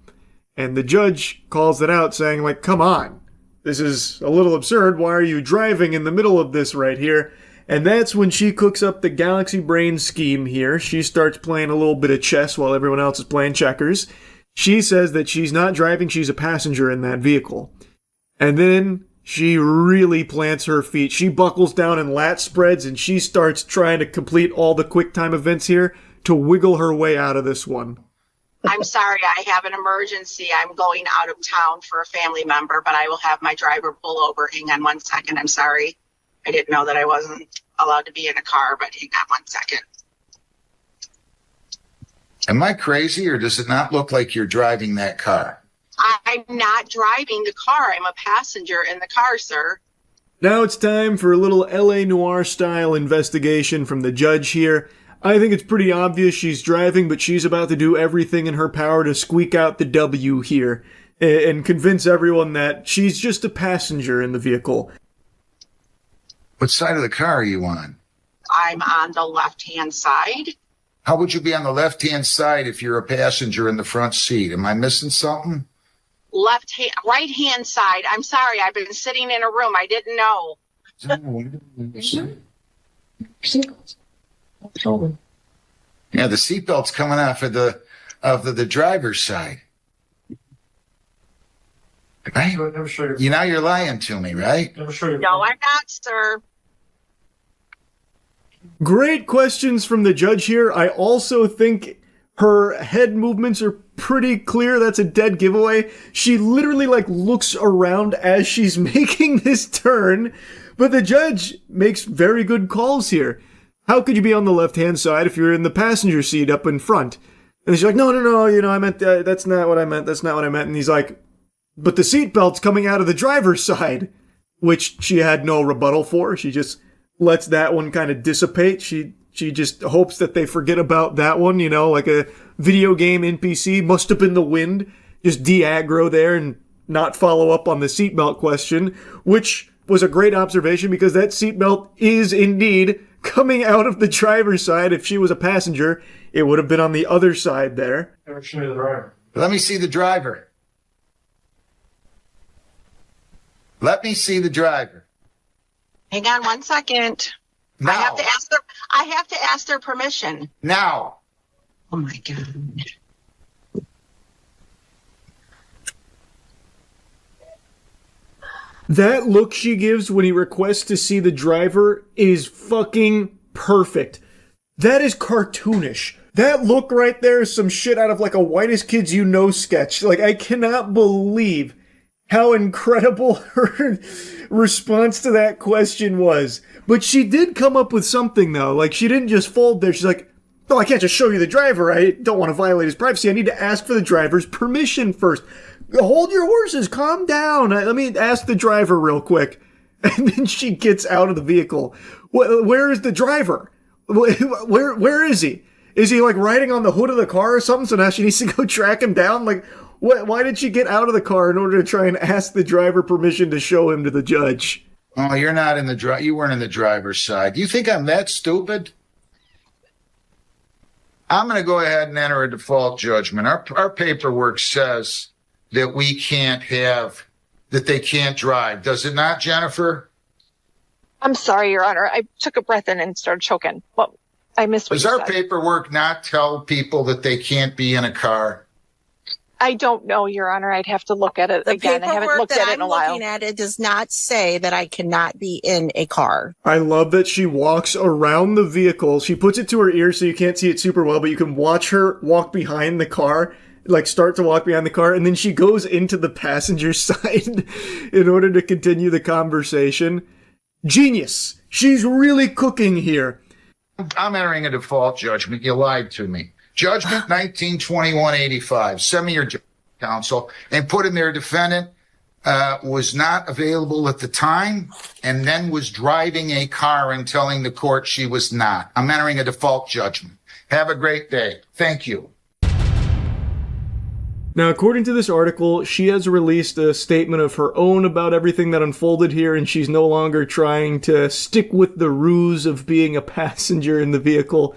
And the judge calls it out saying, come on. This is a little absurd. Why are you driving in the middle of this right here? And that's when she cooks up the Galaxy Brain scheme here. She starts playing a little bit of chess while everyone else is playing checkers. She says that she's not driving, she's a passenger in that vehicle. And then she really plants her feet. She buckles down in lat spreads and she starts trying to complete all the QuickTime events here to wiggle her way out of this one. I'm sorry, I have an emergency. I'm going out of town for a family member, but I will have my driver pull over. Hang on 1 second. I'm sorry. I didn't know that I wasn't allowed to be in a car, but hang on 1 second. Am I crazy, or does it not look like you're driving that car? I'm not driving the car. I'm a passenger in the car, sir. Now it's time for a little LA Noire style investigation from the judge here. I think it's pretty obvious she's driving, but she's about to do everything in her power to squeak out the W here and convince everyone that she's just a passenger in the vehicle. What side of the car are you on? I'm on the left-hand side. How would you be on the left-hand side if you're a passenger in the front seat? Am I missing something? Right-hand side. I'm sorry. I've been sitting in a room. I didn't know. Yeah, the seatbelt's coming off of the driver's side. Right? Now you're lying to me, right? No, I'm not, sir. Great questions from the judge here. I also think her head movements are pretty clear. That's a dead giveaway. She literally looks around as she's making this turn, but the judge makes very good calls here. How could you be on the left-hand side if you're in the passenger seat up in front? And she's like, no, I meant, that's not what I meant, And he's like, but the seatbelt's coming out of the driver's side, which she had no rebuttal for. She just lets that one kind of dissipate. She just hopes that they forget about that one, like a video game NPC. Must have been the wind. Just de-aggro there and not follow up on the seatbelt question, which was a great observation because that seatbelt is indeed coming out of the driver's side. If she was a passenger, it would have been on the other side there. Let me see the driver. Let me see the driver. Hang on 1 second. Now. I have to ask their permission. Now. Oh my God. That look she gives when he requests to see the driver is fucking perfect. That is cartoonish. That look right there is some shit out of like a Whitest Kids You Know sketch. Like, I cannot believe how incredible her response to that question was. But she did come up with something, though. Like, she didn't just fold there. She's like, oh, I can't just show you the driver. I don't want to violate his privacy. I need to ask for the driver's permission first. Hold your horses. Calm down. Let me ask the driver real quick. And then she gets out of the vehicle. Where is the driver? Where is he? Is he like riding on the hood of the car or something? So now she needs to go track him down? Like, why did she get out of the car in order to try and ask the driver permission to show him to the judge? Oh, you're not in the you weren't in the driver's side. You think I'm that stupid? I'm going to go ahead and enter a default judgment. Our paperwork says that we can't have, that they can't drive. Does it not, Jennifer? I'm sorry, Your Honor. I took a breath in and started choking. Well, I missed what Does you our said. paperwork not tell people that they can't be in a car? I don't know, Your Honor. I'd have to look at it again. I haven't looked at it in a while. Looking at it does not say that I cannot be in a car. I love that she walks around the vehicle. She puts it to her ear so you can't see it super well, but you can watch her walk behind the car, like start to walk behind the car, and then she goes into the passenger side in order to continue the conversation. Genius. She's really cooking here. I'm entering a default judgment. You lied to me. Judgment 1921-85. Send me your counsel and put in there defendant was not available at the time and then was driving a car and telling the court she was not. I'm entering a default judgment. Have a great day. Thank you. Now, according to this article, she has released a statement of her own about everything that unfolded here, and she's no longer trying to stick with the ruse of being a passenger in the vehicle.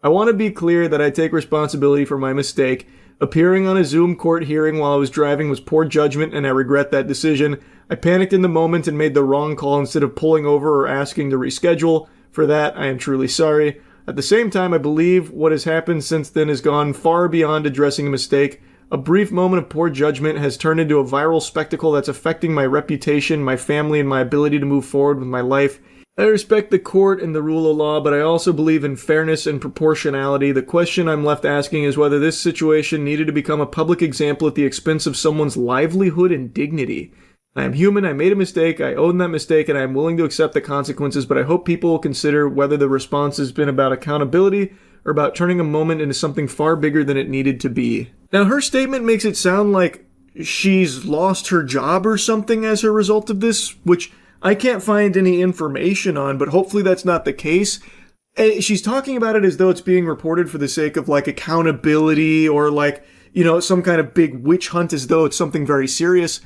I want to be clear that I take responsibility for my mistake. Appearing on a Zoom court hearing while I was driving was poor judgment, and I regret that decision. I panicked in the moment and made the wrong call instead of pulling over or asking to reschedule. For that, I am truly sorry. At the same time, I believe what has happened since then has gone far beyond addressing a mistake. A brief moment of poor judgment has turned into a viral spectacle that's affecting my reputation, my family, and my ability to move forward with my life. I respect the court and the rule of law, but I also believe in fairness and proportionality. The question I'm left asking is whether this situation needed to become a public example at the expense of someone's livelihood and dignity. I am human, I made a mistake, I own that mistake, and I am willing to accept the consequences, but I hope people will consider whether the response has been about accountability or about turning a moment into something far bigger than it needed to be. Now, her statement makes it sound like she's lost her job or something as a result of this, which I can't find any information on, but hopefully that's not the case. She's talking about it as though it's being reported for the sake of, like, accountability or, like, you know, some kind of big witch hunt as though it's something very serious.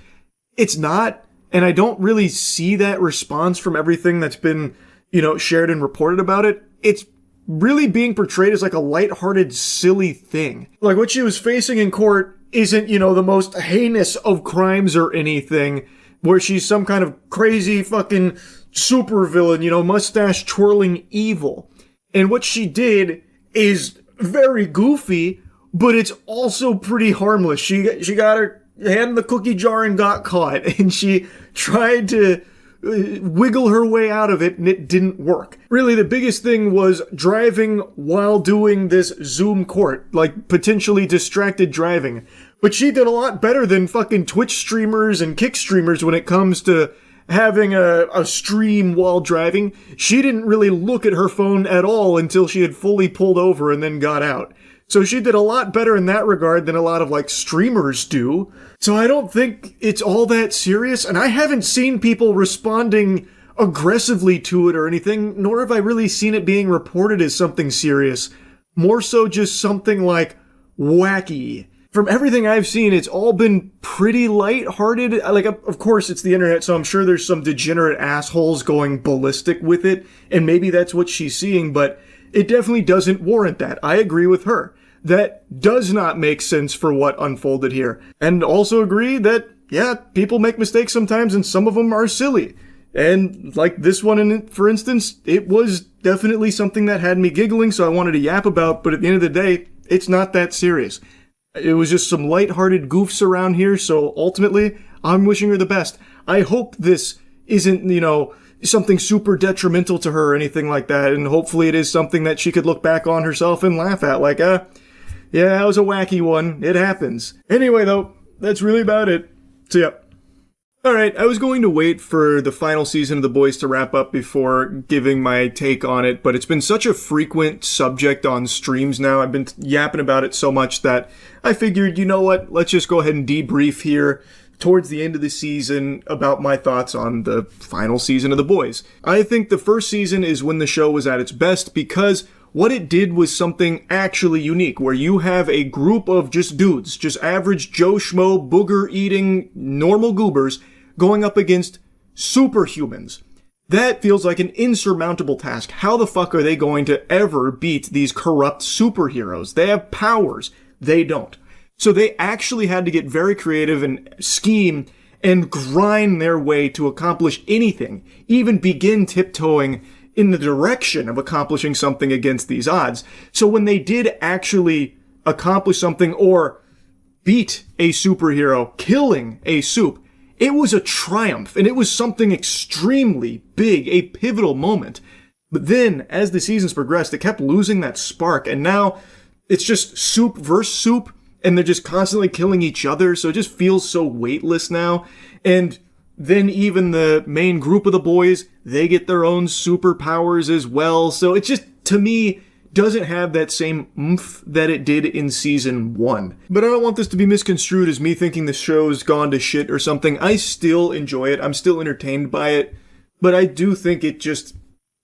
It's not, and I don't really see that response from everything that's been, you know, shared and reported about it. It's really being portrayed as like a lighthearted, silly thing. Like what she was facing in court isn't, you know, the most heinous of crimes or anything, where she's some kind of crazy fucking supervillain, you know, mustache twirling evil. And what she did is very goofy, but it's also pretty harmless. She got her hand in the cookie jar and got caught, and she tried to wiggle her way out of it, and it didn't work. Really, the biggest thing was driving while doing this Zoom court, like potentially distracted driving. But she did a lot better than fucking Twitch streamers and Kick streamers when it comes to having a stream while driving. She didn't really look at her phone at all until she had fully pulled over and then got out. So she did a lot better in that regard than a lot of, like, streamers do. So I don't think it's all that serious, and I haven't seen people responding aggressively to it or anything, nor have I really seen it being reported as something serious. More so just something, like, wacky. From everything I've seen, it's all been pretty lighthearted. Like, of course, it's the internet, so I'm sure there's some degenerate assholes going ballistic with it, and maybe that's what she's seeing, but it definitely doesn't warrant that. I agree with her. That does not make sense for what unfolded here. And also agree that, yeah, people make mistakes sometimes and some of them are silly. And like this one, for instance, it was definitely something that had me giggling, so I wanted to yap about, but at the end of the day, it's not that serious. It was just some lighthearted goofs around here, so ultimately, I'm wishing her the best. I hope this isn't, something super detrimental to her or anything like that, and hopefully it is something that she could look back on herself and laugh at, like, yeah, that was a wacky one. It happens. Anyway, though, that's really about it. So, yeah. Alright, I was going to wait for the final season of The Boys to wrap up before giving my take on it, but it's been such a frequent subject on streams now. I've been yapping about it so much that I figured, you know what, let's just go ahead and debrief here towards the end of the season about my thoughts on the final season of The Boys. I think the first season is when the show was at its best because what it did was something actually unique, where you have a group of just dudes, just average Joe Schmo, booger-eating, normal goobers, going up against superhumans. That feels like an insurmountable task. How the fuck are they going to ever beat these corrupt superheroes? They have powers. They don't. So they actually had to get very creative and scheme and grind their way to accomplish anything, even begin tiptoeing in the direction of accomplishing something against these odds. So when they did actually accomplish something or beat a superhero, killing a supe, it was a triumph, and it was something extremely big, a pivotal moment. But then, as the seasons progressed, it kept losing that spark, and now it's just soup versus soup, and they're just constantly killing each other, so it just feels so weightless now. And then even the main group of the boys, they get their own superpowers as well, so it just, to me, doesn't have that same oomph that it did in season 1. But I don't want this to be misconstrued as me thinking the show's gone to shit or something. I still enjoy it. I'm still entertained by it. But I do think it just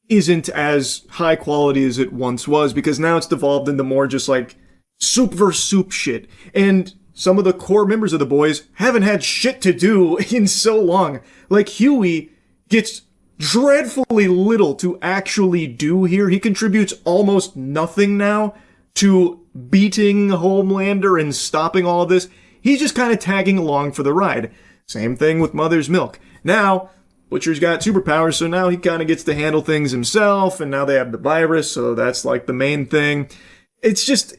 isn't as high quality as it once was, because now it's devolved into more just like soup versus soup shit. And some of the core members of the boys haven't had shit to do in so long. Like Huey gets dreadfully little to actually do here. He contributes almost nothing now to beating Homelander and stopping all of this. He's just kind of tagging along for the ride. Same thing with Mother's Milk. Now, Butcher's got superpowers, so now he kind of gets to handle things himself, and now they have the virus, so that's like the main thing. It's just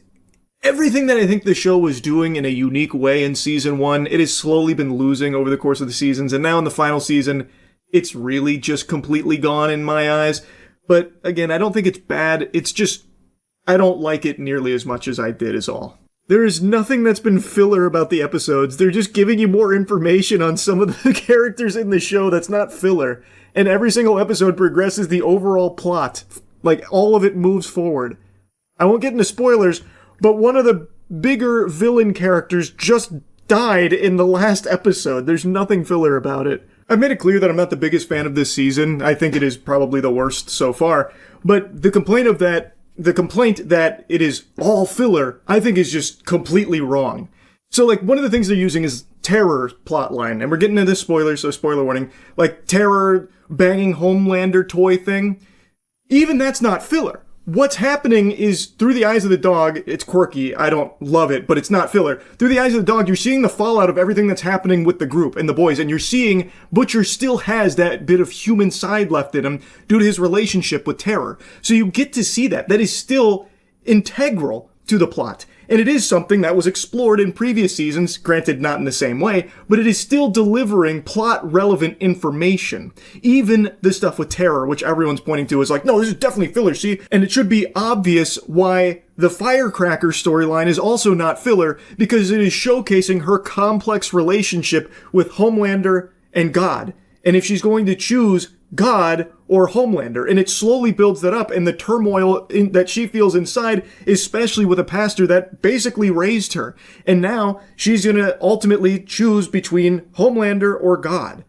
everything that I think the show was doing in a unique way in season 1, it has slowly been losing over the course of the seasons, and now in the final season, it's really just completely gone in my eyes. But again, I don't think it's bad. It's just, I don't like it nearly as much as I did is all. There is nothing that's been filler about the episodes. They're just giving you more information on some of the characters in the show that's not filler. And every single episode progresses the overall plot. Like, all of it moves forward. I won't get into spoilers, but one of the bigger villain characters just died in the last episode. There's nothing filler about it. I've made it clear that I'm not the biggest fan of this season. I think it is probably the worst so far. But the complaint that it is all filler, I think is just completely wrong. So, like, one of the things they're using is Terror plotline. And we're getting into spoilers, so spoiler warning. Like, Terror banging Homelander toy thing. Even that's not filler. What's happening is, through the eyes of the dog, it's quirky, I don't love it, but it's not filler. Through the eyes of the dog, you're seeing the fallout of everything that's happening with the group and the boys, and you're seeing Butcher still has that bit of human side left in him due to his relationship with Terror. So you get to see that. That is still integral to the plot. And it is something that was explored in previous seasons, granted not in the same way, but it is still delivering plot-relevant information. Even the stuff with Terror, which everyone's pointing to, is like, no, this is definitely filler, see? And it should be obvious why the Firecracker storyline is also not filler, because it is showcasing her complex relationship with Homelander and God. And if she's going to choose God or Homelander, and it slowly builds that up, and the turmoil that she feels inside, especially with a pastor that basically raised her. And now she's going to ultimately choose between Homelander or God.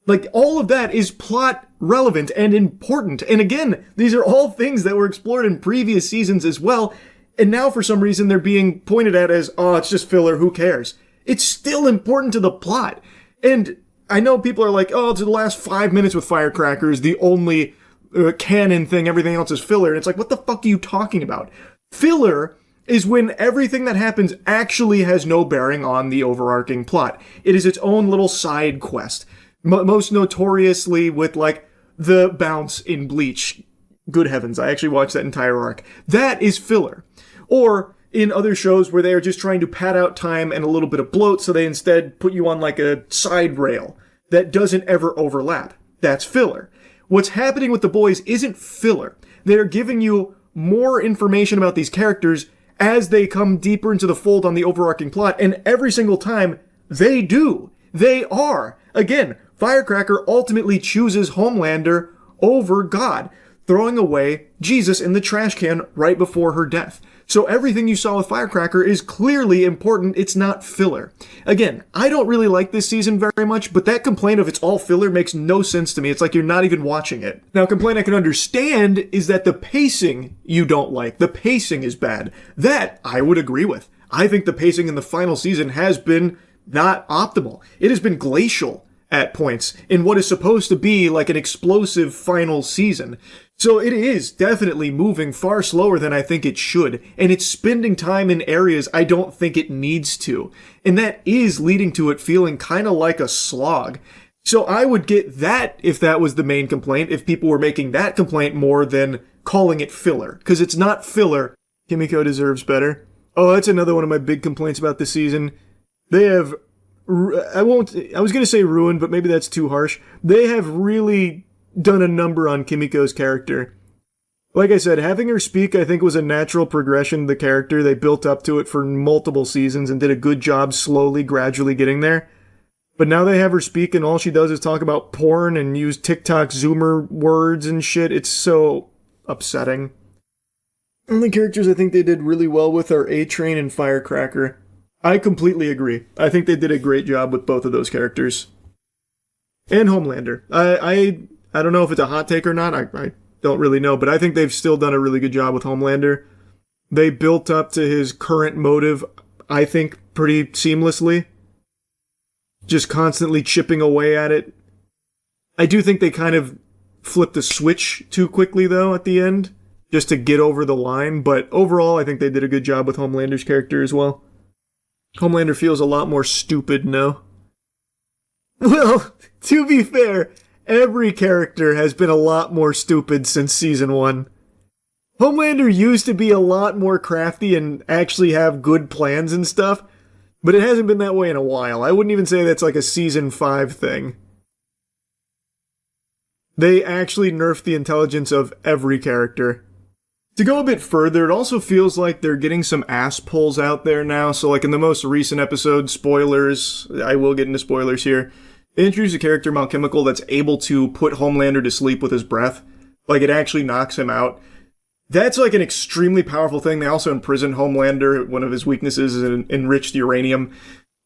Like, all of that is plot relevant and important. And again, these are all things that were explored in previous seasons as well. And now for some reason they're being pointed at as, oh, it's just filler, who cares? It's still important to the plot. And I know people are like, oh, it's the last 5 minutes with Firecracker is the only canon thing, everything else is filler. And it's like, what the fuck are you talking about? Filler is when everything that happens actually has no bearing on the overarching plot. It is its own little side quest. Most notoriously with, like, the bounce in Bleach. Good heavens, I actually watched that entire arc. That is filler. Or in other shows where they are just trying to pad out time and a little bit of bloat, so they instead put you on like a side rail. that doesn't ever overlap. That's filler. What's happening with The Boys isn't filler. They're giving you more information about these characters as they come deeper into the fold on the overarching plot, and every single time, they do. They are. Again, Firecracker ultimately chooses Homelander over God, throwing away Jesus in the trash can right before her death. So everything you saw with Firecracker is clearly important. It's not filler. Again, I don't really like this season very much, but that complaint of it's all filler makes no sense to me. It's like you're not even watching it. Now, a complaint I can understand is that the pacing you don't like. The pacing is bad. That I would agree with. I think the pacing in the final season has been not optimal. It has been glacial at points in what is supposed to be like an explosive final season. So it is definitely moving far slower than I think it should, and it's spending time in areas I don't think it needs to. And that is leading to it feeling kind of like a slog. So I would get that if that was the main complaint, if people were making that complaint more than calling it filler. Because it's not filler. Kimiko deserves better. Oh, that's another one of my big complaints about this season. They have... I was going to say ruined, but maybe that's too harsh. They have really done a number on Kimiko's character. Like I said, having her speak, I think, was a natural progression of the character. They built up to it for multiple seasons and did a good job slowly, gradually getting there. But now they have her speak and all she does is talk about porn and use TikTok Zoomer words and shit. It's so upsetting. And the characters I think they did really well with are A-Train and Firecracker. I completely agree. I think they did a great job with both of those characters. And Homelander. I don't know if it's a hot take or not. I don't really know, but I think they've still done a really good job with Homelander. They built up to his current motive, I think, pretty seamlessly. Just constantly chipping away at it. I do think they kind of flipped the switch too quickly, though, at the end, just to get over the line. But overall, I think they did a good job with Homelander's character as well. Homelander feels a lot more stupid now. Well, to be fair, every character has been a lot more stupid since season 1. Homelander used to be a lot more crafty and actually have good plans and stuff, but it hasn't been that way in a while. I wouldn't even say that's like a season 5 thing. They actually nerfed the intelligence of every character. To go a bit further, it also feels like they're getting some ass pulls out there now. So like in the most recent episode, spoilers, I will get into spoilers here, they introduce a character, Malchemical, that's able to put Homelander to sleep with his breath. Like it actually knocks him out. That's like an extremely powerful thing. They also imprison Homelander. One of his weaknesses is enriched uranium.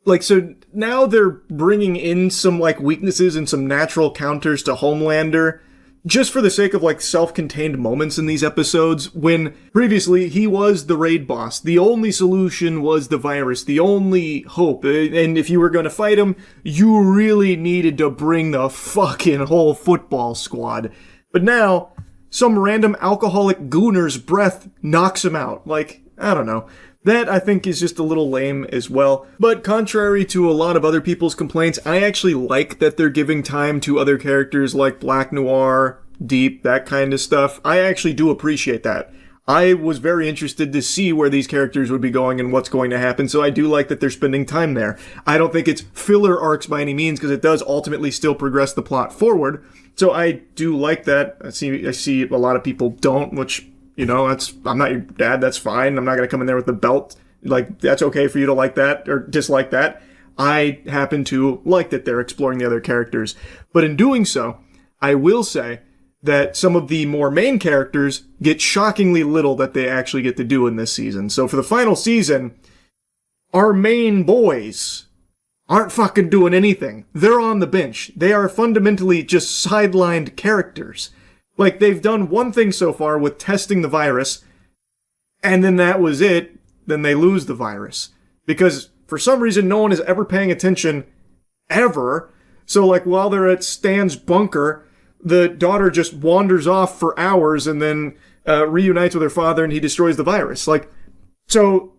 Like, so now they're bringing in some like weaknesses and some natural counters to Homelander, just for the sake of like self-contained moments in these episodes, when previously he was the raid boss. The only solution was the virus, the only hope. And if you were going to fight him, you really needed to bring the fucking whole football squad. But now, some random alcoholic gooner's breath knocks him out. Like, I don't know. That, I think, is just a little lame as well. But contrary to a lot of other people's complaints, I actually like that they're giving time to other characters like Black Noir, Deep, that kind of stuff. I actually do appreciate that. I was very interested to see where these characters would be going and what's going to happen, so I do like that they're spending time there. I don't think it's filler arcs by any means, because it does ultimately still progress the plot forward. So I do like that. I see a lot of people don't, which... You know, I'm not your dad, that's fine. I'm not going to come in there with the belt. Like, that's okay for you to like that or dislike that. I happen to like that they're exploring the other characters. But in doing so, I will say that some of the more main characters get shockingly little that they actually get to do in this season. So for the final season, our main boys aren't fucking doing anything. They're on the bench. They are fundamentally just sidelined characters. Like, they've done one thing so far with testing the virus, and then that was it. Then they lose the virus. Because, for some reason, no one is ever paying attention, ever. So, like, while they're at Stan's bunker, the daughter just wanders off for hours and then reunites with her father and he destroys the virus. Like, so,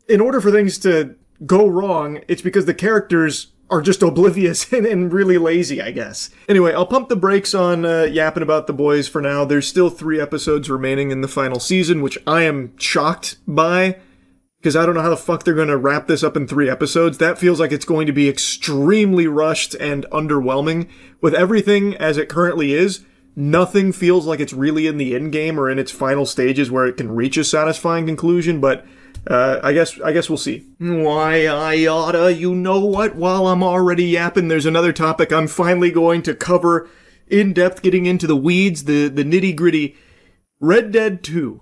in order for things to go wrong, it's because the characters are just oblivious and really lazy, I guess. Anyway, I'll pump the brakes on yapping about The Boys for now. There's still 3 episodes remaining in the final season, which I am shocked by. because I don't know how the fuck they're going to wrap this up in 3 episodes. That feels like it's going to be extremely rushed and underwhelming. With everything as it currently is, nothing feels like it's really in the end game or in its final stages where it can reach a satisfying conclusion, but I guess we'll see. Why, I oughta, you know what? While I'm already yapping, there's another topic I'm finally going to cover in depth, getting into the weeds, the nitty gritty. Red Dead 2.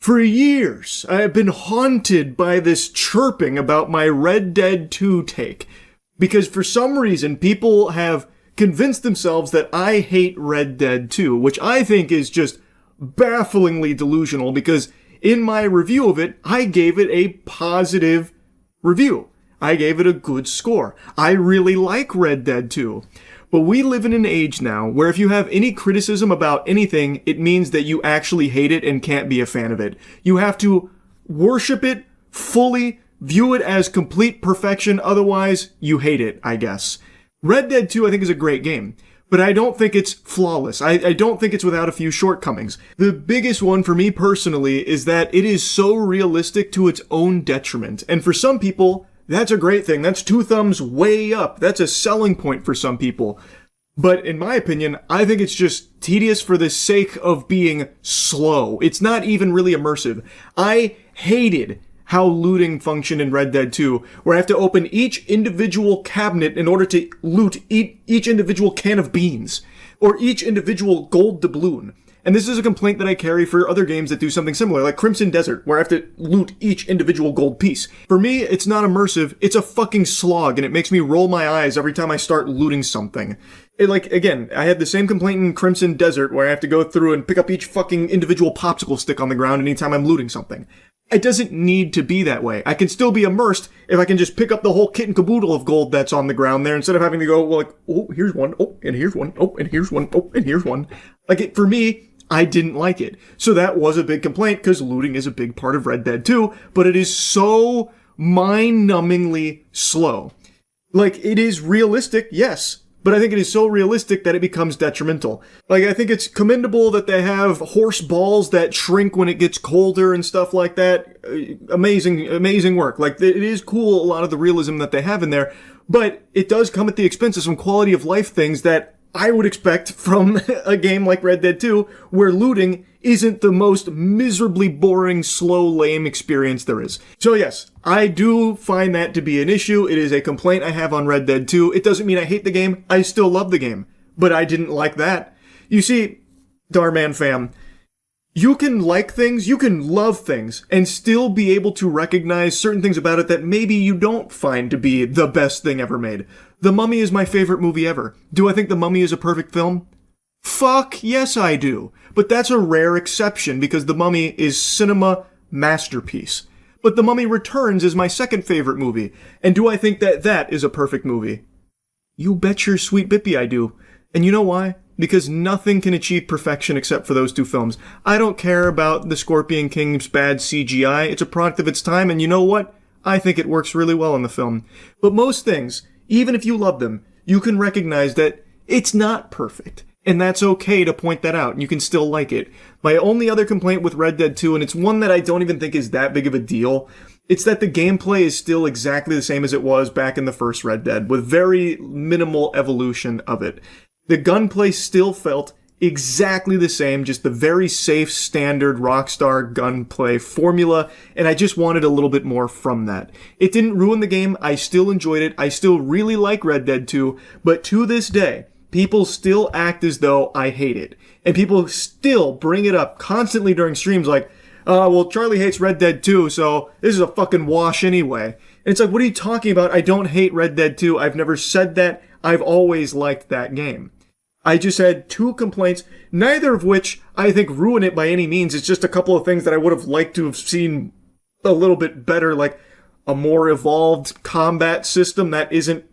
For years, I have been haunted by this chirping about my Red Dead 2 take. Because for some reason, people have convinced themselves that I hate Red Dead 2, which I think is just bafflingly delusional, because in my review of it, I gave it a positive review. I gave it a good score. I really like Red Dead 2. But we live in an age now where if you have any criticism about anything, it means that you actually hate it and can't be a fan of it. You have to worship it fully, view it as complete perfection, otherwise you hate it, I guess. Red Dead 2 I think is a great game, but I don't think it's flawless. I don't think it's without a few shortcomings. The biggest one for me personally is that it is so realistic to its own detriment. And for some people, that's a great thing. That's 2 thumbs way up. That's a selling point for some people. But in my opinion, I think it's just tedious for the sake of being slow. It's not even really immersive. I hated how looting functioned in Red Dead 2, where I have to open each individual cabinet in order to loot each individual can of beans, or each individual gold doubloon. And this is a complaint that I carry for other games that do something similar, like Crimson Desert, where I have to loot each individual gold piece. For me, it's not immersive, it's a fucking slog, and it makes me roll my eyes every time I start looting something. Again, I had the same complaint in Crimson Desert, where I have to go through and pick up each fucking individual popsicle stick on the ground anytime I'm looting something. It doesn't need to be that way. I can still be immersed if I can just pick up the whole kit and caboodle of gold that's on the ground there instead of having to go, well, like, oh, here's one, oh, and here's one, oh, and here's one, oh, and here's one. For me, I didn't like it. So that was a big complaint, because looting is a big part of Red Dead 2, but it is so mind-numbingly slow. It is realistic, yes, but I think it is so realistic that it becomes detrimental. I think it's commendable that they have horse balls that shrink when it gets colder and stuff like that. Amazing work. It is cool, a lot of the realism that they have in there, but it does come at the expense of some quality of life things that I would expect from a game like Red Dead 2, where looting isn't the most miserably boring, slow, lame experience there is. So yes, I do find that to be an issue. It is a complaint I have on Red Dead 2. It doesn't mean I hate the game. I still love the game. But I didn't like that. You see, Darman fam, you can like things, you can love things, and still be able to recognize certain things about it that maybe you don't find to be the best thing ever made. The Mummy is my favorite movie ever. Do I think The Mummy is a perfect film? Fuck yes I do. But that's a rare exception because The Mummy is cinema masterpiece. But The Mummy Returns is my second favorite movie. And do I think that that is a perfect movie? You bet your sweet bippy I do. And you know why? Because nothing can achieve perfection except for those 2 films. I don't care about the Scorpion King's bad CGI. It's a product of its time, and you know what? I think it works really well in the film. But most things, even if you love them, you can recognize that it's not perfect. And that's okay to point that out, and you can still like it. My only other complaint with Red Dead 2, and it's one that I don't even think is that big of a deal, it's that the gameplay is still exactly the same as it was back in the first Red Dead, with very minimal evolution of it. The gunplay still felt exactly the same, just the very safe, standard Rockstar gunplay formula, and I just wanted a little bit more from that. It didn't ruin the game, I still enjoyed it, I still really like Red Dead 2, but to this day, people still act as though I hate it. And people still bring it up constantly during streams like, well, Charlie hates Red Dead 2, so this is a fucking wash anyway. And it's like, what are you talking about? I don't hate Red Dead 2, I've never said that, I've always liked that game. I just had 2 complaints, neither of which I think ruin it by any means. It's just a couple of things that I would have liked to have seen a little bit better, like a more evolved combat system that isn't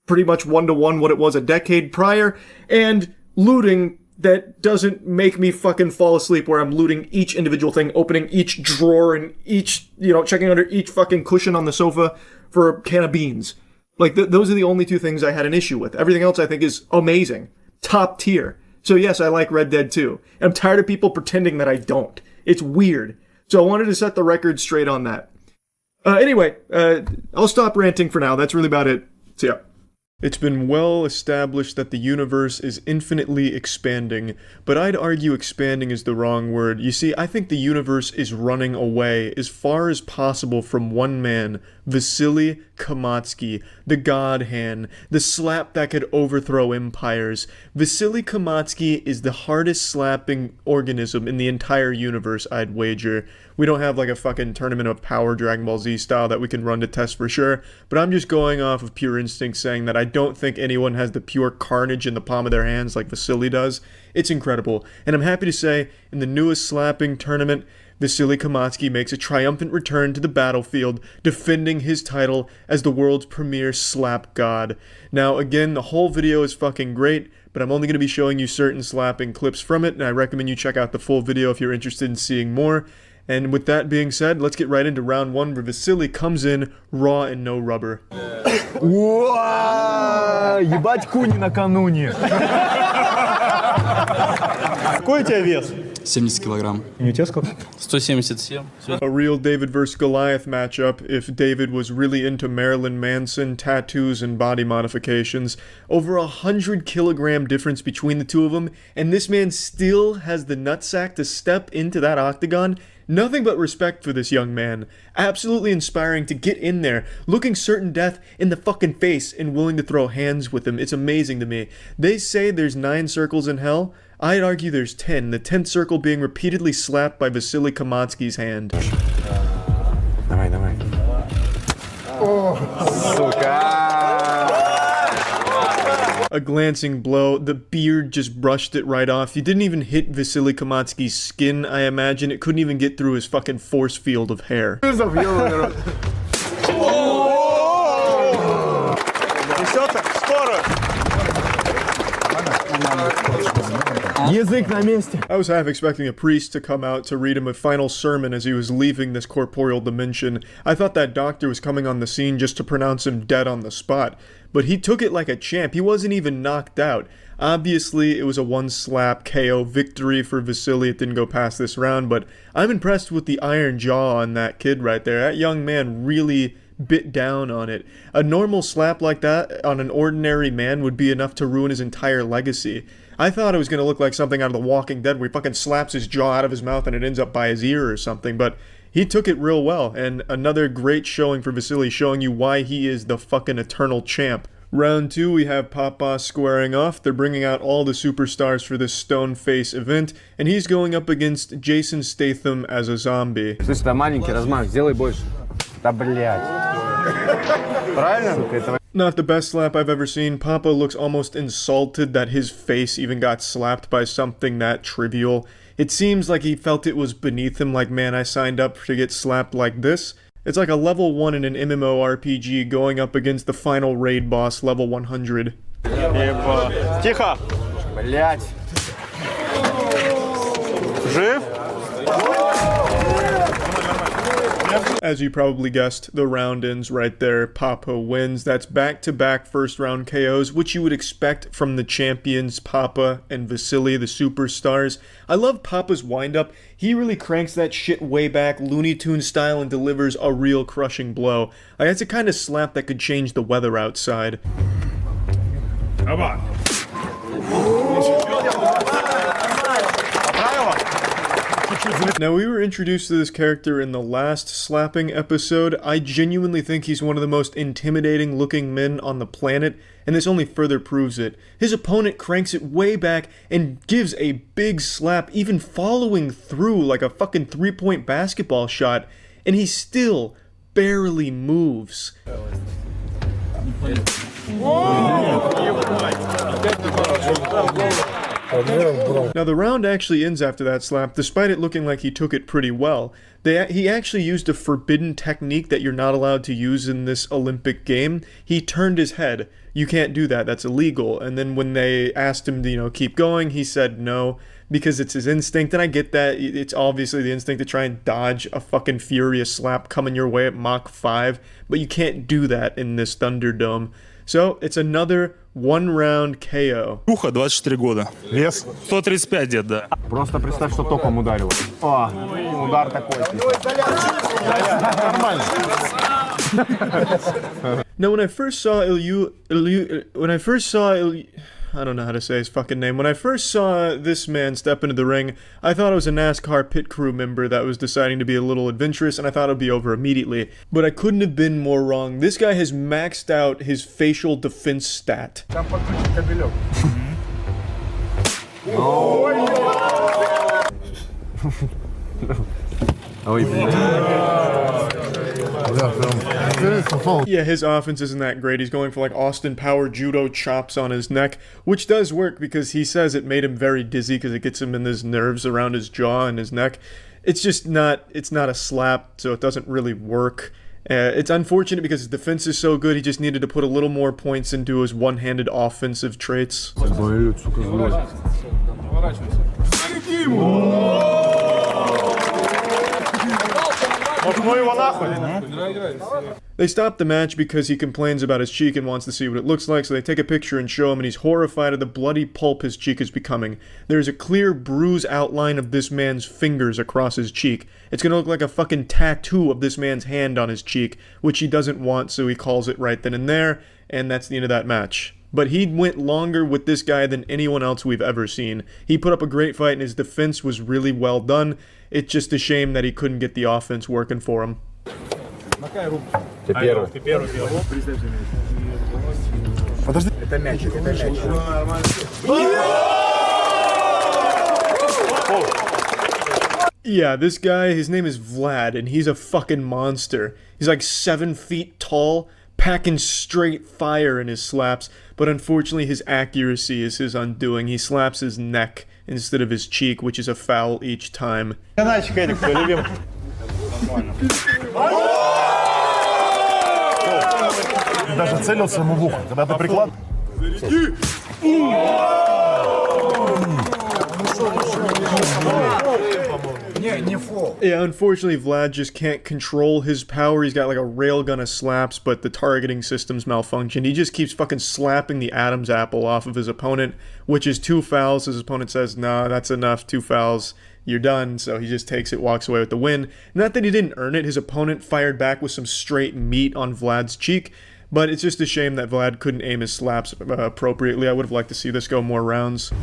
pretty much one-to-one what it was a decade prior, and looting that doesn't make me fucking fall asleep where I'm looting each individual thing, opening each drawer and each, checking under each fucking cushion on the sofa for a can of beans. Those are the only 2 things I had an issue with. Everything else I think is amazing. Top tier. So yes, I like Red Dead 2. I'm tired of people pretending that I don't. It's weird. So I wanted to set the record straight on that. Anyway, I'll stop ranting for now. That's really about it. See ya. It's been well established that the universe is infinitely expanding, but I'd argue expanding is the wrong word. You see, I think the universe is running away as far as possible from one man, Vasily Kamatsky, the God Hand, the slap that could overthrow empires. Vasily Kamatsky is the hardest slapping organism in the entire universe, I'd wager. We don't have like a fucking tournament of power Dragon Ball Z style that we can run to test for sure, but I'm just going off of pure instinct saying that I don't think anyone has the pure carnage in the palm of their hands like Vasily does. It's incredible, and I'm happy to say, in the newest slapping tournament, Vasily Kamatsky makes a triumphant return to the battlefield, defending his title as the world's premier slap god. Now, again, the whole video is fucking great, but I'm only going to be showing you certain slapping clips from it, and I recommend you check out the full video if you're interested in seeing more. And with that being said, let's get right into round one where Vasily comes in raw and no rubber. Ебать куни накануне. Какой у тебя вес? 70 килограмм. И у тебя сколько? 177. A real David vs. Goliath matchup if David was really into Marilyn Manson, tattoos, and body modifications. Over 100-kilogram difference between the two of them, and this man still has the nutsack to step into that octagon. Nothing but respect for this young man. Absolutely inspiring to get in there, looking certain death in the fucking face and willing to throw hands with him. It's amazing to me. They say there's 9 circles in hell. I'd argue there's 10, the 10th circle being repeatedly slapped by Vasily Kamatsky's hand. Давай, давай. Сука! A glancing blow, the beard just brushed it right off. You didn't even hit Vasily Kamatsky's skin, I imagine. It couldn't even get through his fucking force field of hair. I was half expecting a priest to come out to read him a final sermon as he was leaving this corporeal dimension. I thought that doctor was coming on the scene just to pronounce him dead on the spot. But he took it like a champ. He wasn't even knocked out. Obviously, it was a one-slap KO victory for Vasily. It didn't go past this round, but I'm impressed with the iron jaw on that kid right there. That young man really bit down on it. A normal slap like that on an ordinary man would be enough to ruin his entire legacy. I thought it was going to look like something out of The Walking Dead where he fucking slaps his jaw out of his mouth and it ends up by his ear or something, but he took it real well, and another great showing for Vasily, showing you why he is the fucking eternal champ. Round 2, we have Papa squaring off. They're bringing out all the superstars for this stone face event, and he's going up against Jason Statham as a zombie. Слышь, это маленький размах, сделай больше. Да блядь. Правильно? Not the best slap I've ever seen. Papa looks almost insulted that his face even got slapped by something that trivial. It seems like he felt it was beneath him, like, man, I signed up to get slapped like this. It's like a level 1 in an MMORPG going up against the final raid boss, level 100. Тихо! Блядь! Жив? As you probably guessed, the round ends right there. Papa wins. That's back-to-back first-round KOs, which you would expect from the champions, Papa and Vasily, the superstars. I love Papa's wind-up. He really cranks that shit way back, Looney Tunes style, and delivers a real crushing blow. That's a kind of slap that could change the weather outside. Come on. Now, we were introduced to this character in the last slapping episode. I genuinely think he's one of the most intimidating looking men on the planet, and this only further proves it. His opponent cranks it way back and gives a big slap, even following through like a fucking 3-point basketball shot, and he still barely moves. Now, the round actually ends after that slap, despite it looking like he took it pretty well. He actually used a forbidden technique that you're not allowed to use in this Olympic game. He turned his head. You can't do that, that's illegal. And then when they asked him to, keep going, he said no, because it's his instinct, and I get that. It's obviously the instinct to try and dodge a fucking furious slap coming your way at Mach 5, but you can't do that in this Thunderdome. So, it's another 1 round KO. Ухо, 24 года. Вес? 135, дед, да. Просто представь, что током ударило. О, удар такой. Нормально. Now, when I first saw I don't know how to say his fucking name. When I first saw this man step into the ring, I thought it was a NASCAR pit crew member that was deciding to be a little adventurous, and I thought it would be over immediately. But I couldn't have been more wrong. This guy has maxed out his facial defense stat. Yeah, his offense isn't that great. He's going for like Austin Power judo chops on his neck, which does work because he says it made him very dizzy because it gets him in his nerves around his jaw and his neck. It's just not a slap, so it doesn't really work. It's unfortunate because his defense is so good, he just needed to put a little more points into his one-handed offensive traits. They stop the match because he complains about his cheek and wants to see what it looks like, so they take a picture and show him, and he's horrified of the bloody pulp his cheek is becoming. There's a clear bruise outline of this man's fingers across his cheek. It's gonna look like a fucking tattoo of this man's hand on his cheek, which he doesn't want, so he calls it right then and there, and that's the end of that match. But he went longer with this guy than anyone else we've ever seen. He put up a great fight and his defense was really well done. It's just a shame that he couldn't get the offense working for him. Yeah, this guy, his name is Vlad, and he's a fucking monster. He's like 7 feet tall, packing straight fire in his slaps, but unfortunately his accuracy is his undoing. He slaps his neck instead of his cheek, which is a foul each time. Даже целился ему в ухо. Когда ты приклад... Yeah, unfortunately Vlad just can't control his power. He's got like a railgun of slaps, but the targeting system's malfunctioned. He just keeps fucking slapping the Adam's apple off of his opponent, which is 2 fouls. His opponent says, nah, that's enough, 2 fouls, you're done. So he just takes it, walks away with the win. Not that he didn't earn it. His opponent fired back with some straight meat on Vlad's cheek, but it's just a shame that Vlad couldn't aim his slaps appropriately. I would have liked to see this go more rounds.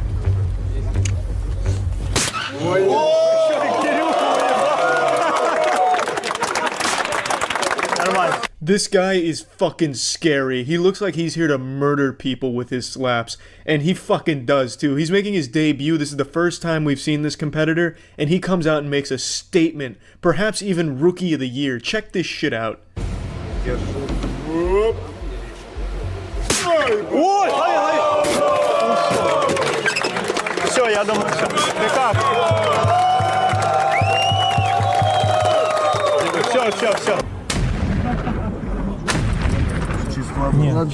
This guy is fucking scary. He looks like he's here to murder people with his slaps, and he fucking does too. He's making his debut. This is the first time we've seen this competitor, and he comes out and makes a statement, perhaps even Rookie of the Year. Check this shit out. Все, я думаю, все. Ты как? Все.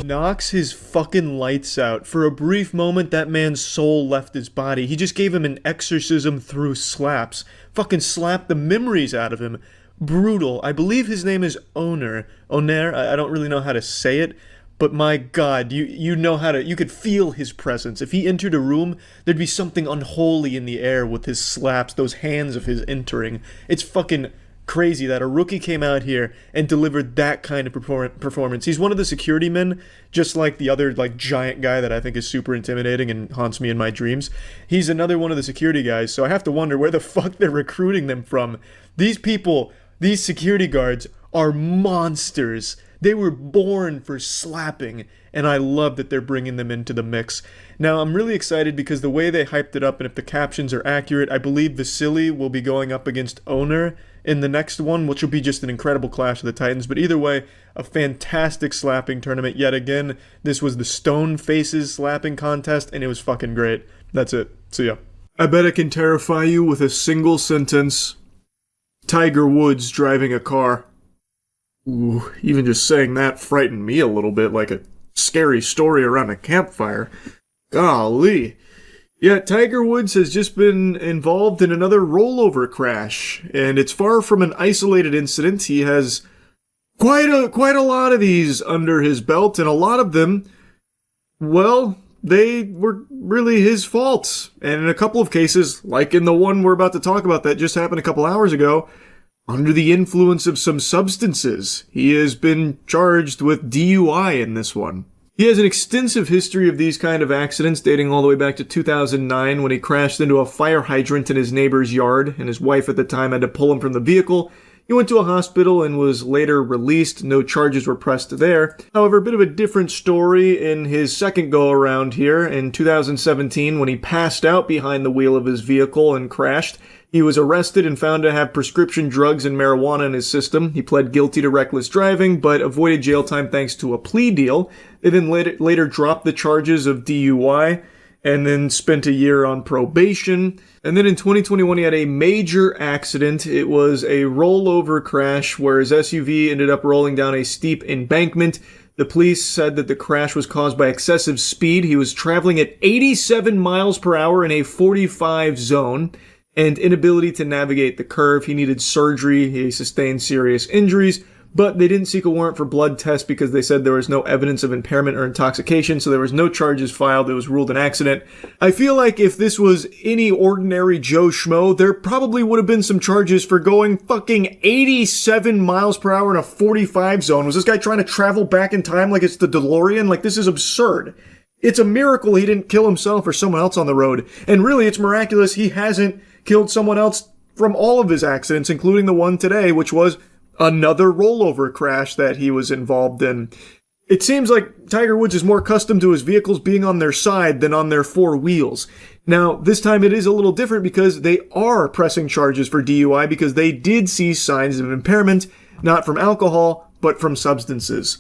Knocks his fucking lights out. For a brief moment, that man's soul left his body. He just gave him an exorcism through slaps. Fucking slapped the memories out of him. Brutal. I believe his name is Oner. I don't really know how to say it, but my god, you know how to, you could feel his presence. If he entered a room, there'd be something unholy in the air with his slaps, those hands of his entering. It's fucking crazy that a rookie came out here and delivered that kind of performance. He's one of the security men, just like the other like giant guy that I think is super intimidating and haunts me in my dreams. He's another one of the security guys, so I have to wonder where the fuck they're recruiting them from. These people, these security guards are monsters. They were born for slapping, and I love that they're bringing them into the mix. Now, I'm really excited because the way they hyped it up, and if the captions are accurate, I believe Vasily will be going up against Oner in the next one, which will be just an incredible clash of the Titans. But either way, a fantastic slapping tournament yet again. This was the Stone Faces slapping contest, and it was fucking great. That's it. See ya. I bet I can terrify you with a single sentence. Tiger Woods driving a car. Ooh, even just saying that frightened me a little bit, like a scary story around a campfire. Golly. Yeah, Tiger Woods has just been involved in another rollover crash, and it's far from an isolated incident. He has quite a lot of these under his belt, and a lot of them well, they were really his fault. And in a couple of cases, like in the one we're about to talk about that just happened a couple hours ago, under the influence of some substances. He has been charged with DUI in this one. He has an extensive history of these kind of accidents dating all the way back to 2009 when he crashed into a fire hydrant in his neighbor's yard, and his wife at the time had to pull him from the vehicle. He went to a hospital and was later released. No charges were pressed there. However, a bit of a different story in his second go-around here in 2017 when he passed out behind the wheel of his vehicle and crashed. He was arrested and found to have prescription drugs and marijuana in his system. He pled guilty to reckless driving, but avoided jail time thanks to a plea deal. They then later dropped the charges of DUI and then spent a year on probation. And then in 2021, he had a major accident. It was a rollover crash where his SUV ended up rolling down a steep embankment. The police said that the crash was caused by excessive speed. He was traveling at 87 miles per hour in a 45 zone and inability to navigate the curve. He needed surgery. He sustained serious injuries. But they didn't seek a warrant for blood tests because they said there was no evidence of impairment or intoxication, so there was no charges filed. It was ruled an accident. I feel like if this was any ordinary Joe Schmo, there probably would have been some charges for going fucking 87 miles per hour in a 45 zone. Was this guy trying to travel back in time like it's the DeLorean? Like, this is absurd. It's a miracle he didn't kill himself or someone else on the road. And really, it's miraculous he hasn't killed someone else from all of his accidents, including the one today, which was another rollover crash that he was involved in. It seems like Tiger Woods is more accustomed to his vehicles being on their side than on their four wheels. Now, this time it is a little different because they are pressing charges for DUI because they did see signs of impairment, not from alcohol, but from substances.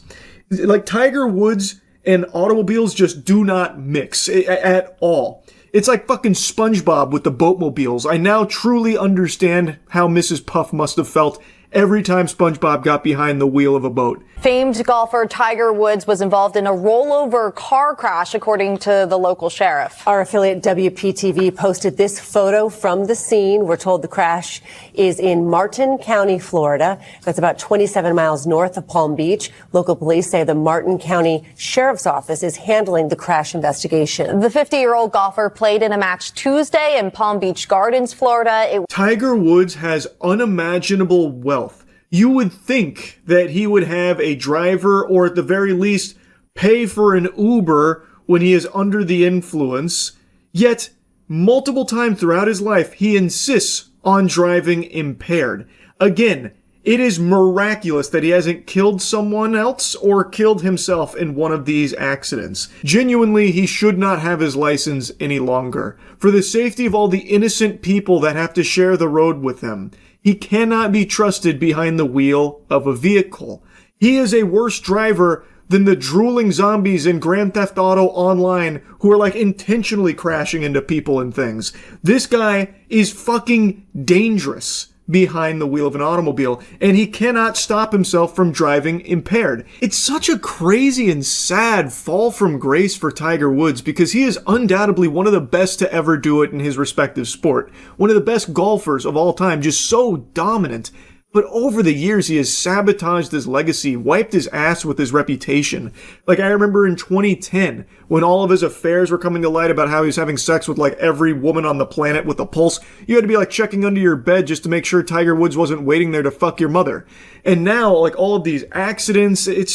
Like, Tiger Woods and automobiles just do not mix at all. It's like fucking SpongeBob with the boatmobiles. I now truly understand how Mrs. Puff must have felt every time SpongeBob got behind the wheel of a boat. Famed golfer Tiger Woods was involved in a rollover car crash, according to the local sheriff. Our affiliate WPTV posted this photo from the scene. We're told the crash is in Martin County, Florida. That's about 27 miles north of Palm Beach. Local police say the Martin County Sheriff's Office is handling the crash investigation. The 50-year-old golfer played in a match Tuesday in Palm Beach Gardens, Florida. Tiger Woods has unimaginable wealth. You would think that he would have a driver or at the very least pay for an Uber when he is under the influence. Yet, multiple times throughout his life, he insists on driving impaired. Again, it is miraculous that he hasn't killed someone else or killed himself in one of these accidents. Genuinely, he should not have his license any longer. For the safety of all the innocent people that have to share the road with him, he cannot be trusted behind the wheel of a vehicle. He is a worse driver than the drooling zombies in Grand Theft Auto Online who are like intentionally crashing into people and things. This guy is fucking dangerous behind the wheel of an automobile, and he cannot stop himself from driving impaired. It's such a crazy and sad fall from grace for Tiger Woods because he is undoubtedly one of the best to ever do it in his respective sport. One of the best golfers of all time, just so dominant. But over the years, he has sabotaged his legacy, wiped his ass with his reputation. Like, I remember in 2010, when all of his affairs were coming to light about how he was having sex with, like, every woman on the planet with a pulse, you had to be, like, checking under your bed just to make sure Tiger Woods wasn't waiting there to fuck your mother. And now, like, all of these accidents, it's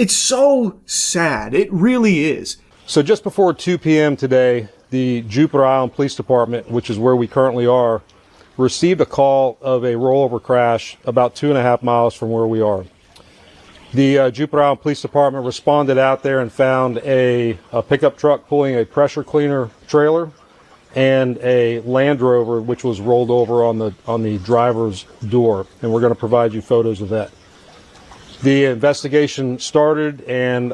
so sad. It really is. So just before 2 p.m. today, the Jupiter Island Police Department, which is where we currently are, received a call of a rollover crash about 2.5 miles from where we are. The Jupiter Island Police Department responded out there and found a pickup truck pulling a pressure cleaner trailer and a Land Rover which was rolled over on the driver's door, and we're going to provide you photos of that. The investigation started, and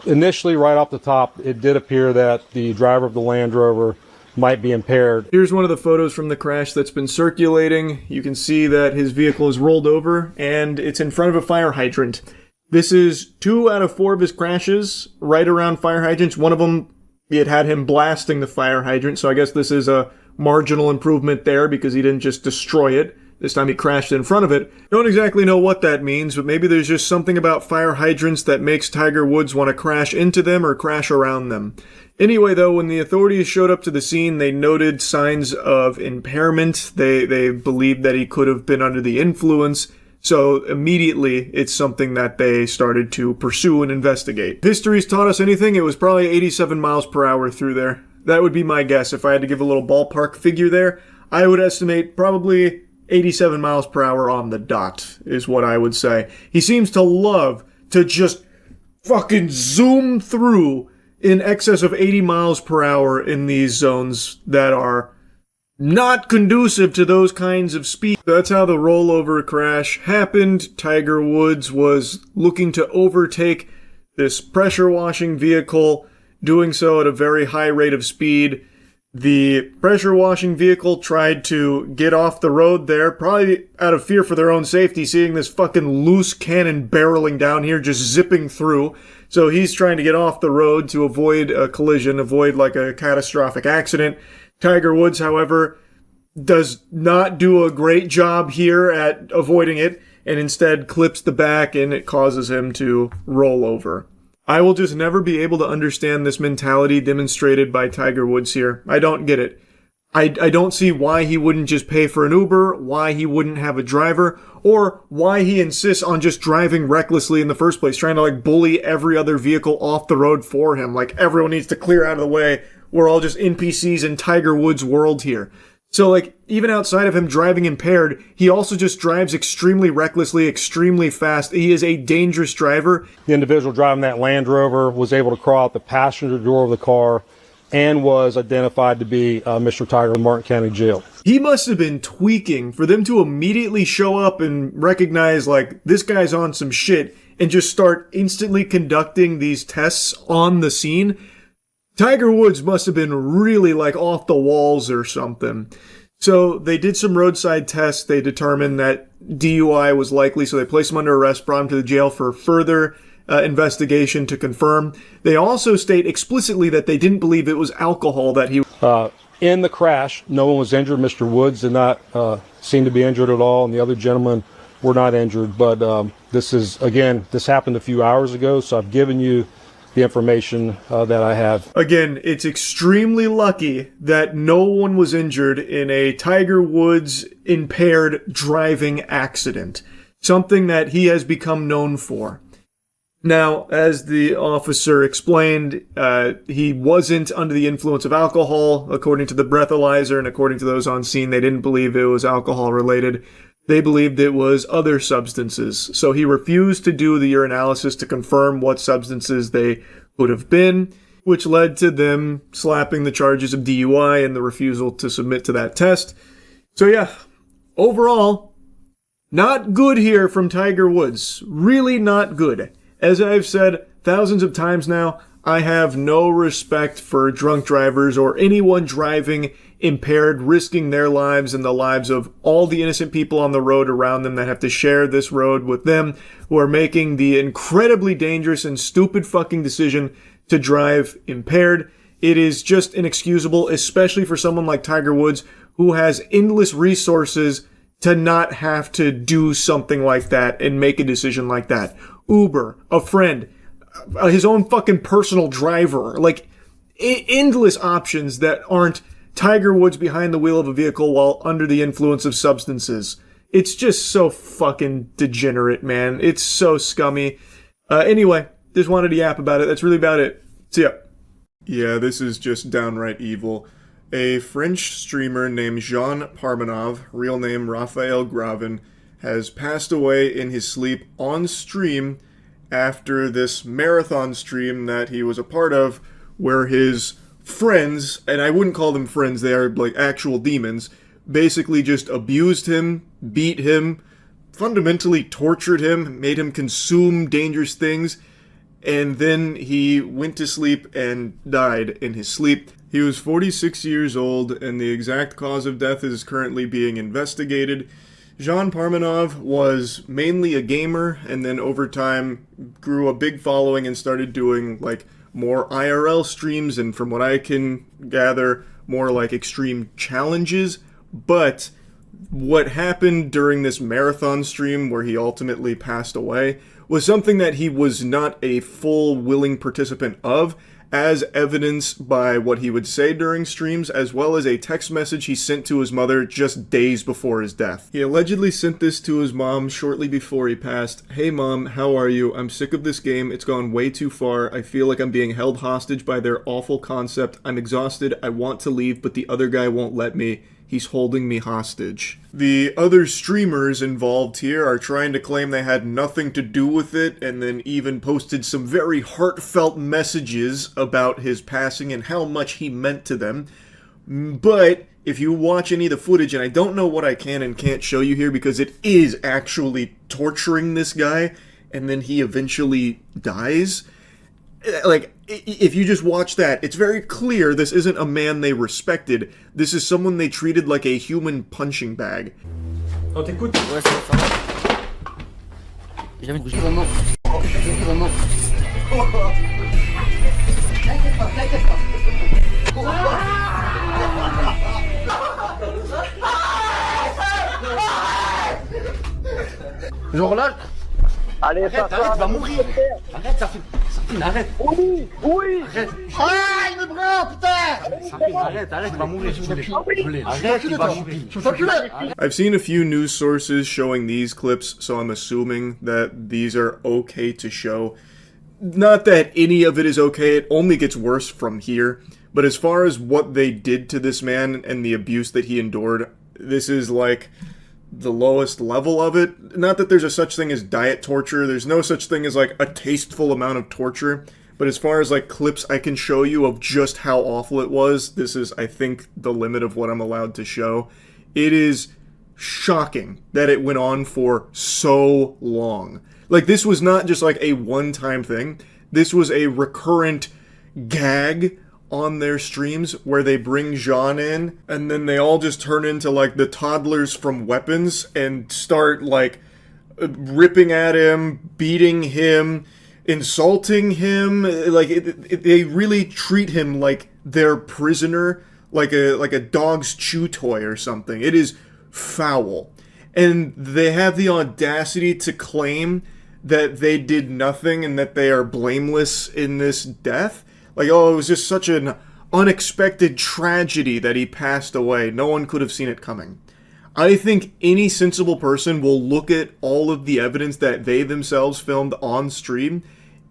initially, right off the top, it did appear that the driver of the Land Rover might be impaired. Here's one of the photos from the crash that's been circulating. You can see that his vehicle is rolled over and it's in front of a fire hydrant. This is 2 out of 4 of his crashes right around fire hydrants. One of them, it had him blasting the fire hydrant, so I guess this is a marginal improvement there because he didn't just destroy it. This time he crashed in front of it. Don't exactly know what that means, but maybe there's just something about fire hydrants that makes Tiger Woods want to crash into them or crash around them. Anyway, though, when the authorities showed up to the scene, they noted signs of impairment. They believed that he could have been under the influence. So immediately, it's something that they started to pursue and investigate. If history's taught us anything, it was probably 87 miles per hour through there. That would be my guess. If I had to give a little ballpark figure there, I would estimate probably 87 miles per hour on the dot, is what I would say. He seems to love to just fucking zoom through in excess of 80 miles per hour in these zones that are not conducive to those kinds of speed. That's how the rollover crash happened. Tiger Woods was looking to overtake this pressure washing vehicle, doing so at a very high rate of speed. The pressure washing vehicle tried to get off the road there, probably out of fear for their own safety, seeing this fucking loose cannon barreling down here, just zipping through. So he's trying to get off the road to avoid a collision, avoid like a catastrophic accident. Tiger Woods, however, does not do a great job here at avoiding it, and instead clips the back, and it causes him to roll over. I will just never be able to understand this mentality demonstrated by Tiger Woods here. I don't get it. I don't see why he wouldn't just pay for an Uber, why he wouldn't have a driver, or why he insists on just driving recklessly in the first place, trying to like bully every other vehicle off the road for him. Like everyone needs to clear out of the way. We're all just NPCs in Tiger Woods' world here. So like, even outside of him driving impaired, he also just drives extremely recklessly, extremely fast. He is a dangerous driver. The individual driving that Land Rover was able to crawl out the passenger door of the car and was identified to be Mr. Tiger in Martin County Jail. He must have been tweaking for them to immediately show up and recognize, like, this guy's on some shit and just start instantly conducting these tests on the scene. Tiger Woods must have been really, like, off the walls or something. So they did some roadside tests. They determined that DUI was likely, so they placed him under arrest, brought him to the jail for further investigation to confirm. They also state explicitly that they didn't believe it was alcohol that he... In the crash, no one was injured. Mr. Woods did not seem to be injured at all, and the other gentlemen were not injured. But this happened a few hours ago, so I've given you the information that I have. Again, it's extremely lucky that no one was injured in a Tiger Woods impaired driving accident, something that he has become known for. Now, as the officer explained, he wasn't under the influence of alcohol, according to the breathalyzer, and according to those on scene, they didn't believe it was alcohol related. They believed it was other substances. So he refused to do the urinalysis to confirm what substances they would have been, which led to them slapping the charges of DUI and the refusal to submit to that test. So yeah, overall, not good here from Tiger Woods. Really not good. As I've said thousands of times now, I have no respect for drunk drivers or anyone driving impaired, risking their lives and the lives of all the innocent people on the road around them that have to share this road with them, who are making the incredibly dangerous and stupid fucking decision to drive impaired. It is just inexcusable, especially for someone like Tiger Woods, who has endless resources to not have to do something like that and make a decision like that. Uber, a friend, his own fucking personal driver, like endless options that aren't Tiger Woods behind the wheel of a vehicle while under the influence of substances. It's just so fucking degenerate, man. It's so scummy. Anyway, just wanted to yap about it. That's really about it. See ya. Yeah, this is just downright evil. A French streamer named Jean Parmenov, real name Raphael Gravin, has passed away in his sleep on stream after this marathon stream that he was a part of, where his friends, and I wouldn't call them friends, they are like actual demons, basically just abused him, beat him, fundamentally tortured him, made him consume dangerous things, and then he went to sleep and died in his sleep. He was 46 years old, and the exact cause of death is currently being investigated. Jean Parmenov was mainly a gamer, and then over time grew a big following and started doing like more IRL streams, and from what I can gather, more like extreme challenges. But What happened during this marathon stream where he ultimately passed away was something that he was not a full willing participant of, as evidenced by what he would say during streams, as well as a text message he sent to his mother just days before his death. He allegedly sent this to his mom shortly before he passed. "Hey mom, how are you? I'm sick of this game. It's gone way too far. I feel like I'm being held hostage by their awful concept. I'm exhausted. I want to leave, but the other guy won't let me. He's holding me hostage." The other streamers involved here are trying to claim they had nothing to do with it, and then even posted some very heartfelt messages about his passing and how much he meant to them. But if you watch any of the footage, and I don't know what I can and can't show you here because it is actually torturing this guy, and then he eventually dies. Like, if you just watch that, it's very clear this isn't a man they respected. This is someone they treated like a human punching bag. Oh, t'écoutes? Ouais, ça va. J'ai jamais bougé vraiment. Vraiment. T'inquiète pas, t'inquiète pas. Je relâche. Allez, arrête, tu vas mourir. Arrête, Safine, arrête. Oui, oui. Arrête. Ah, il me prend, putain. Safine, arrête, tu vas mourir. Arrête, tu vas mourir. I've seen a few news sources showing these clips, so I'm assuming that these are okay to show. Not that any of it is okay, it only gets worse from here. But as far as what they did to this man and the abuse that he endured, this is like the lowest level of it. Not that there's a such thing as diet torture. There's no such thing as like a tasteful amount of torture. But as far as like clips I can show you of just how awful it was, this is, I think, the limit of what I'm allowed to show. It is shocking that it went on for so long. Like, this was not just like a one-time thing. This was a recurrent gag on their streams where they bring Jean in and then they all just turn into like the toddlers from Weapons and start like ripping at him, beating him, insulting him. Like they really treat him like their prisoner, like a dog's chew toy or something. It is foul. And they have the audacity to claim that they did nothing and that they are blameless in this death. Like, oh, it was just such an unexpected tragedy that he passed away. No one could have seen it coming. I think any sensible person will look at all of the evidence that they themselves filmed on stream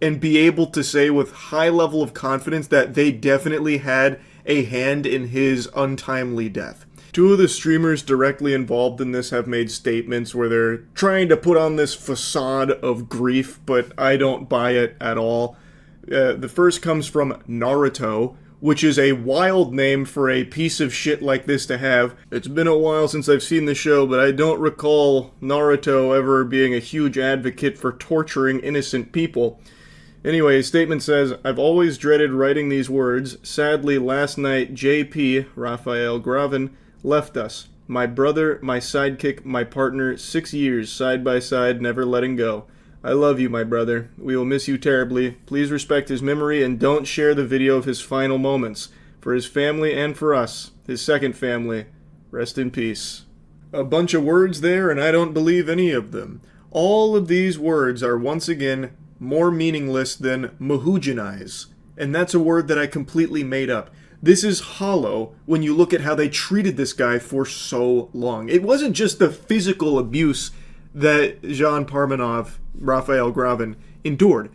and be able to say with high level of confidence that they definitely had a hand in his untimely death. Two of the streamers directly involved in this have made statements where they're trying to put on this facade of grief, but I don't buy it at all. The first comes from Naruto, which is a wild name for a piece of shit like this to have. It's been a while since I've seen the show, but I don't recall Naruto ever being a huge advocate for torturing innocent people. Anyway, his statement says, "I've always dreaded writing these words. Sadly, last night, JP, Raphael Gravin, left us. My brother, my sidekick, my partner, 6 years, side by side, never letting go. I love you, my brother. We will miss you terribly. Please respect his memory and don't share the video of his final moments. For his family and for us, his second family, rest in peace." A bunch of words there, and I don't believe any of them. All of these words are once again more meaningless than mahoganize, and that's a word that I completely made up. This is hollow when you look at how they treated this guy for so long. It wasn't just the physical abuse that Jean Parmenov, Raphael Gravin, endured.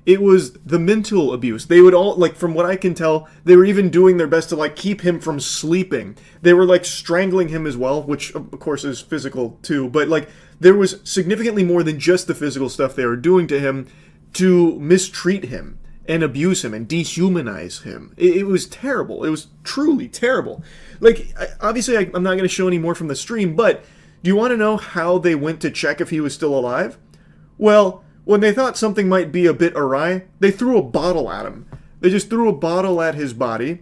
It was the mental abuse. They would all, like, from what I can tell, they were even doing their best to, like, keep him from sleeping. They were, like, strangling him as well, which, of course, is physical, too. But, like, there was significantly more than just the physical stuff they were doing to him to mistreat him and abuse him and dehumanize him. It was terrible. It was truly terrible. Like, obviously, I'm not going to show any more from the stream, but do you want to know how they went to check if he was still alive? Well, when they thought something might be a bit awry, they threw a bottle at him. They just threw a bottle at his body,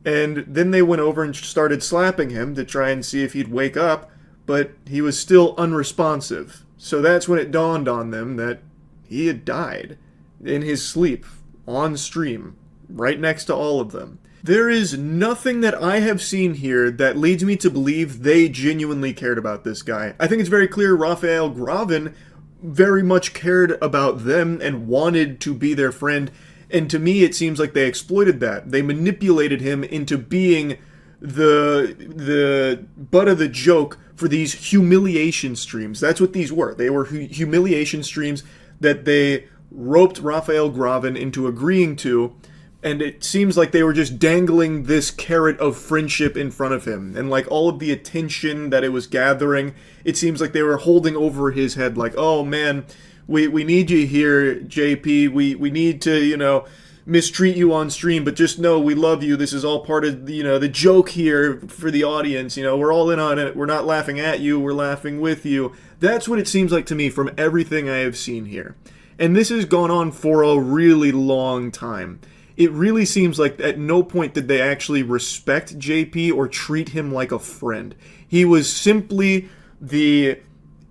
and then they went over and started slapping him to try and see if he'd wake up, but he was still unresponsive. So that's when it dawned on them that he had died in his sleep, on stream, right next to all of them. There is nothing that I have seen here that leads me to believe they genuinely cared about this guy. I think it's very clear Raphael Gravin very much cared about them and wanted to be their friend, and to me it seems like they exploited that. They manipulated him into being the butt of the joke for these humiliation streams. That's what these were. They were humiliation streams that they roped Raphael Gravin into agreeing to, and it seems like they were just dangling this carrot of friendship in front of him. And like all of the attention that it was gathering, it seems like they were holding over his head like, oh man, we need you here, JP. We need to, mistreat you on stream, but just know we love you. This is all part of, the joke here for the audience. We're all in on it. We're not laughing at you. We're laughing with you. That's what it seems like to me from everything I have seen here. And this has gone on for a really long time. It really seems like at no point did they actually respect JP or treat him like a friend. He was simply the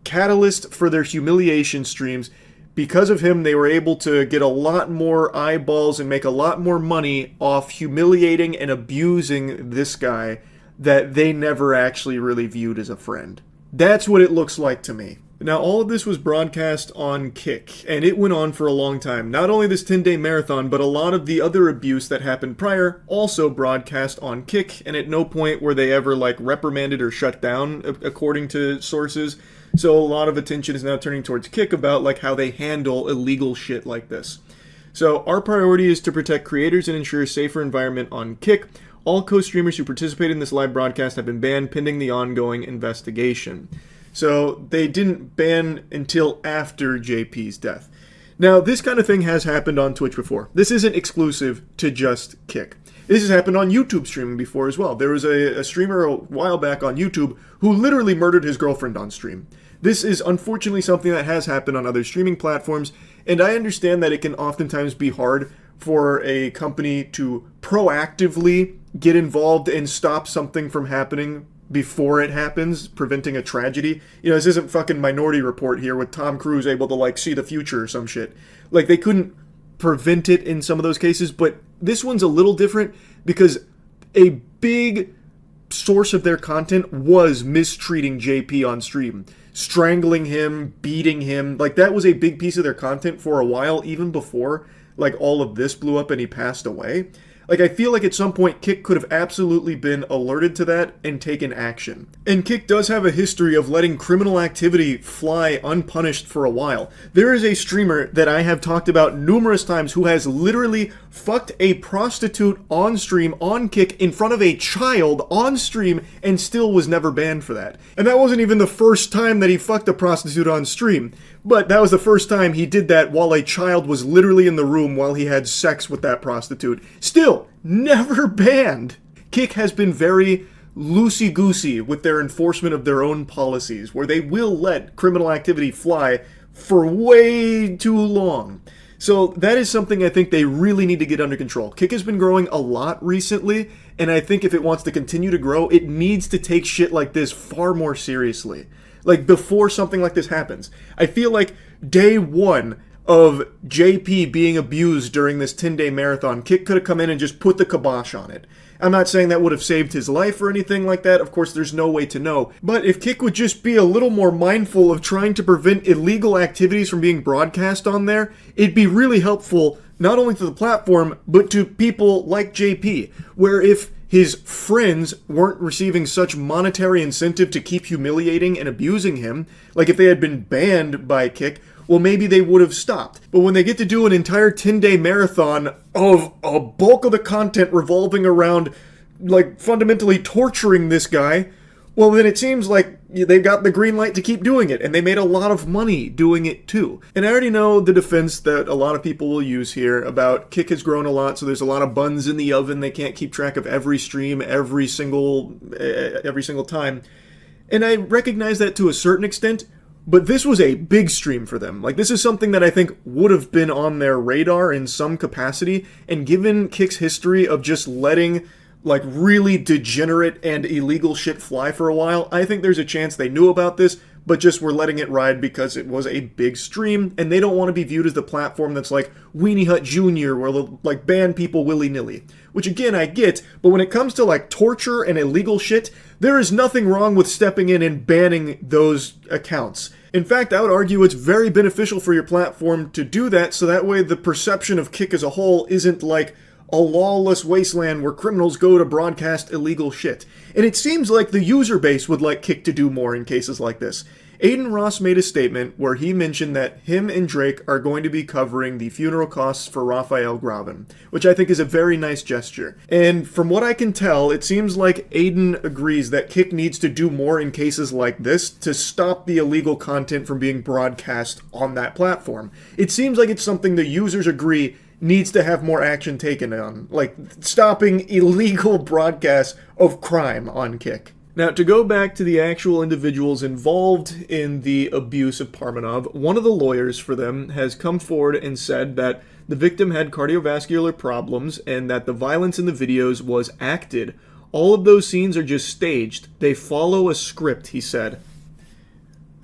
catalyst for their humiliation streams. Because of him, they were able to get a lot more eyeballs and make a lot more money off humiliating and abusing this guy that they never actually really viewed as a friend. That's what it looks like to me. Now, all of this was broadcast on Kick, and it went on for a long time. Not only this 10-day marathon, but a lot of the other abuse that happened prior also broadcast on Kick, and at no point were they ever, reprimanded or shut down, according to sources. So a lot of attention is now turning towards Kick about, how they handle illegal shit like this. So our priority is to protect creators and ensure a safer environment on Kick. All co-streamers who participated in this live broadcast have been banned pending the ongoing investigation. So they didn't ban until after JP's death. Now, this kind of thing has happened on Twitch before. This isn't exclusive to just Kick. This has happened on YouTube streaming before as well. There was a streamer a while back on YouTube who literally murdered his girlfriend on stream. This is unfortunately something that has happened on other streaming platforms, and I understand that it can oftentimes be hard for a company to proactively get involved and stop something from happening before it happens, preventing a tragedy. This isn't fucking Minority Report here with Tom Cruise able to, see the future or some shit. They couldn't prevent it in some of those cases, but this one's a little different because a big source of their content was mistreating JP on stream. Strangling him, beating him. That was a big piece of their content for a while, even before, all of this blew up and he passed away. I feel like at some point Kick could have absolutely been alerted to that and taken action. And Kick does have a history of letting criminal activity fly unpunished for a while. There is a streamer that I have talked about numerous times who has literally fucked a prostitute on stream, on Kick, in front of a child on stream, and still was never banned for that. And that wasn't even the first time that he fucked a prostitute on stream. But that was the first time he did that while a child was literally in the room while he had sex with that prostitute. Still, never banned. Kick has been very loosey-goosey with their enforcement of their own policies, where they will let criminal activity fly for way too long. So that is something I think they really need to get under control. Kick has been growing a lot recently, and I think if it wants to continue to grow, it needs to take shit like this far more seriously. Before something like this happens. I feel like day one of JP being abused during this 10-day marathon, Kick could have come in and just put the kibosh on it. I'm not saying that would have saved his life or anything like that. Of course, there's no way to know. But if Kick would just be a little more mindful of trying to prevent illegal activities from being broadcast on there, it'd be really helpful, not only to the platform, but to people like JP, where if his friends weren't receiving such monetary incentive to keep humiliating and abusing him, if they had been banned by Kick, well, maybe they would have stopped. But when they get to do an entire 10-day marathon of a bulk of the content revolving around, fundamentally torturing this guy, well, then it seems like they've got the green light to keep doing it, and they made a lot of money doing it too. And I already know the defense that a lot of people will use here about Kick has grown a lot, so there's a lot of buns in the oven. They can't keep track of every stream every single time. And I recognize that to a certain extent, but this was a big stream for them. This is something that I think would have been on their radar in some capacity, and given Kick's history of just letting really degenerate and illegal shit fly for a while, I think there's a chance they knew about this, but just were letting it ride because it was a big stream, and they don't want to be viewed as the platform that's like Weenie Hut Jr., where they'll like ban people willy-nilly. Which again, I get, but when it comes to like torture and illegal shit, there is nothing wrong with stepping in and banning those accounts. In fact, I would argue it's very beneficial for your platform to do that, so that way the perception of Kick as a whole isn't like a lawless wasteland where criminals go to broadcast illegal shit. And it seems like the user base would like Kick to do more in cases like this. Aiden Ross made a statement where he mentioned that him and Drake are going to be covering the funeral costs for Raphael Gravin, which I think is a very nice gesture. And from what I can tell, it seems like Aiden agrees that Kick needs to do more in cases like this to stop the illegal content from being broadcast on that platform. It seems like it's something the users agree needs to have more action taken on, like stopping illegal broadcasts of crime on Kick. Now, to go back to the actual individuals involved in the abuse of Parmenov, one of the lawyers for them has come forward and said that the victim had cardiovascular problems and that the violence in the videos was acted. All of those scenes are just staged. They follow a script, he said.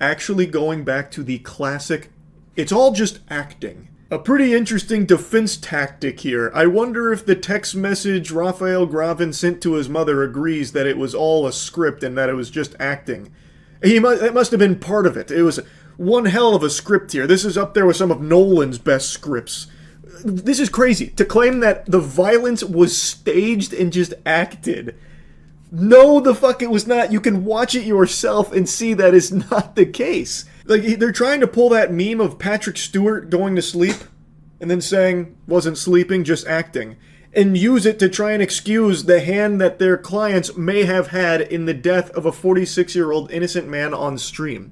Actually going back to the classic, it's all just acting. A pretty interesting defense tactic here. I wonder if the text message Raphael Gravin sent to his mother agrees that it was all a script and that it was just acting. That must have been part of it. It was one hell of a script here. This is up there with some of Nolan's best scripts. This is crazy. To claim that the violence was staged and just acted. No, the fuck it was not. You can watch it yourself and see that is not the case. Like, they're trying to pull that meme of Patrick Stewart going to sleep and then saying, wasn't sleeping, just acting, and use it to try and excuse the hand that their clients may have had in the death of a 46-year-old innocent man on stream.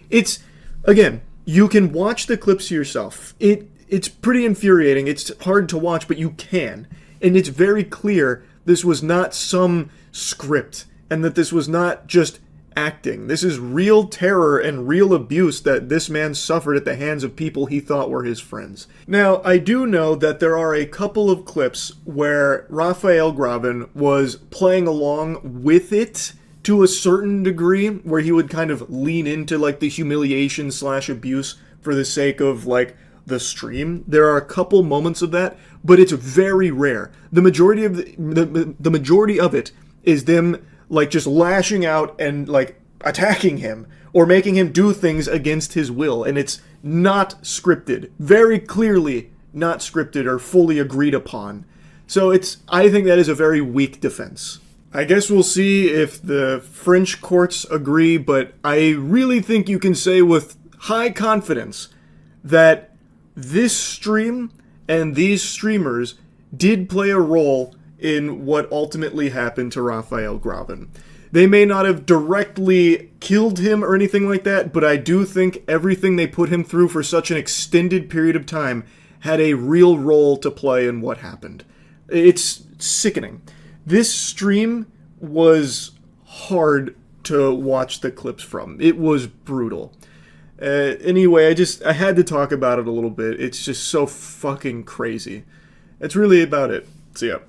It's, again, you can watch the clips yourself. It's pretty infuriating. It's hard to watch, but you can. And it's very clear this was not some script and that this was not just acting. This is real terror and real abuse that this man suffered at the hands of people he thought were his friends. Now, I do know that there are a couple of clips where Raphael Gravin was playing along with it to a certain degree, where he would kind of lean into like the humiliation / abuse for the sake of like the stream. There are a couple moments of that, but it's very rare. The majority of the majority of it is them like just lashing out and like attacking him or making him do things against his will, and it's not scripted. Very clearly not scripted or fully agreed upon. So I think that is a very weak defense. I guess we'll see if the French courts agree, but I really think you can say with high confidence that this stream and these streamers did play a role in what ultimately happened to Raphael Gravin. They may not have directly killed him or anything like that, but I do think everything they put him through for such an extended period of time had a real role to play in what happened. It's sickening. This stream was hard to watch the clips from. It was brutal. Anyway, I had to talk about it a little bit. It's just so fucking crazy. That's really about it. See ya.